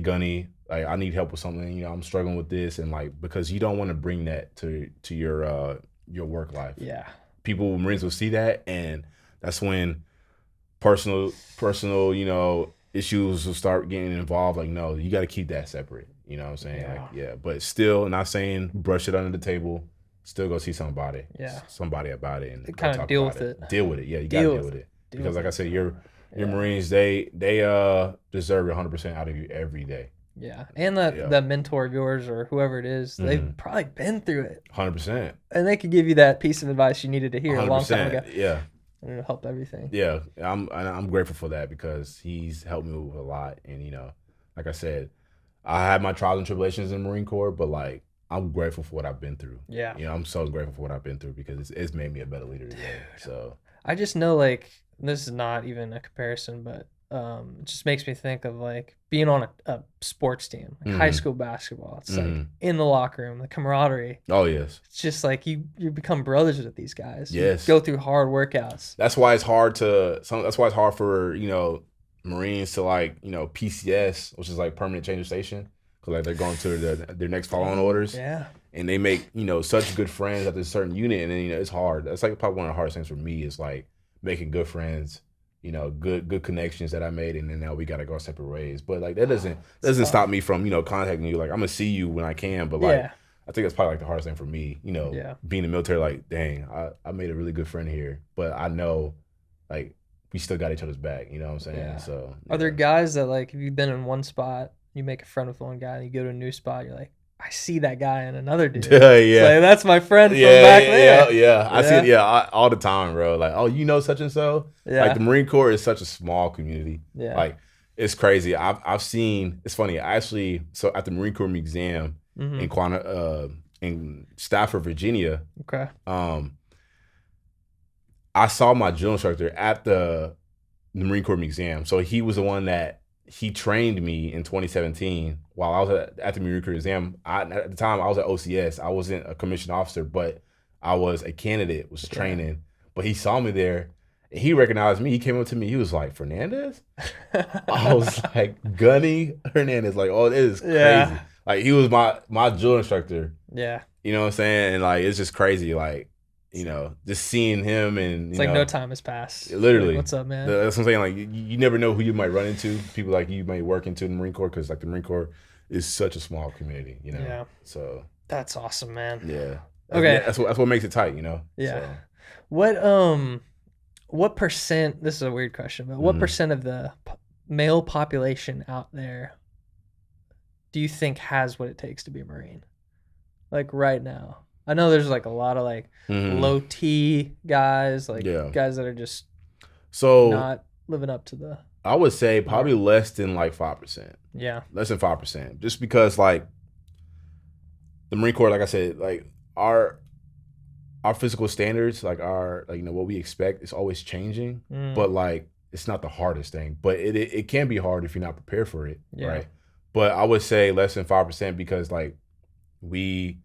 S1: Gunny, like I need help with something, you know, I'm struggling with this. And like, because you don't want to bring that to your work life. Yeah. Marines will see that, and that's when personal, you know, issues will start getting involved. Like, no, you got to keep that separate. You know what I'm saying? Like, but still not saying brush it under the table. Still go see somebody about it and
S2: kind of deal with it.
S1: Deal with it. Yeah, you got to deal with it. Because like I said, your Marines, they deserve 100% out of you every day.
S2: Yeah, and that mentor of yours or whoever it is, they've probably been through it.
S1: 100%.
S2: And they could give you that piece of advice you needed to hear 100%. A long time ago.
S1: Yeah.
S2: And it'll help everything.
S1: Yeah, I'm grateful for that because he's helped me with a lot. And, you know, like I said, I had my trials and tribulations in the Marine Corps, but, like, I'm grateful for what I've been through. Yeah. You know, I'm so grateful for what I've been through because it's made me a better leader today. So
S2: I just know, like, this is not even a comparison, but it just makes me think of, like, being on a sports team, like high school basketball. It's like in the locker room, the camaraderie. Oh, yes. It's just like you become brothers with these guys. Yes. You go through hard workouts.
S1: That's why it's hard for, you know, Marines to like, PCS, which is like permanent change of station, because like they're going to their next following orders.
S2: Yeah.
S1: And they make, such good friends at this certain unit, and then it's hard. That's like probably one of the hardest things for me is like making good friends, good connections that I made, and then now we gotta go separate ways. But like that doesn't stop me from contacting you. Like I'm gonna see you when I can, but like I think that's probably like the hardest thing for me. Being in the military, like dang, I made a really good friend here, but I know like we still got each other's back. You know what I'm saying?
S2: Yeah.
S1: So
S2: are there guys that like if you've been in one spot, you make a friend with one guy, and you go to a new spot, you're like, I see that guy in another dude.
S1: Yeah,
S2: like, that's my friend from back there.
S1: Yeah. I see it. All the time, bro. Like, oh, such and so. Yeah. Like the Marine Corps is such a small community. Yeah. Like it's crazy. I've seen. It's funny. So at the Marine Corps Museum in Stafford, Virginia.
S2: Okay.
S1: I saw my drill instructor at the Marine Corps Museum. So he was the one that he trained me in 2017 while I was at the Marine Corps Museum. At the time, I was at OCS. I wasn't a commissioned officer, but I was a candidate, was training. But he saw me there. And he recognized me. He came up to me. He was like, Fernandez? I was like, Gunny Hernandez. Like, oh, it is crazy. Yeah. Like, he was my drill instructor.
S2: Yeah.
S1: You know what I'm saying? And, like, it's just crazy. Like, just seeing him and
S2: it's like no time has passed.
S1: Literally.
S2: Like, what's up, man?
S1: That's what I'm saying. Like you never know who you might run into. People like you might work into the Marine Corps because like the Marine Corps is such a small community. Yeah. So
S2: that's awesome, man.
S1: Yeah.
S2: Okay.
S1: That's what makes it tight.
S2: Yeah. So. What percent? This is a weird question, but what percent of the male population out there do you think has what it takes to be a Marine? Like right now. I know there's like a lot of like low T guys, like guys that are just not living up to the.
S1: I would say probably less than like 5%.
S2: Yeah.
S1: Less than 5%. Just because like the Marine Corps, like I said, like our physical standards, like our what we expect is always changing. But like it's not the hardest thing. But it can be hard if you're not prepared for it. Yeah. Right. But I would say less than 5% because like we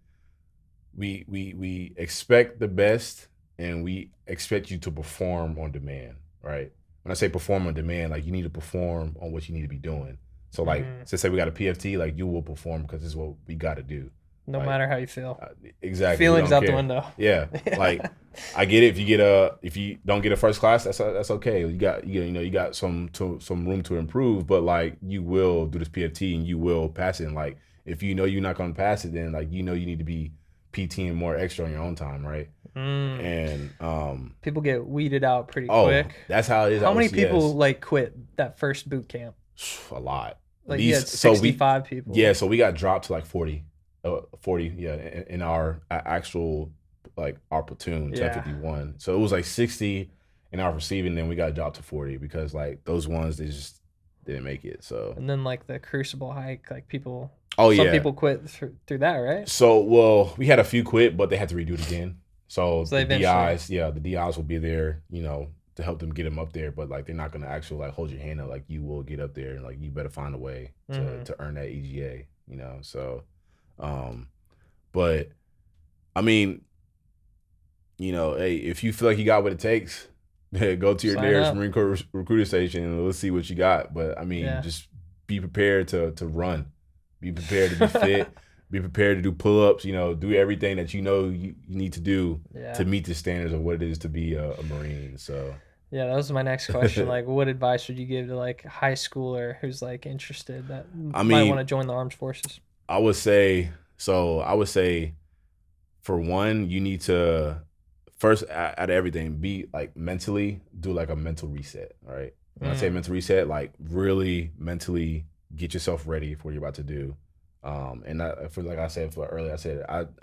S1: expect the best and we expect you to perform on demand, right? When I say perform on demand, like you need to perform on what you need to be doing. So like, say we got a PFT, like you will perform because this is what we got to do.
S2: No matter how you feel.
S1: Exactly.
S2: Feelings out the window.
S1: Yeah. Like I get it. If you don't get a first class, that's okay. You got some room to improve, but like you will do this PFT and you will pass it. And like if you know you're not going to pass it, then like you need to be PTing more extra on your own time, right? And
S2: people get weeded out pretty quick.
S1: That's how it is.
S2: How many people like quit that first boot camp?
S1: A lot.
S2: Like you had 65 people.
S1: Yeah, so we got dropped to like 40. 40, in our actual like our platoon 1051. So it was like 60 in our receiving, then we got dropped to 40 because like those ones they just didn't make it. So
S2: and then like the Crucible hike, like people. Some people quit through that, right?
S1: So well, we had a few quit, but they had to redo it again. So the DIs will be there, to help them get them up there, but like they're not gonna actually like hold your hand up like you will get up there, and like you better find a way to earn that EGA, So but I mean, hey, if you feel like you got what it takes, go to your nearest Marine Corps recruiter station and let's see what you got. But I mean, just be prepared to run, be prepared to be fit, be prepared to do pull-ups, do everything that you need to do to meet the standards of what it is to be a Marine. So
S2: yeah, that was my next question. Like, what advice would you give to like a high schooler who's like interested that might want to join the armed forces?
S1: I would say, for one, you need to first out of everything be like mentally do like a mental reset. All right. When I say mental reset, like really mentally get yourself ready for what you're about to do. And like I said earlier,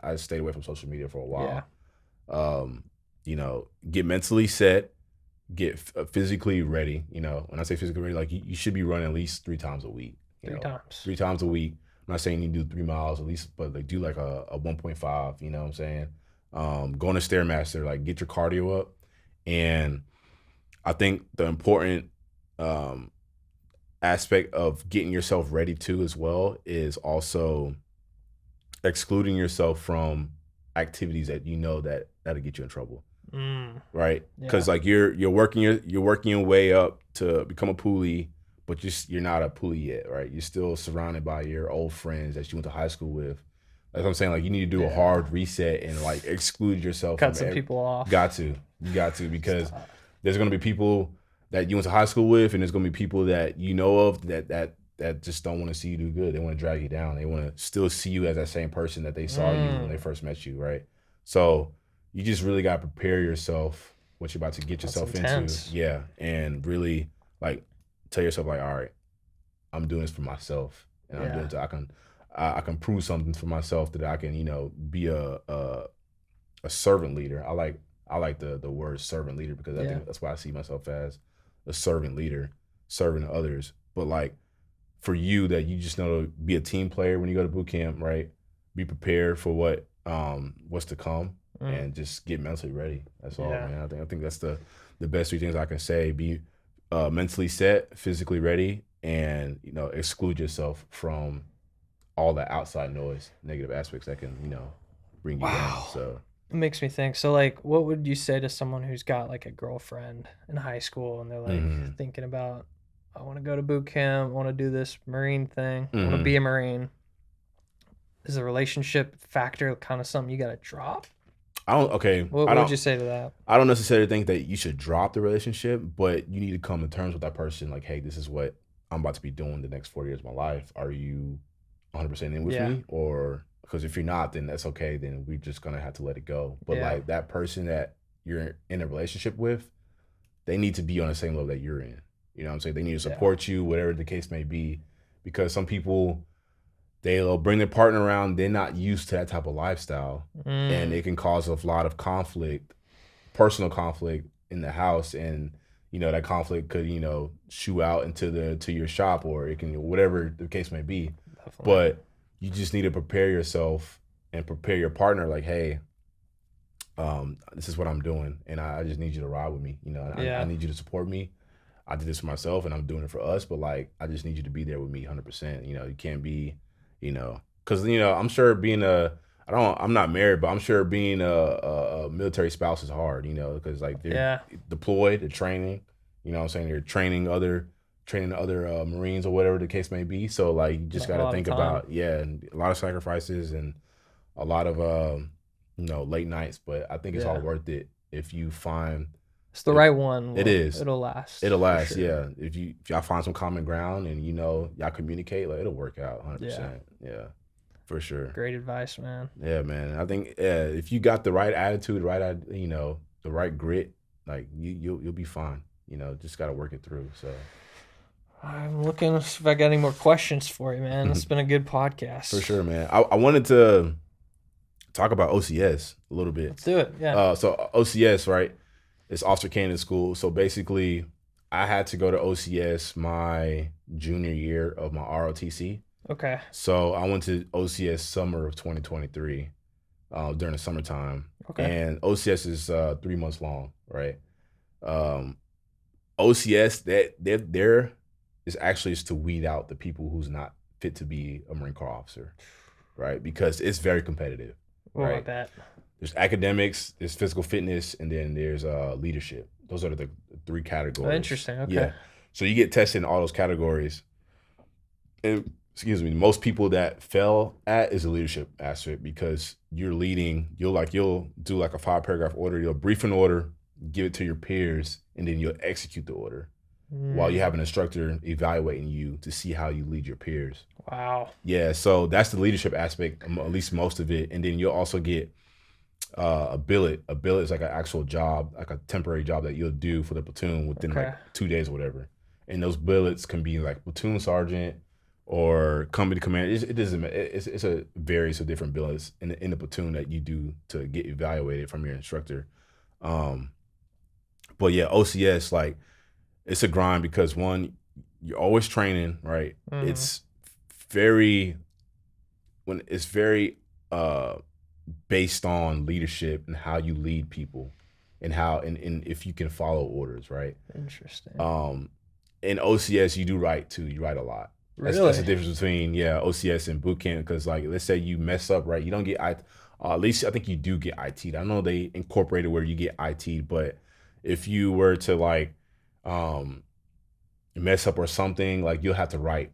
S1: I stayed away from social media for a while. Yeah. Get mentally set, get physically ready. When I say physically ready, like you should be running at least 3 times a week. 3 times a week. I'm not saying you do 3 miles at least, but like do like a 1.5, you know what I'm saying? Go on a Stairmaster, like get your cardio up. And I think the important aspect of getting yourself ready too as well is also excluding yourself from activities that that'll get you in trouble. Right? Because like you're working your way up to become a poolee but you're not a pulley yet, right? You're still surrounded by your old friends that you went to high school with. That's what I'm saying. Like, you need to do a hard reset and like exclude yourself.
S2: Cut some people off.
S1: You got to, because there's going to be people that you went to high school with, and there's going to be people that you know of that just don't want to see you do good. They want to drag you down. They want to still see you as that same person that they saw you when they first met you, right? So you just really got to prepare yourself what you're about to get yourself into. Yeah. And really like tell yourself like, all right, I'm doing this for myself, and I'm doing it so I can prove something for myself that I can, you know, be a servant leader. I like the word servant leader, because I think that's why I see myself as a servant leader, serving others. But like, for you, that you just know to be a team player when you go to boot camp, right? Be prepared for what's to come, and just get mentally ready. That's all, man. I think that's the best three things I can say. Be mentally set, physically ready, and, you know, exclude yourself from all the outside noise, negative aspects that can, you know, bring you down. So
S2: it makes me think. So like, what would you say to someone who's got like a girlfriend in high school, and they're like thinking about, I want to go to boot camp, I want to do this Marine thing, I want to be a Marine. Is the relationship factor kind of something you got to drop? What would you say to that?
S1: I don't necessarily think that you should drop the relationship, but you need to come to terms with that person. Like, hey, this is what I'm about to be doing the next 4 years of my life. Are you 100% in with me? Or, because if you're not, then that's okay. Then we're just going to have to let it go. But like, that person that you're in a relationship with, they need to be on the same level that you're in. You know what I'm saying? They need to support you, whatever the case may be, because some people, they'll bring their partner around. They're not used to that type of lifestyle, and it can cause a lot of conflict, personal conflict in the house, and, you know, that conflict could, you know, shoot out into your shop, or it can, whatever the case may be. Definitely. But you just need to prepare yourself and prepare your partner. Like, hey, this is what I'm doing, and I just need you to ride with me. You know, I need you to support me. I did this for myself, and I'm doing it for us, but like, I just need you to be there with me 100%. You know, you can't be, you know, because, you know, I'm sure being I'm not married, but I'm sure being a military spouse is hard, you know, because like they're deployed, they're training, you know what I'm saying? They're training other Marines or whatever the case may be. So like, you just got to think about, and a lot of sacrifices and a lot of, you know, late nights, but I think it's all worth it if you find
S2: it's the right one.
S1: It is.
S2: It'll last.
S1: It'll last, sure. If y'all find some common ground and, you know, y'all communicate, like, it'll work out 100%. Yeah, for sure.
S2: Great advice, man.
S1: Yeah, man. I think if you got the right attitude, you know, the right grit, like you'll be fine. You know, just got to work it through. So
S2: I'm looking to see if I got any more questions for you, man. It's been a good podcast.
S1: For sure, man. I wanted to talk about OCS a little bit.
S2: Let's do it. Yeah.
S1: So OCS, right? It's Officer Candidate School. So basically, I had to go to OCS my junior year of my ROTC.
S2: Okay.
S1: So I went to OCS summer of 2023 during the summertime. Okay. And OCS is 3 months long, right? OCS, there is actually is to weed out the people who's not fit to be a Marine Corps officer, right? Because it's very competitive.
S2: What about that?
S1: There's academics, there's physical fitness, and then there's leadership. Those are the three categories.
S2: Oh, interesting. Okay.
S1: Yeah. So you get tested in all those categories. And most people that fail at is the leadership aspect, because you're leading. You'll do like a 5-paragraph order. You'll brief an order, give it to your peers, and then you'll execute the order while you have an instructor evaluating you to see how you lead your peers.
S2: Wow.
S1: Yeah. So that's the leadership aspect, at least most of it. And then you'll also get a billet. A billet is like an actual job, like a temporary job that you'll do for the platoon within like 2 days or whatever. And those billets can be like platoon sergeant or company commander. It doesn't matter. It's a various of different billets in the platoon that you do to get evaluated from your instructor. But yeah, OCS, like, it's a grind because, one, you're always training, right? Mm-hmm. It's very based on leadership and how you lead people and how and if you can follow orders, right?
S2: Interesting.
S1: In OCS, you do write too. You write a lot.
S2: Really?
S1: That's the difference between OCS and boot camp, because like, let's say you mess up, right? You don't get at least I think you do get IT'd. I know they incorporated where you get IT'd, but if you were to like mess up or something, like you'll have to write,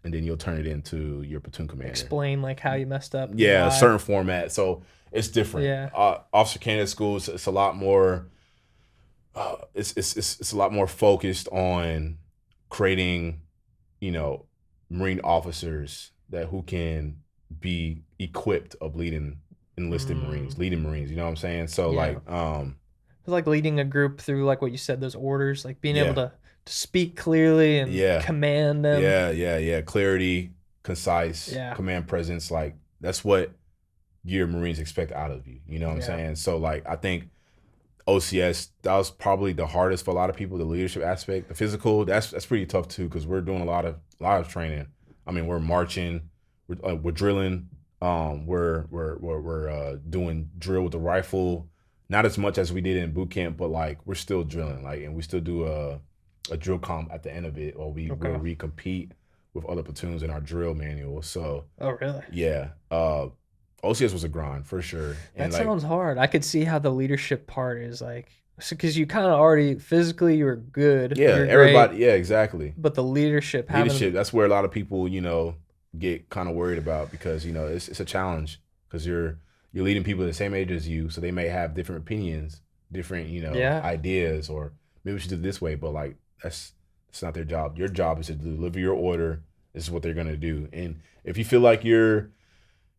S1: and then you'll turn it into your platoon commander.
S2: Explain like how you messed up.
S1: Yeah, a certain format. So it's different.
S2: Yeah.
S1: Officer candidate schools, it's a lot more. It's a lot more focused on creating, Marine officers who can be equipped of leading enlisted Marines, leading Marines. You know what I'm saying? So
S2: it's like leading a group through like what you said, those orders, like being able to speak clearly and command them.
S1: Yeah. Clarity, concise, command presence. Like that's what your Marines expect out of you. You know what I'm saying? So like I think OCS, that was probably the hardest for a lot of people. The leadership aspect, the physical, that's pretty tough too, because we're doing a lot of training. I mean, we're marching, we're drilling, we're doing drill with the rifle, not as much as we did in boot camp, but like we're still drilling, like, and we still do a drill comp at the end of it, or where we compete with other platoons in our drill manual. So,
S2: oh really?
S1: Yeah. OCS was a grind for sure.
S2: And that sounds hard. I could see how the leadership part is like, because you kind of already physically you were good.
S1: Yeah, everybody. Great, yeah, exactly.
S2: But the leadership,
S1: that's where a lot of people, get kind of worried about, because it's a challenge, because you're leading people the same age as you, so they may have different opinions, different ideas, or maybe we should do it this way. But like that's not their job. Your job is to deliver your order. This is what they're gonna do. And if you feel like your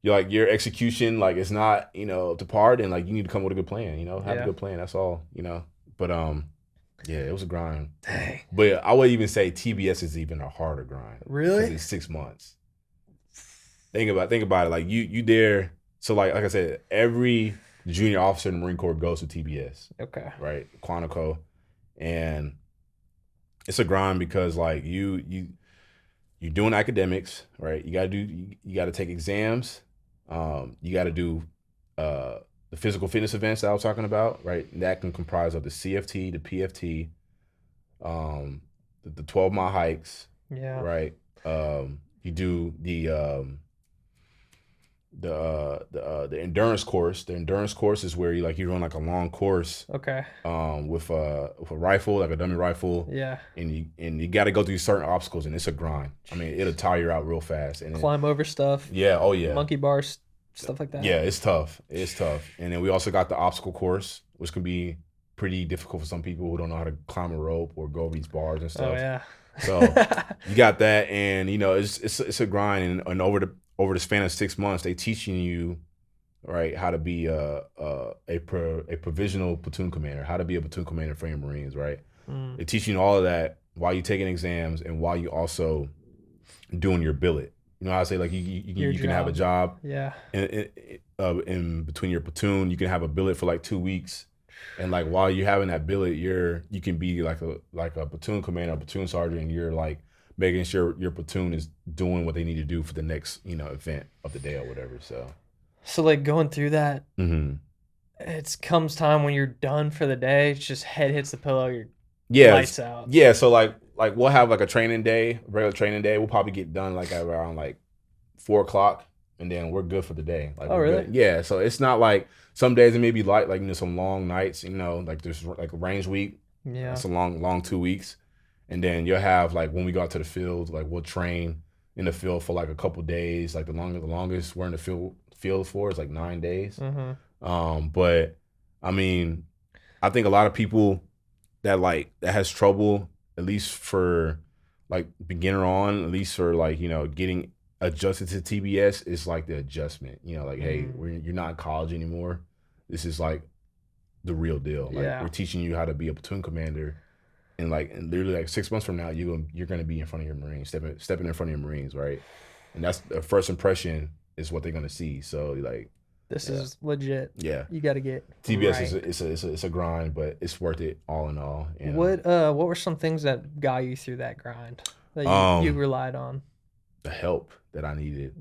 S1: execution, like it's not, to par, then like you need to come with a good plan, have a good plan. That's all, But it was a grind.
S2: Dang.
S1: But I would even say TBS is even a harder grind.
S2: Really?
S1: Because it's 6 months. Think about it. Like you there. So like I said, every junior officer in the Marine Corps goes to TBS.
S2: Okay.
S1: Right, Quantico, and it's a grind because like you're doing academics, right? You gotta take exams. You got to do the physical fitness events that I was talking about, right? And that can comprise of the CFT, the PFT, the 12-mile hikes, right? You do the endurance course. The endurance course is where you run like a long course,
S2: okay,
S1: with a rifle, like a dummy rifle, and you got to go through certain obstacles, and it's a grind. I mean, it'll tire you out real fast. And
S2: climb over stuff.
S1: Yeah, oh yeah,
S2: monkey bars, stuff like that.
S1: Yeah, it's tough. And then we also got the obstacle course, which can be pretty difficult for some people who don't know how to climb a rope or go over these bars and stuff.
S2: Oh yeah.
S1: So you got that, and it's a grind, and over the span of 6 months, they teaching you, right, how to be a provisional platoon commander, how to be a platoon commander for your Marines, right? They teaching you all of that while you taking exams and while you also doing your billet. You know how I say, like you can have a job, in between your platoon, you can have a billet for like 2 weeks, and like while you're having that billet, you can be like a platoon commander, a platoon sergeant, and you're like making sure your platoon is doing what they need to do for the next event of the day or whatever. So
S2: like going through that, it comes time when you're done for the day. It's just head hits the pillow, you're lights out.
S1: Yeah, so like we'll have like a training day, regular training day. We'll probably get done like around like 4:00, and then we're good for the day. Like,
S2: oh really?
S1: Good. Yeah. So it's not like some days it may be light, like some long nights. Like there's like a range week.
S2: Yeah.
S1: It's a long 2 weeks, and then you'll have like when we go out to the field, like we'll train in the field for like a couple days. Like the longest we're in the field for is like 9 days. But I mean, I think a lot of people that has trouble, at least for like beginner on, at least for like, getting adjusted to TBS, is like the adjustment, hey, you're not in college anymore. This is like the real deal. Like we're teaching you how to be a platoon commander, and literally like 6 months from now, you're going to be in front of your Marines, stepping in front of your Marines. Right. And that's the first impression is what they're going to see. So like,
S2: this is legit.
S1: Yeah,
S2: you got to get
S1: TBS.
S2: Right.
S1: It's a grind, but it's worth it all in all.
S2: What were some things that got you through that grind that you relied on?
S1: The help that I needed,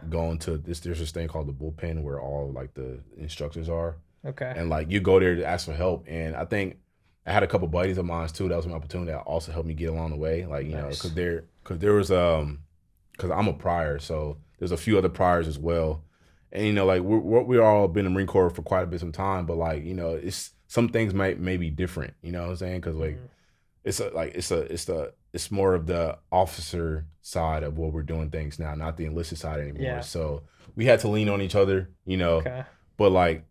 S1: going to this. There's this thing called the bullpen where all like the instructors are.
S2: Okay.
S1: And like you go there to ask for help, and I think I had a couple buddies of mine too. That was my platoon that also helped me get along the way. Like
S2: nice.
S1: because there was because I'm a prior, so there's a few other priors as well. And like we all been in the Marine Corps for quite a bit of time, but like it's some things may be different. You know what I'm saying? Because like it's it's more of the officer side of what we're doing things now, not the enlisted side anymore.
S2: Yeah.
S1: So we had to lean on each other, you know.
S2: Okay.
S1: But like,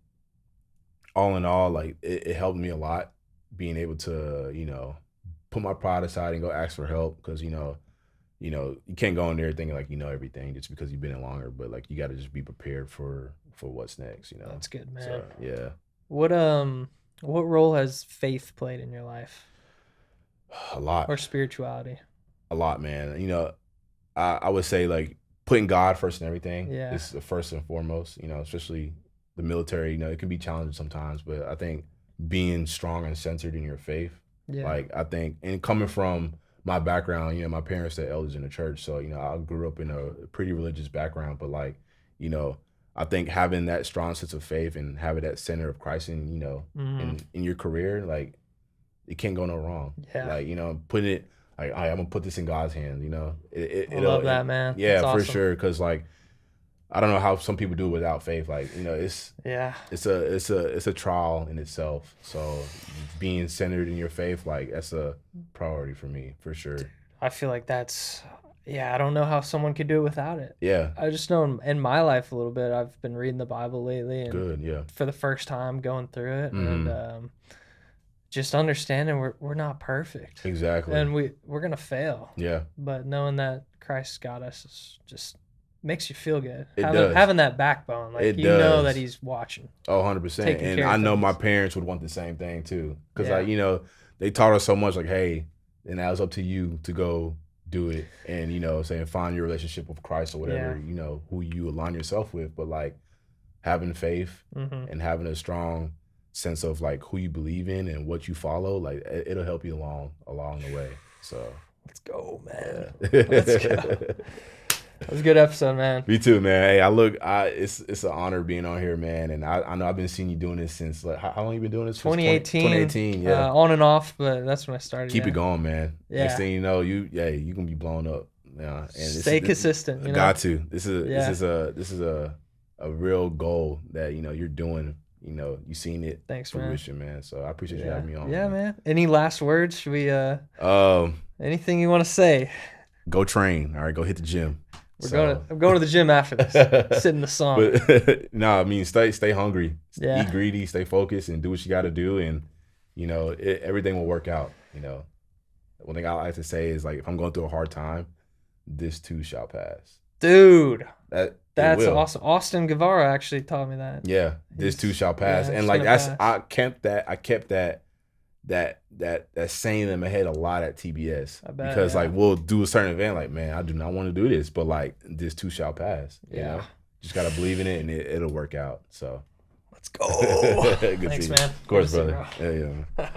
S1: all in all, like it helped me a lot being able to, you know, put my pride aside and go ask for help, because you know, you can't go in there thinking like you know everything just because you've been in longer, but like you got to just be prepared for what's next, you know.
S2: That's good, man.
S1: So, yeah.
S2: What role has faith played in your life?
S1: A lot.
S2: Or spirituality?
S1: A lot, man. You know, I would say like putting God first in everything
S2: Yeah.
S1: is the first and foremost, you know, especially the military. You know, it can be challenging sometimes, but I think being strong and centered in your faith,
S2: Yeah.
S1: like I think, and coming from my background, you know, my parents are elders in the church, so, you know, I grew up in a pretty religious background, but like, you know, I think having that strong sense of faith and having that center of Christ in, you know, in your career, like it can't go no wrong.
S2: Yeah.
S1: Like, you know, putting it like, I'm gonna put this in God's hands, you know.
S2: I love that, man.
S1: Yeah,
S2: That's
S1: for
S2: awesome.
S1: sure. Cause like, I don't know how some people do it without faith. Like, you know, it's a trial in itself. So being centered in your faith, like that's a priority for me, for sure.
S2: I feel like that's, I don't know how someone could do it without it.
S1: Yeah.
S2: I just know in my life a little bit, I've been reading the Bible lately, and
S1: Good, yeah.
S2: for the first time going through it, and just understanding we're not perfect.
S1: Exactly.
S2: And we're gonna fail.
S1: Yeah.
S2: But knowing that Christ got us is just makes you feel good.
S1: It does.
S2: Having that backbone, like
S1: It
S2: you know
S1: does.
S2: that He's watching.
S1: Oh, 100%.
S2: Taking
S1: And
S2: care of
S1: I know
S2: things.
S1: my parents would want the same thing too. Because
S2: Yeah.
S1: like, you know, they taught us so much like, hey, and now it's up to you to go do it, and, you know, saying find your relationship with Christ or whatever,
S2: Yeah.
S1: you know, who you align yourself with. But like having faith and having a strong sense of like who you believe in and what you follow, like it'll help you along the way. So
S2: Let's go, man.
S1: yeah.
S2: Let's go. That was a good episode, man.
S1: Me too, man. Hey, it's an honor being on here, man. And I know I've been seeing you doing this since like how long you been doing this?
S2: 2018.
S1: 2018, yeah.
S2: On and off, but that's when I started.
S1: Keep it going, man.
S2: Yeah.
S1: Next thing you know, you can be blown up. Yeah. And
S2: Stay consistent. You know?
S1: Got to. This is a real goal that, you know, you're doing. You know, you seen it.
S2: Thanks, man.
S1: fruition, man. So I appreciate you having me on.
S2: Yeah, man. Any last words? Should we anything you want to say?
S1: Go train. All right, go hit the gym.
S2: I'm going to the gym after this. Sit in the sun.
S1: But no, I mean, stay hungry.
S2: Yeah.
S1: Eat greedy, stay focused, and do what you got to do, and you know, everything will work out. You know, one thing I like to say is like, if I'm going through a hard time, this too shall pass.
S2: Dude,
S1: That's
S2: awesome. Austin Guevara actually taught me that.
S1: Yeah, this too shall pass,
S2: yeah,
S1: and
S2: it's
S1: like
S2: gonna
S1: that's
S2: pass.
S1: I kept that saying in my head a lot at TBS.
S2: I bet,
S1: because
S2: yeah.
S1: like we'll do a certain event, like, man, I do not want to do this, but like this too shall pass. You know? Just gotta believe in it, and it'll work out. So
S2: let's go.
S1: Good
S2: Thanks,
S1: seeing you.
S2: man.
S1: Of course,
S2: Good to see you,
S1: brother.
S2: bro.
S1: Yeah.